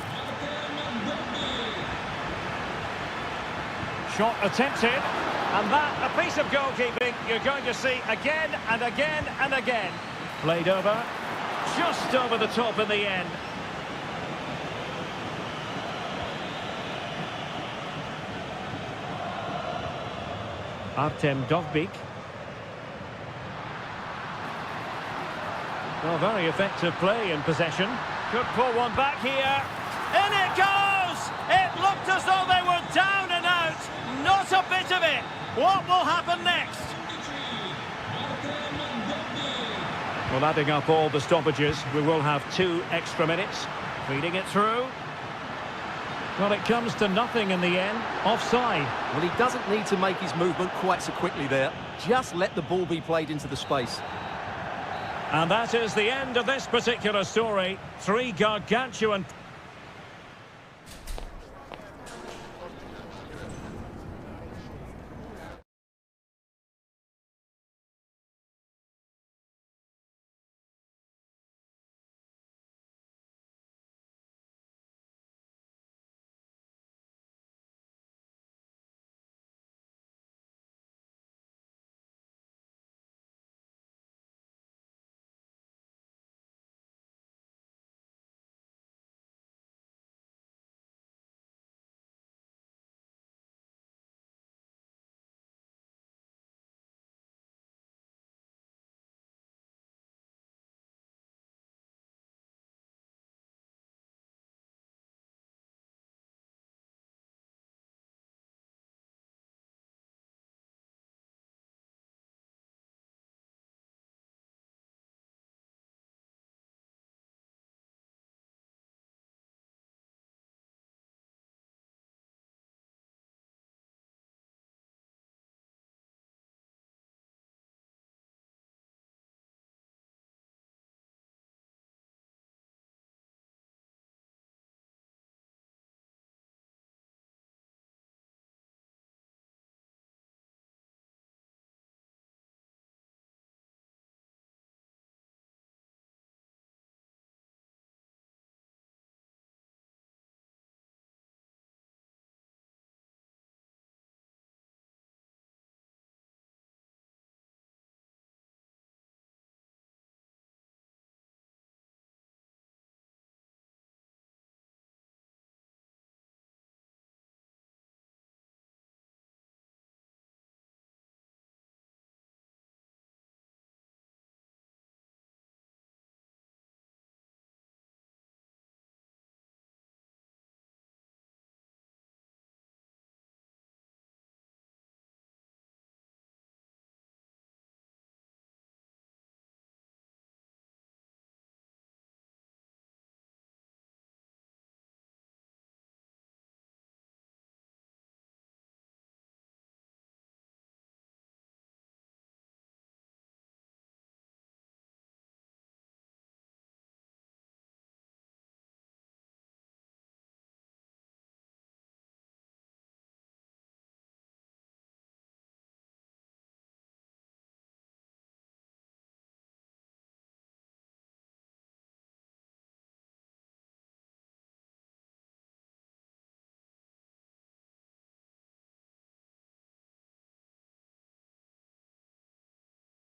Shot attempted. And that, a piece of goalkeeping you're going to see again and again and again. Played over. Just over the top in the end. Artem Dogbik. Well, very effective play in possession. Could pull one back here. In it goes! It looked as though they were down and out. Not a bit of it. What will happen next? Well, adding up all the stoppages, we will have 2 extra minutes. Feeding it through. Well, it comes to nothing in the end. Offside. Well, he doesn't need to make his movement quite so quickly there. Just let the ball be played into the space. And that is the end of this particular story. 3 gargantuan...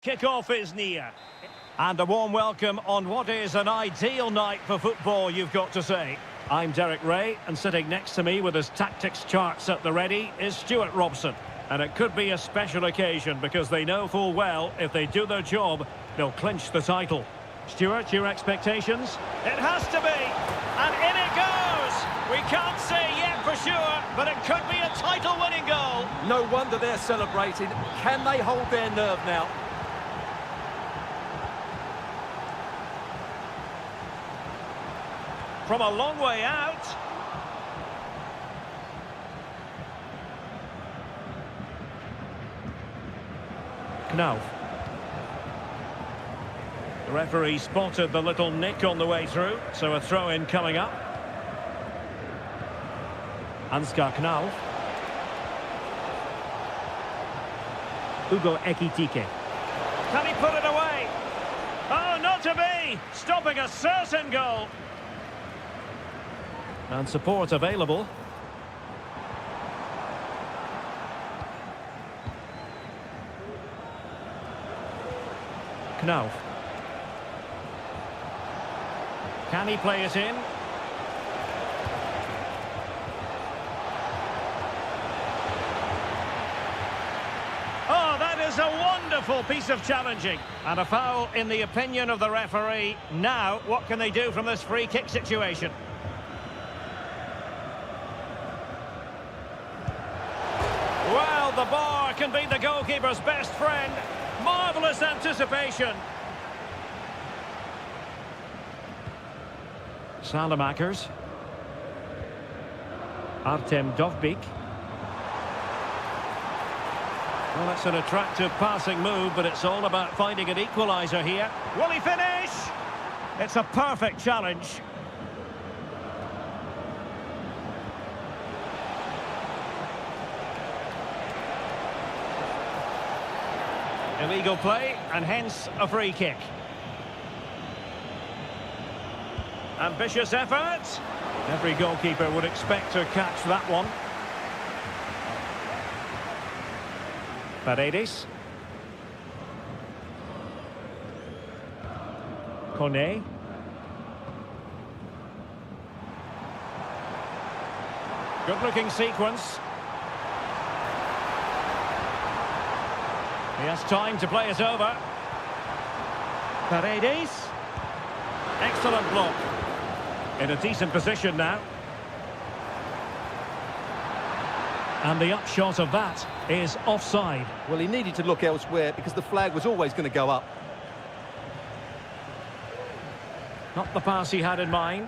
Kick-off is near. And a warm welcome on what is an ideal night for football, you've got to say. I'm Derek Ray, and sitting next to me with his tactics charts at the ready is Stuart Robson. And it could be a special occasion because they know full well if they do their job, they'll clinch the title. Stuart, your expectations? It has to be, and in it goes! We can't say yet for sure, but it could be a title-winning goal. No wonder they're celebrating. Can they hold their nerve now? From a long way out. Knauf. The referee spotted the little nick on the way through, so a throw-in coming up. Ansgar Knauf. Hugo Ekitike. Can he put it away? Oh, not to be! Stopping a certain goal. And support available. Knauf. Can he play it in? Oh, that is a wonderful piece of challenging. And a foul in the opinion of the referee. Now, what can they do from this free kick situation? Well, the bar can be the goalkeeper's best friend. Marvellous anticipation. Salamakers. Artem Dovbik. Well, it's an attractive passing move, but it's all about finding an equaliser here. Will he finish? It's a perfect challenge. Illegal play, and hence a free kick. Ambitious effort. Every goalkeeper would expect to catch that one. Paredes. Kone. Good-looking sequence. He has time to play it over. Paredes. Excellent block. In a decent position now. And the upshot of that is offside. Well, he needed to look elsewhere because the flag was always going to go up. Not the pass he had in mind.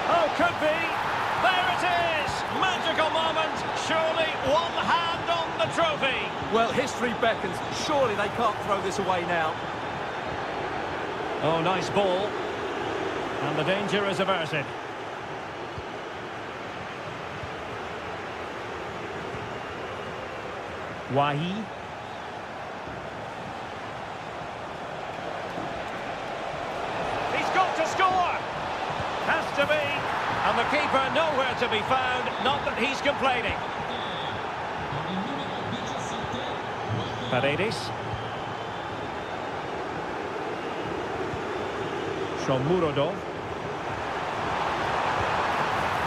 Oh, could be. There it is. Magical moment. Surely one hand on the trophy. Well, history beckons. Surely they can't throw this away now. Oh, nice ball. And the danger is averted. Wahi. He's got to score. Has to be. And the keeper nowhere to be found. Not that he's complaining. Paredes. Shomurodov.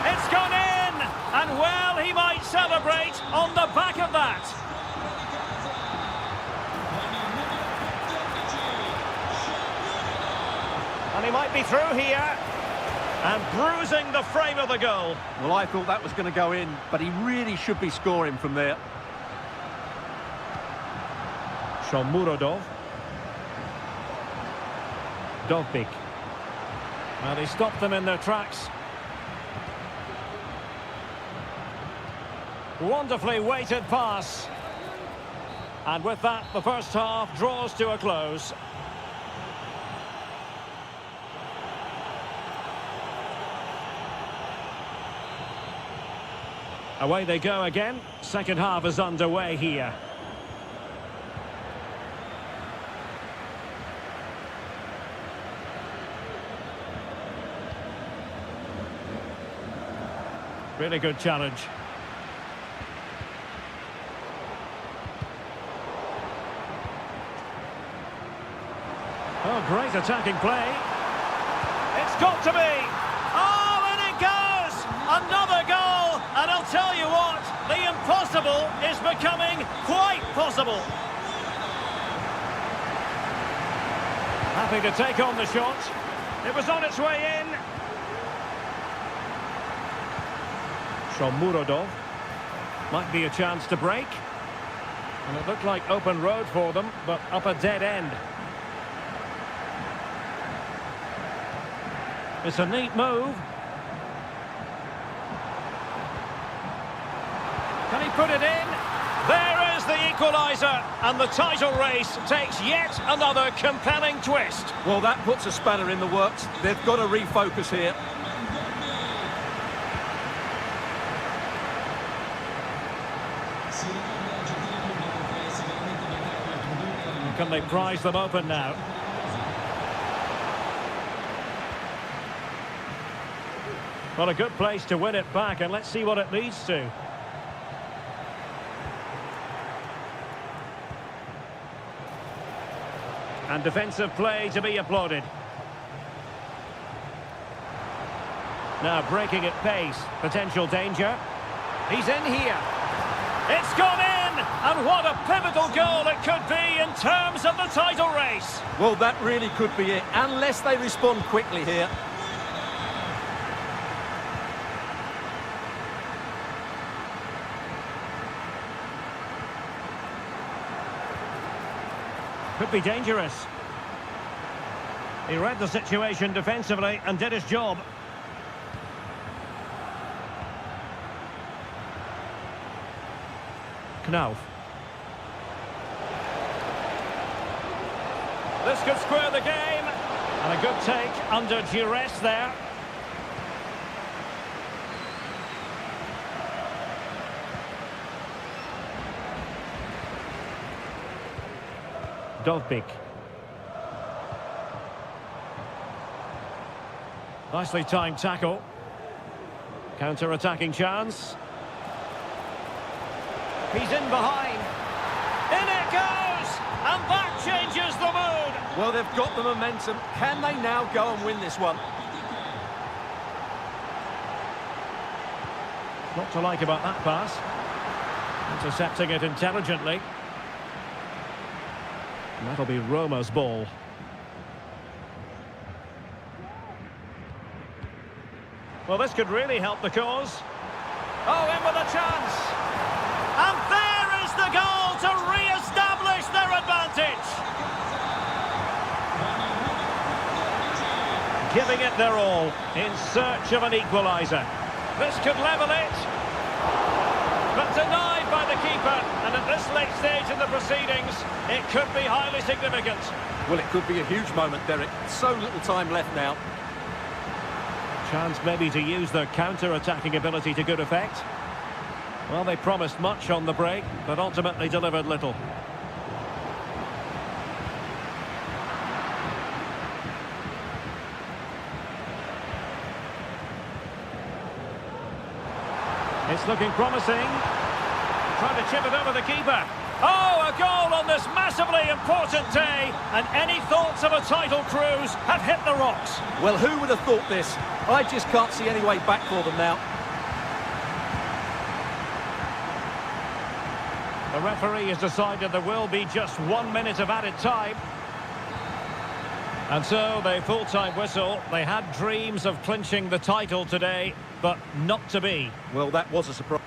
It's gone in! And well, he might celebrate on the back of that. And he might be through here. And bruising the frame of the goal. Well, I thought that was going to go in, but he really should be scoring from there. Shomurodov. Dovbik. Well, he stopped them in their tracks. Wonderfully weighted pass. And with that, the first half draws to a close. Away they go again. Second half is underway here. Really good challenge. Oh, great attacking play. It's got to be. Oh, and it goes! Another goal! And I'll tell you what, the impossible is becoming quite possible. Happy to take on the shot. It was on its way in. Shomurodov. Might be a chance to break. And it looked like open road for them, but up a dead end. It's a neat move. Can he put it in? There is the equaliser, and the title race takes yet another compelling twist. Well, that puts a spanner in the works. They've got to refocus here. Can they prise them open now? Well, a good place to win it back, and let's see what it leads to. And defensive play to be applauded. Now breaking at pace, potential danger. He's in here. It's gone in! And what a pivotal goal it could be in terms of the title race. Well, that really could be it, unless they respond quickly here. Could be dangerous. He read the situation defensively and did his job. Knauf. This could square the game. And a good take under duress there. Dovbik. Nicely timed tackle. Counter-attacking chance. He's in behind. In it goes! And that changes the mood! Well, they've got the momentum. Can they now go and win this one? Not to like about that pass. Intercepting it intelligently. And that'll be Roma's ball. Well, this could really help the cause. Oh, in with a chance. And there is the goal to re-establish their advantage. Giving it their all in search of an equaliser. This could level it. But denied by the keeper, and at this late stage in the proceedings, it could be highly significant. Well, it could be a huge moment, Derek. So little time left now. Chance maybe to use their counter-attacking ability to good effect. Well, they promised much on the break, but ultimately delivered little. It's looking promising. Trying to chip it over the keeper. Oh, a goal on this massively important day. And any thoughts of a title cruise have hit the rocks. Well, who would have thought this? I just can't see any way back for them now. The referee has decided there will be just 1 minute of added time. And so, the full-time whistle. They had dreams of clinching the title today, but not to be. Well, that was a surprise.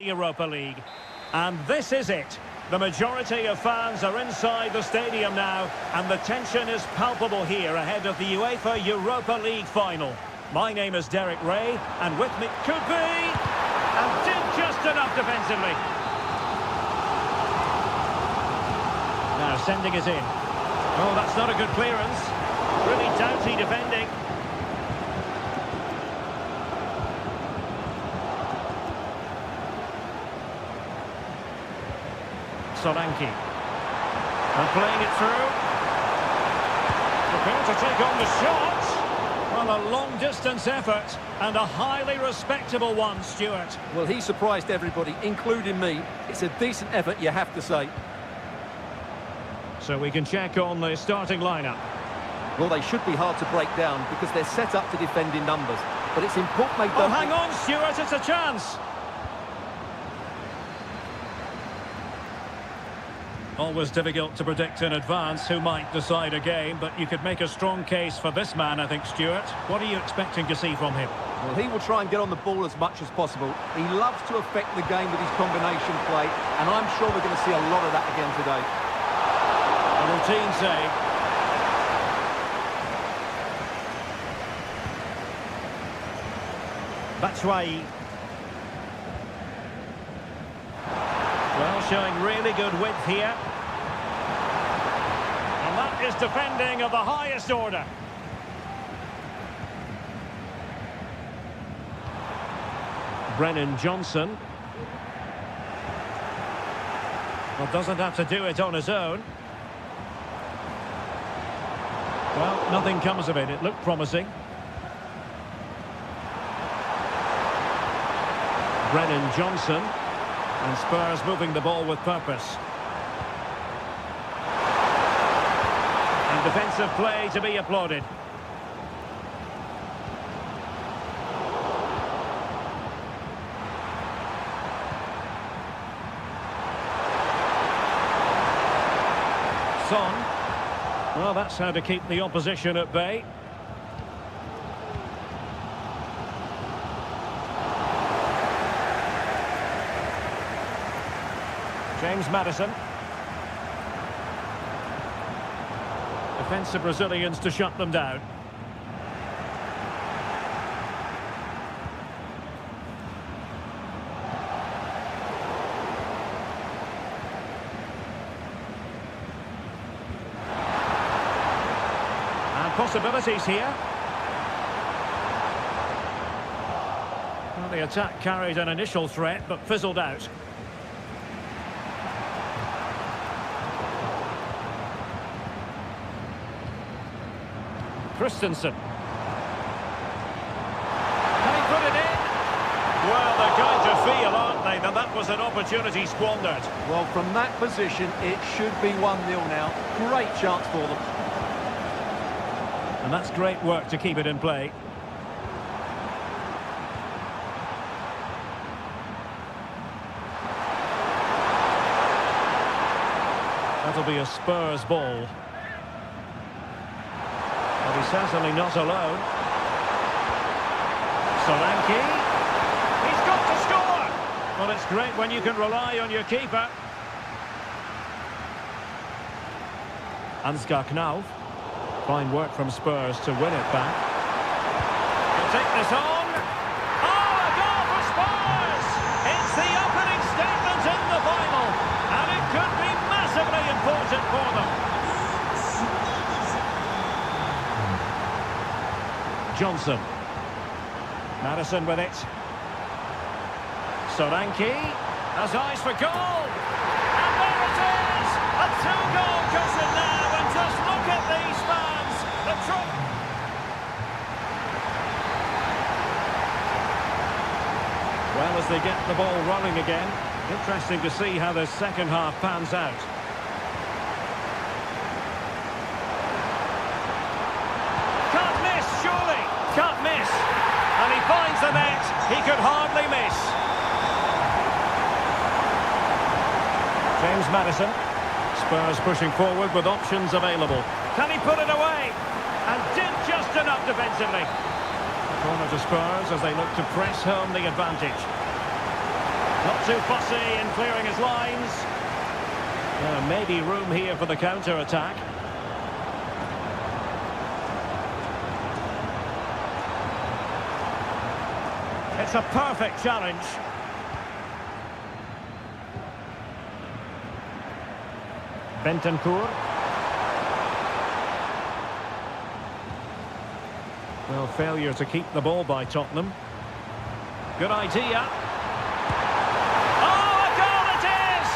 Europa League. And this is it. The majority of fans are inside the stadium now, and the tension is palpable here ahead of the UEFA Europa League final. My name is Derek Ray, and with me could be, and did just enough defensively. Now sending it in. Oh, that's not a good clearance. Really doughty defending. Solanke. And playing it through. Prepared to take on the shot. Well, a long-distance effort and a highly respectable one, Stuart. Well, he surprised everybody, including me. It's a decent effort, you have to say. So we can check on the starting lineup. Well, they should be hard to break down because they're set up to defend in numbers. But it's important they Oh, don't... hang on, Stuart, it's a chance. Always difficult to predict in advance who might decide a game, but you could make a strong case for this man, I think, Stuart. What are you expecting to see from him? Well, he will try and get on the ball as much as possible. He loves to affect the game with his combination play, and I'm sure we're going to see a lot of that again today. A routine save. Batshuayi. Well, showing really good width here. And that is defending of the highest order. Brennan Johnson. Well, doesn't have to do it on his own. Well, nothing comes of it. It looked promising. Brennan Johnson. And Spurs moving the ball with purpose. And defensive play to be applauded. Son. Well, that's how to keep the opposition at bay. James Maddison. Defensive Brazilians to shut them down. And possibilities here. Well, the attack carried an initial threat but fizzled out. Christensen. Can he put it in? Well, they're going to feel, aren't they, that that was an opportunity squandered. Well, from that position, it should be 1-0 now. Great chance for them. And that's great work to keep it in play. That'll be a Spurs ball. But he's certainly not alone. Solanke. He's got to score! Well, it's great when you can rely on your keeper. Ansgar Knauf. Fine work from Spurs to win it back. He'll take this on. Oh, a goal for Spurs! It's the opening statement in the final. And it could be massively important for them. Johnson. Maddison with it. Solanke has eyes for goal. And there it is! A two-goal cushion now, and just look at these fans. The well, as they get the ball rolling again, interesting to see how the second half pans out. Can't miss, surely. Can't miss. And he finds the net. He could hardly miss. James Maddison. Spurs pushing forward with options available. Can he put it away? And did just enough defensively. Corner to Spurs as they look to press home the advantage. Not too fussy in clearing his lines. Maybe room here for the counter-attack. It's a perfect challenge. Bentancur. Well, failure to keep the ball by Tottenham. Good idea. Oh, a goal it is!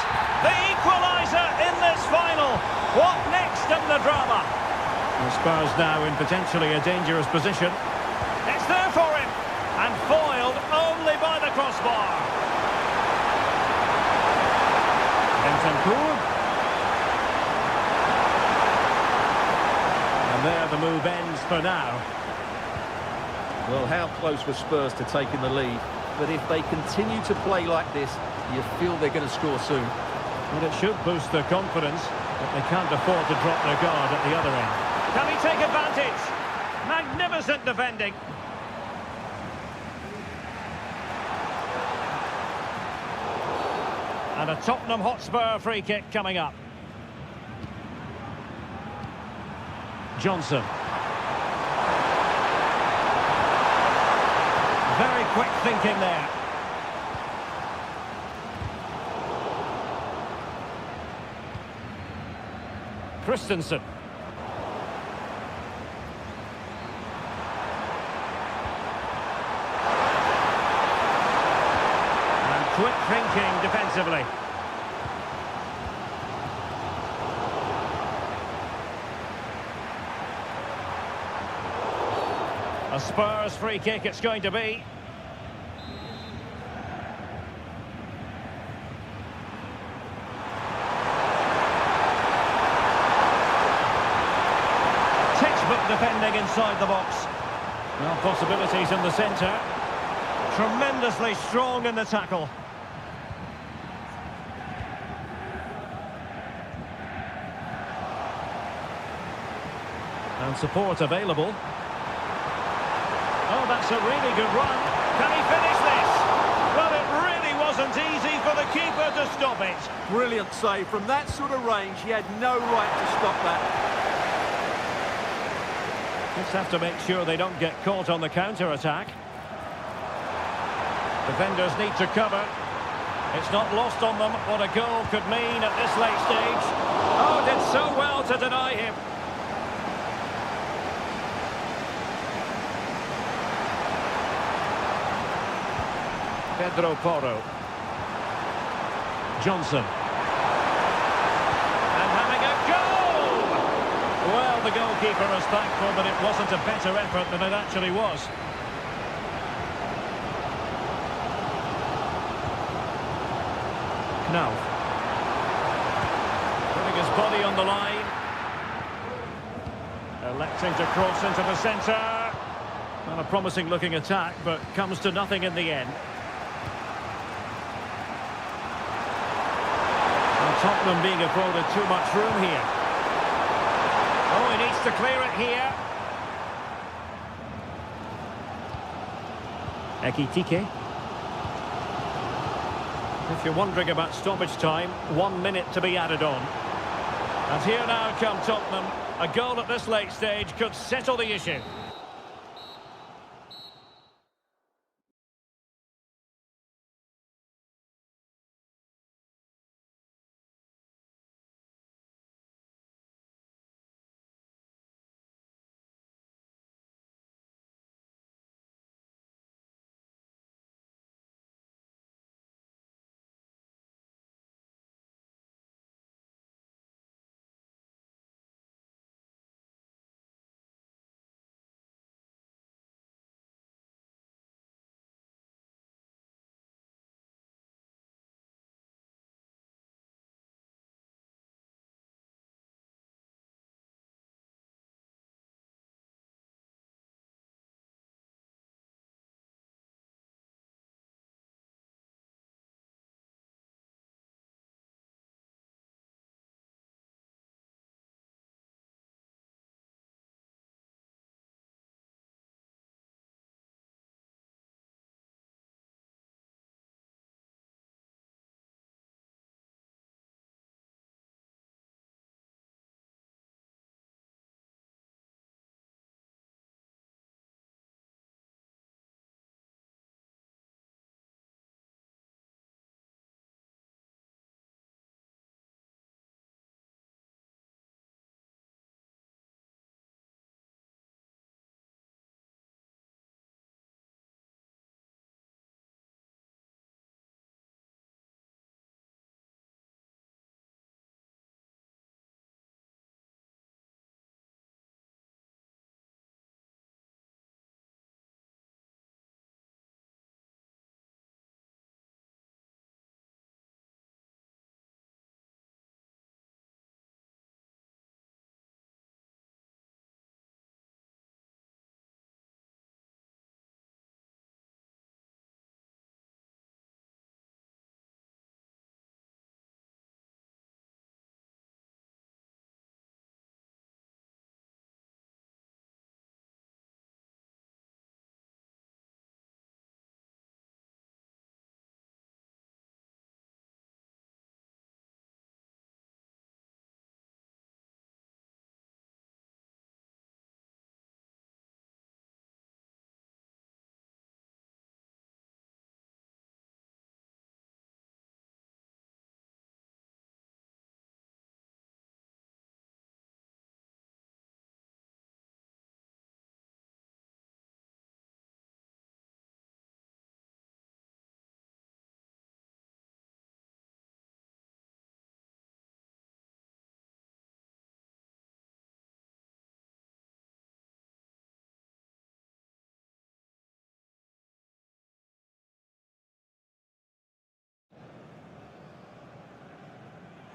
The equaliser in this final. What next in the drama? The Spurs now in potentially a dangerous position. It's there for him. And foiled only by the crossbar. Bentancur. And there the move ends for now. Well, how close were Spurs to taking the lead? But if they continue to play like this, you feel they're going to score soon. And it should boost their confidence, but they can't afford to drop their guard at the other end. Can he take advantage? Magnificent defending. And a Tottenham Hotspur free kick coming up. Johnson. Very quick thinking there. Christensen. And quick thinking defensively. A Spurs free kick it's going to be. Textbook defending inside the box. Well, possibilities in the centre. Tremendously strong in the tackle. And support available. Oh, that's a really good run. Can he finish this? Well, it really wasn't easy for the keeper to stop it. Brilliant save. From that sort of range, he had no right to stop that. Just have to make sure they don't get caught on the counter-attack. Defenders need to cover. It's not lost on them what a goal could mean at this late stage. Oh, did so well to deny him. Pedro Porro. Johnson. And having a goal! Well, the goalkeeper is thankful that it wasn't a better effort than it actually was. Knauf. Putting his body on the line. Electing to cross into the centre. Not a promising looking attack, but comes to nothing in the end. Tottenham being afforded too much room here. Oh, he needs to clear it here. Ekitike. If you're wondering about stoppage time, 1 minute to be added on. And here now come Tottenham. A goal at this late stage could settle the issue.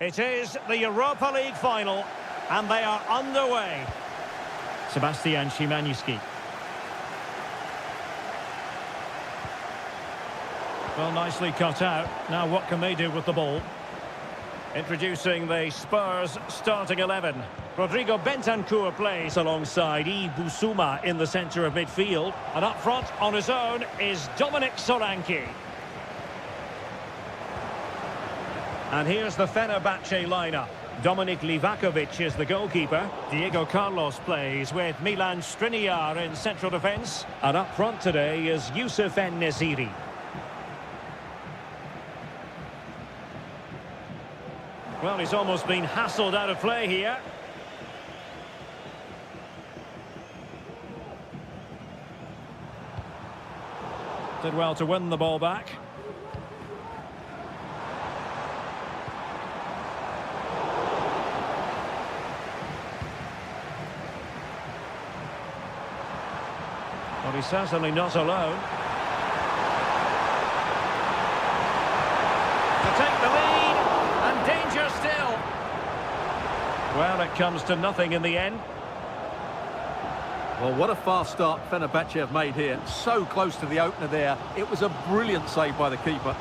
It is the Europa League final, and they are underway. Sebastian Szymanski. Well, nicely cut out. Now what can they do with the ball? Introducing the Spurs starting 11. Rodrigo Bentancur plays alongside Busuma in the centre of midfield. And up front on his own is Dominic Solanke. And here's the Fenerbahce lineup. Dominik Livakovic is the goalkeeper. Diego Carlos plays with Milan Skriniar in central defence. And up front today is Youssef En-Nesyri. Well, he's almost been hassled out of play here. Did well to win the ball back. Well, he's certainly not alone. To take the lead, and danger still. Well, it comes to nothing in the end. Well, what a fast start Fenerbahce have made here. So close to the opener there. It was a brilliant save by the keeper.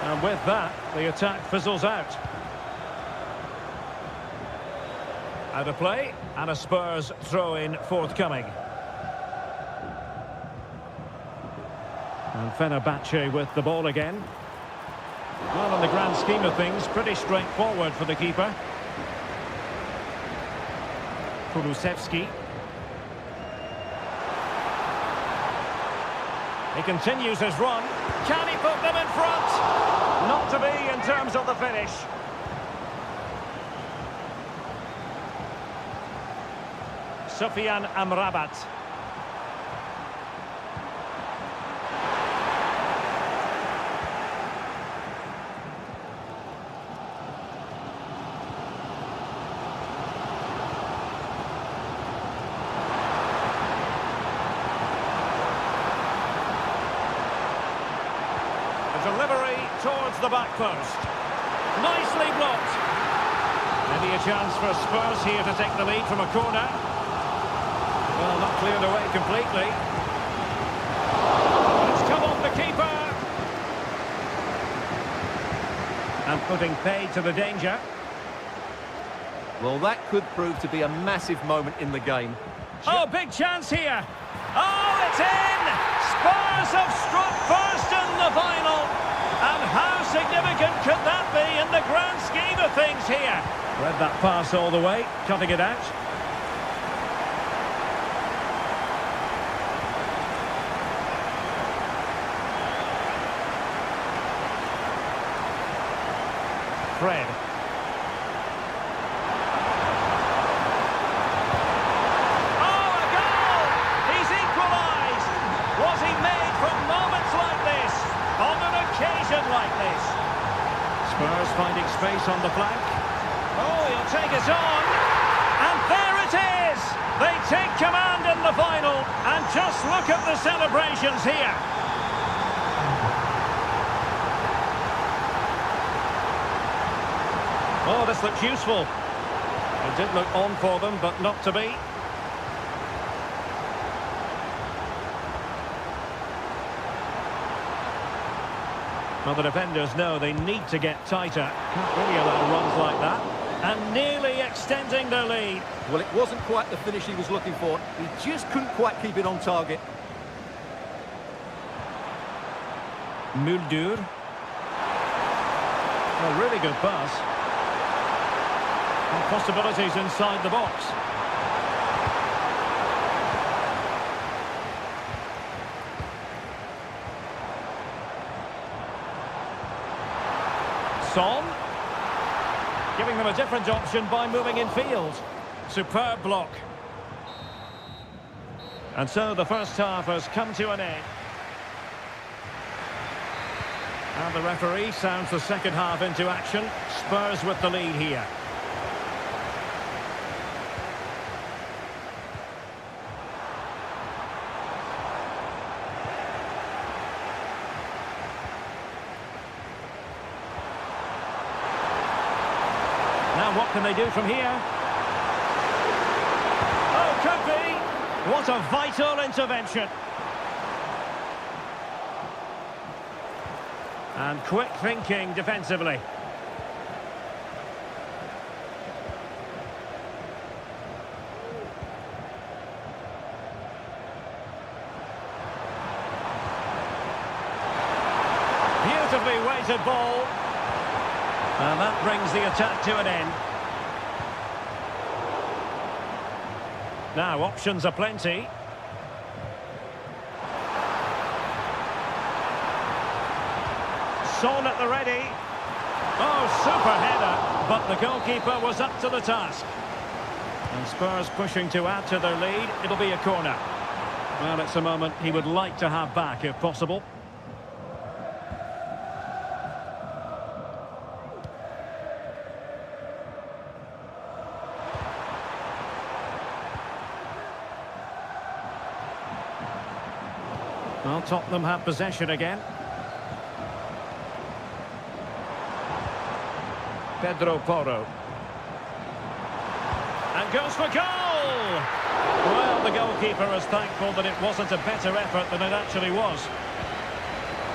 And with that, the attack fizzles out. Out of play, and a Spurs throw-in forthcoming. And Fenerbahce with the ball again. Well, in the grand scheme of things, pretty straightforward for the keeper. Kulusevski. He continues his run. Can he put them in front? Not to be in terms of the finish. Sufyan Amrabat. The delivery towards the back post. Nicely blocked. Maybe a chance for Spurs here to take the lead from a corner. Well, not cleared away completely. It's come off the keeper. And putting pay to the danger. Well, that could prove to be a massive moment in the game. Oh, big chance here. Oh, it's in! Spurs have struck first in the final. And how significant could that be in the grand scheme of things here? Read that pass all the way, cutting it out. Fred. Oh, a goal! He's equalised! Was he made for moments like this? On an occasion like this? Spurs finding space on the flank. Oh, he'll take it on. And there it is! They take command in the final. And just look at the celebrations here. Oh, this looks useful. It did look on for them, but not to be. Well, the defenders know they need to get tighter. Can't really allow runs like that. And nearly extending their lead. Well, it wasn't quite the finish he was looking for. He just couldn't quite keep it on target. Muldur. A really good pass. And possibilities inside the box. Son. Giving them a different option by moving in field. Superb block. And so the first half has come to an end. And the referee sounds the second half into action. Spurs with the lead here. what can they do from here? Oh, could be. What a vital intervention. And quick thinking defensively. Beautifully weighted ball. And that brings the attack to an end. Now, options are plenty. Son at the ready. Oh, super header. But the goalkeeper was up to the task. And Spurs pushing to add to their lead. It'll be a corner. Well, it's a moment he would like to have back if possible. Well, Tottenham have possession again. Pedro Porro. And goes for goal! Well, the goalkeeper is thankful that it wasn't a better effort than it actually was.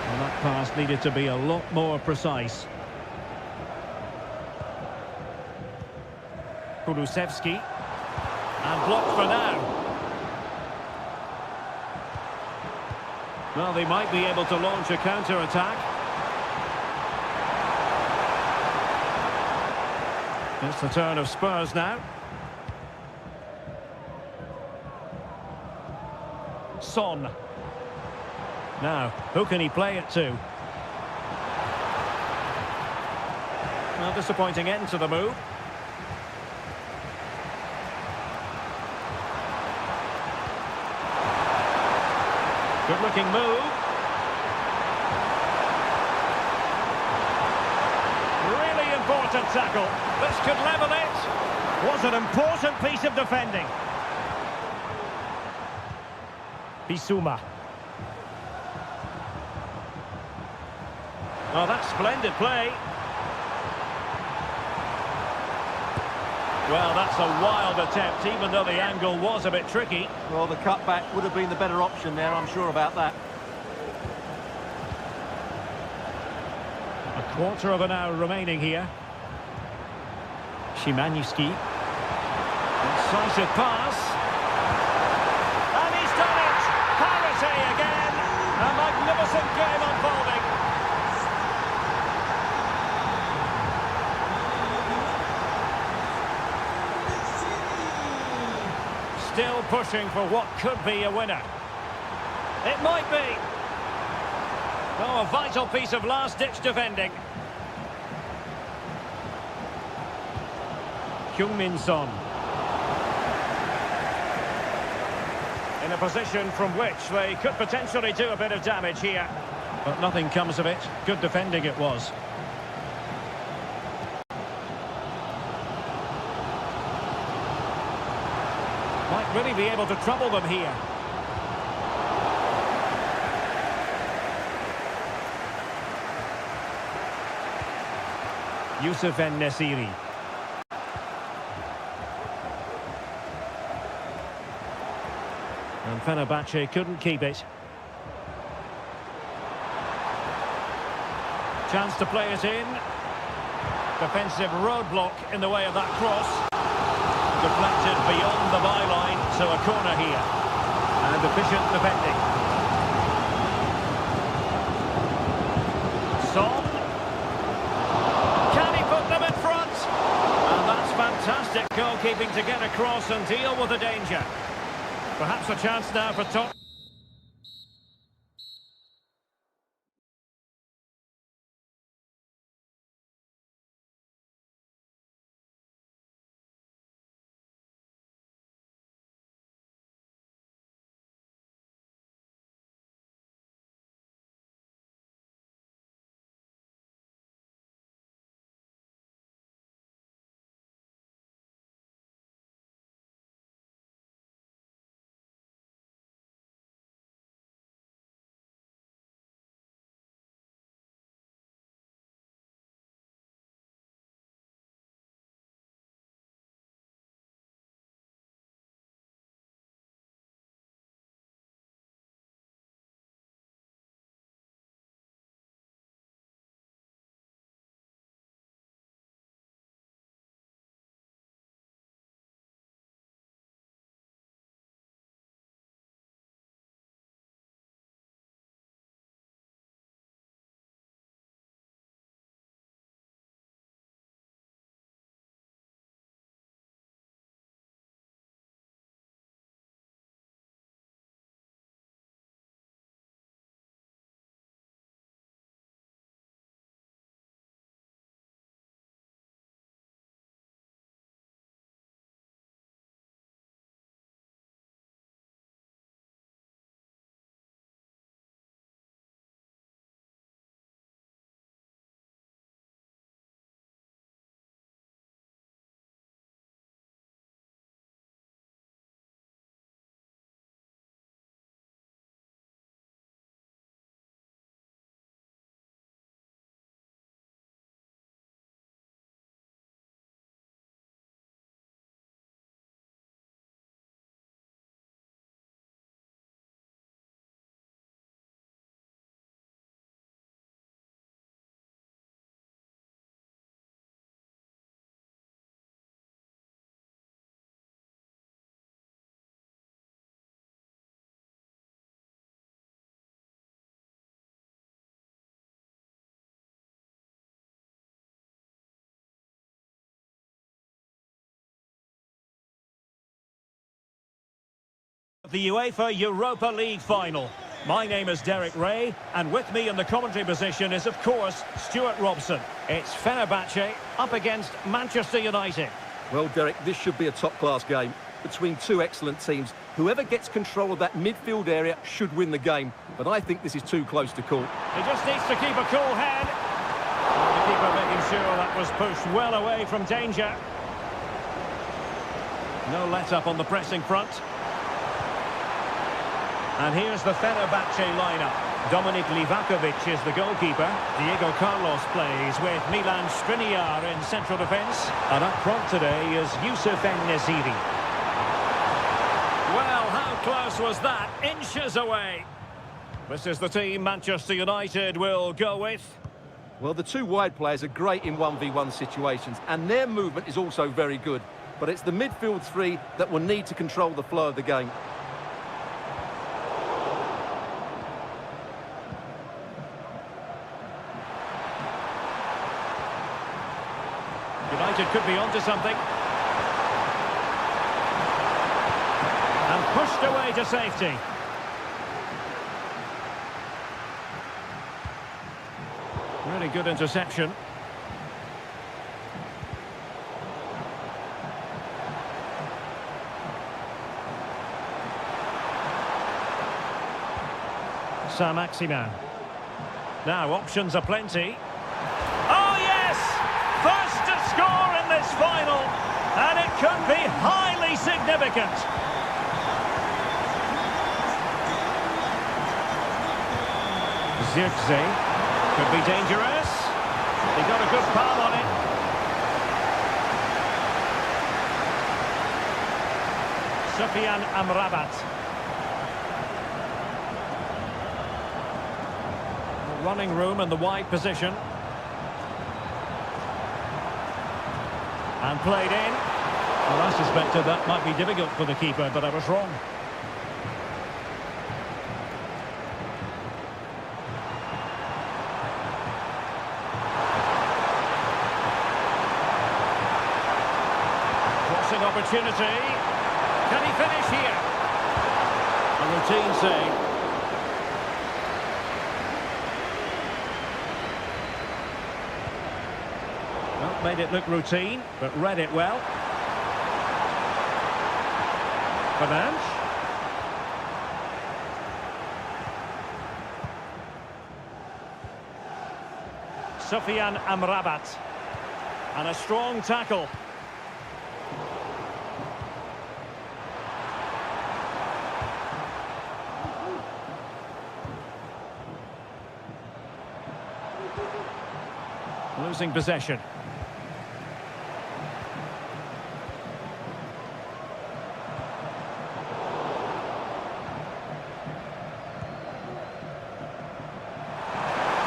And that pass needed to be a lot more precise. Kulusevski. And blocked for now. Well, they might be able to launch a counter-attack. It's the turn of Spurs now. Son. Now, who can he play it to? Well, disappointing end to the move. Good-looking move. Really important tackle. This could level it. Was an important piece of defending. Bissouma. Oh, that's splendid play. Well, that's a wild attempt, even though the angle was a bit tricky. Well, the cutback would have been the better option there, I'm sure about that. A quarter of an hour remaining here. Szymanski. Incisive pass. And he's done it! Parity again! A magnificent game unfolding. Still pushing for what could be a winner. It might be. Oh, a vital piece of last-ditch defending. Heung-min Son. In a position from which they could potentially do a bit of damage here. But nothing comes of it. Good defending it was. Might really be able to trouble them here. Youssef En-Nesyri. And Fenerbahce couldn't keep it. Chance to play it in. Defensive roadblock in the way of that cross. Deflected beyond the byline, so a corner here. And efficient defending. Son. Can he put them in front? And that's fantastic goalkeeping to get across and deal with the danger. Perhaps a chance now for Tottenham. the UEFA Europa League final. My name is Derek Ray, and with me in the commentary position is, of course, Stuart Robson. It's Fenerbahce up against Manchester United. Well, Derek, this should be a top-class game between two excellent teams. Whoever gets control of that midfield area should win the game, but I think this is too close to call. He just needs to keep a cool head. The keeper making sure that was pushed well away from danger. No let-up on the pressing front. And here's the Fenerbahce lineup. Dominik Livakovic is the goalkeeper. Diego Carlos plays with Milan Skriniar in central defence. And up front today is Youssef En-Nesyri. Well, how close was that? Inches away. This is the team Manchester United will go with. Well, the two wide players are great in 1v1 situations, and their movement is also very good. But it's the midfield three that will need to control the flow of the game. United could be onto something. And pushed away to safety. Really good interception. Saint-Maximin. Now options are plenty. Oh yes! First to score in this final, and it could be highly significant. Zirkzee could be dangerous. He got a good palm on it. Sufyan Amrabat. Running room in the wide position. And played in. Well, I suspected that might be difficult for the keeper, but I was wrong. Crossing opportunity. Can he finish here? A routine save. Well, made it look routine, but read it well. Fernandes. Sufyan Amrabat. And a strong tackle. Losing possession.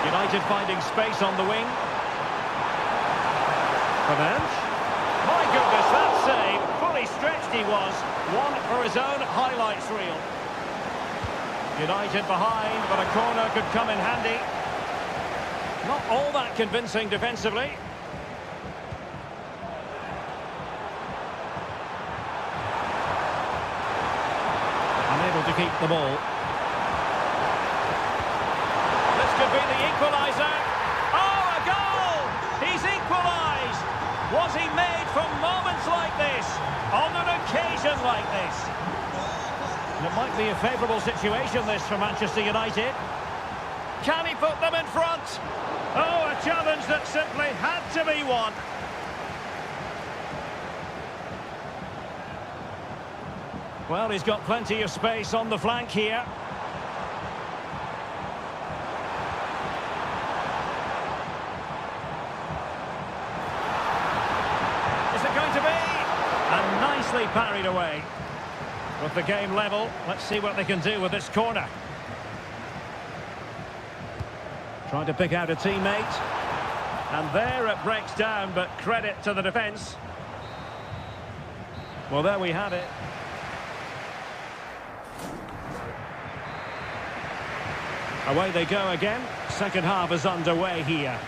United finding space on the wing. Fernandes. My goodness, that save. Fully stretched he was. One for his own highlights reel. United behind, but a corner could come in handy. Not all that convincing defensively. Unable to keep the ball. This could be the equaliser. Oh, a goal! He's equalised! Was he made from moments like this? On an occasion like this? And it might be a favourable situation, this, for Manchester United. Can he put them in front? Oh, a challenge that simply had to be won. Well, he's got plenty of space on the flank here. Is it going to be? And nicely parried away. With the game level, let's see what they can do with this corner. Trying to pick out a teammate. And there it breaks down, but credit to the defence. Well, there we have it. Away they go again. Second half is underway here.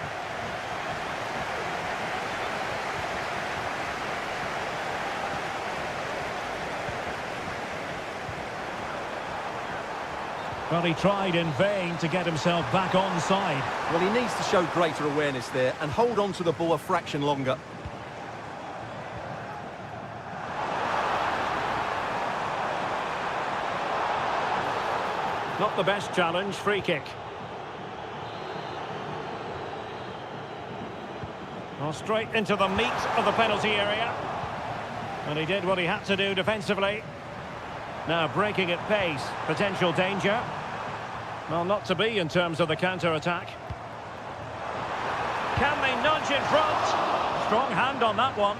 Well, he tried in vain to get himself back onside. Well, he needs to show greater awareness there and hold on to the ball a fraction longer. Not the best challenge, free kick. Well, straight into the meat of the penalty area. And he did what he had to do defensively. Now breaking at pace, potential danger. Well, not to be in terms of the counter-attack. Can they nudge in front? Strong hand on that one.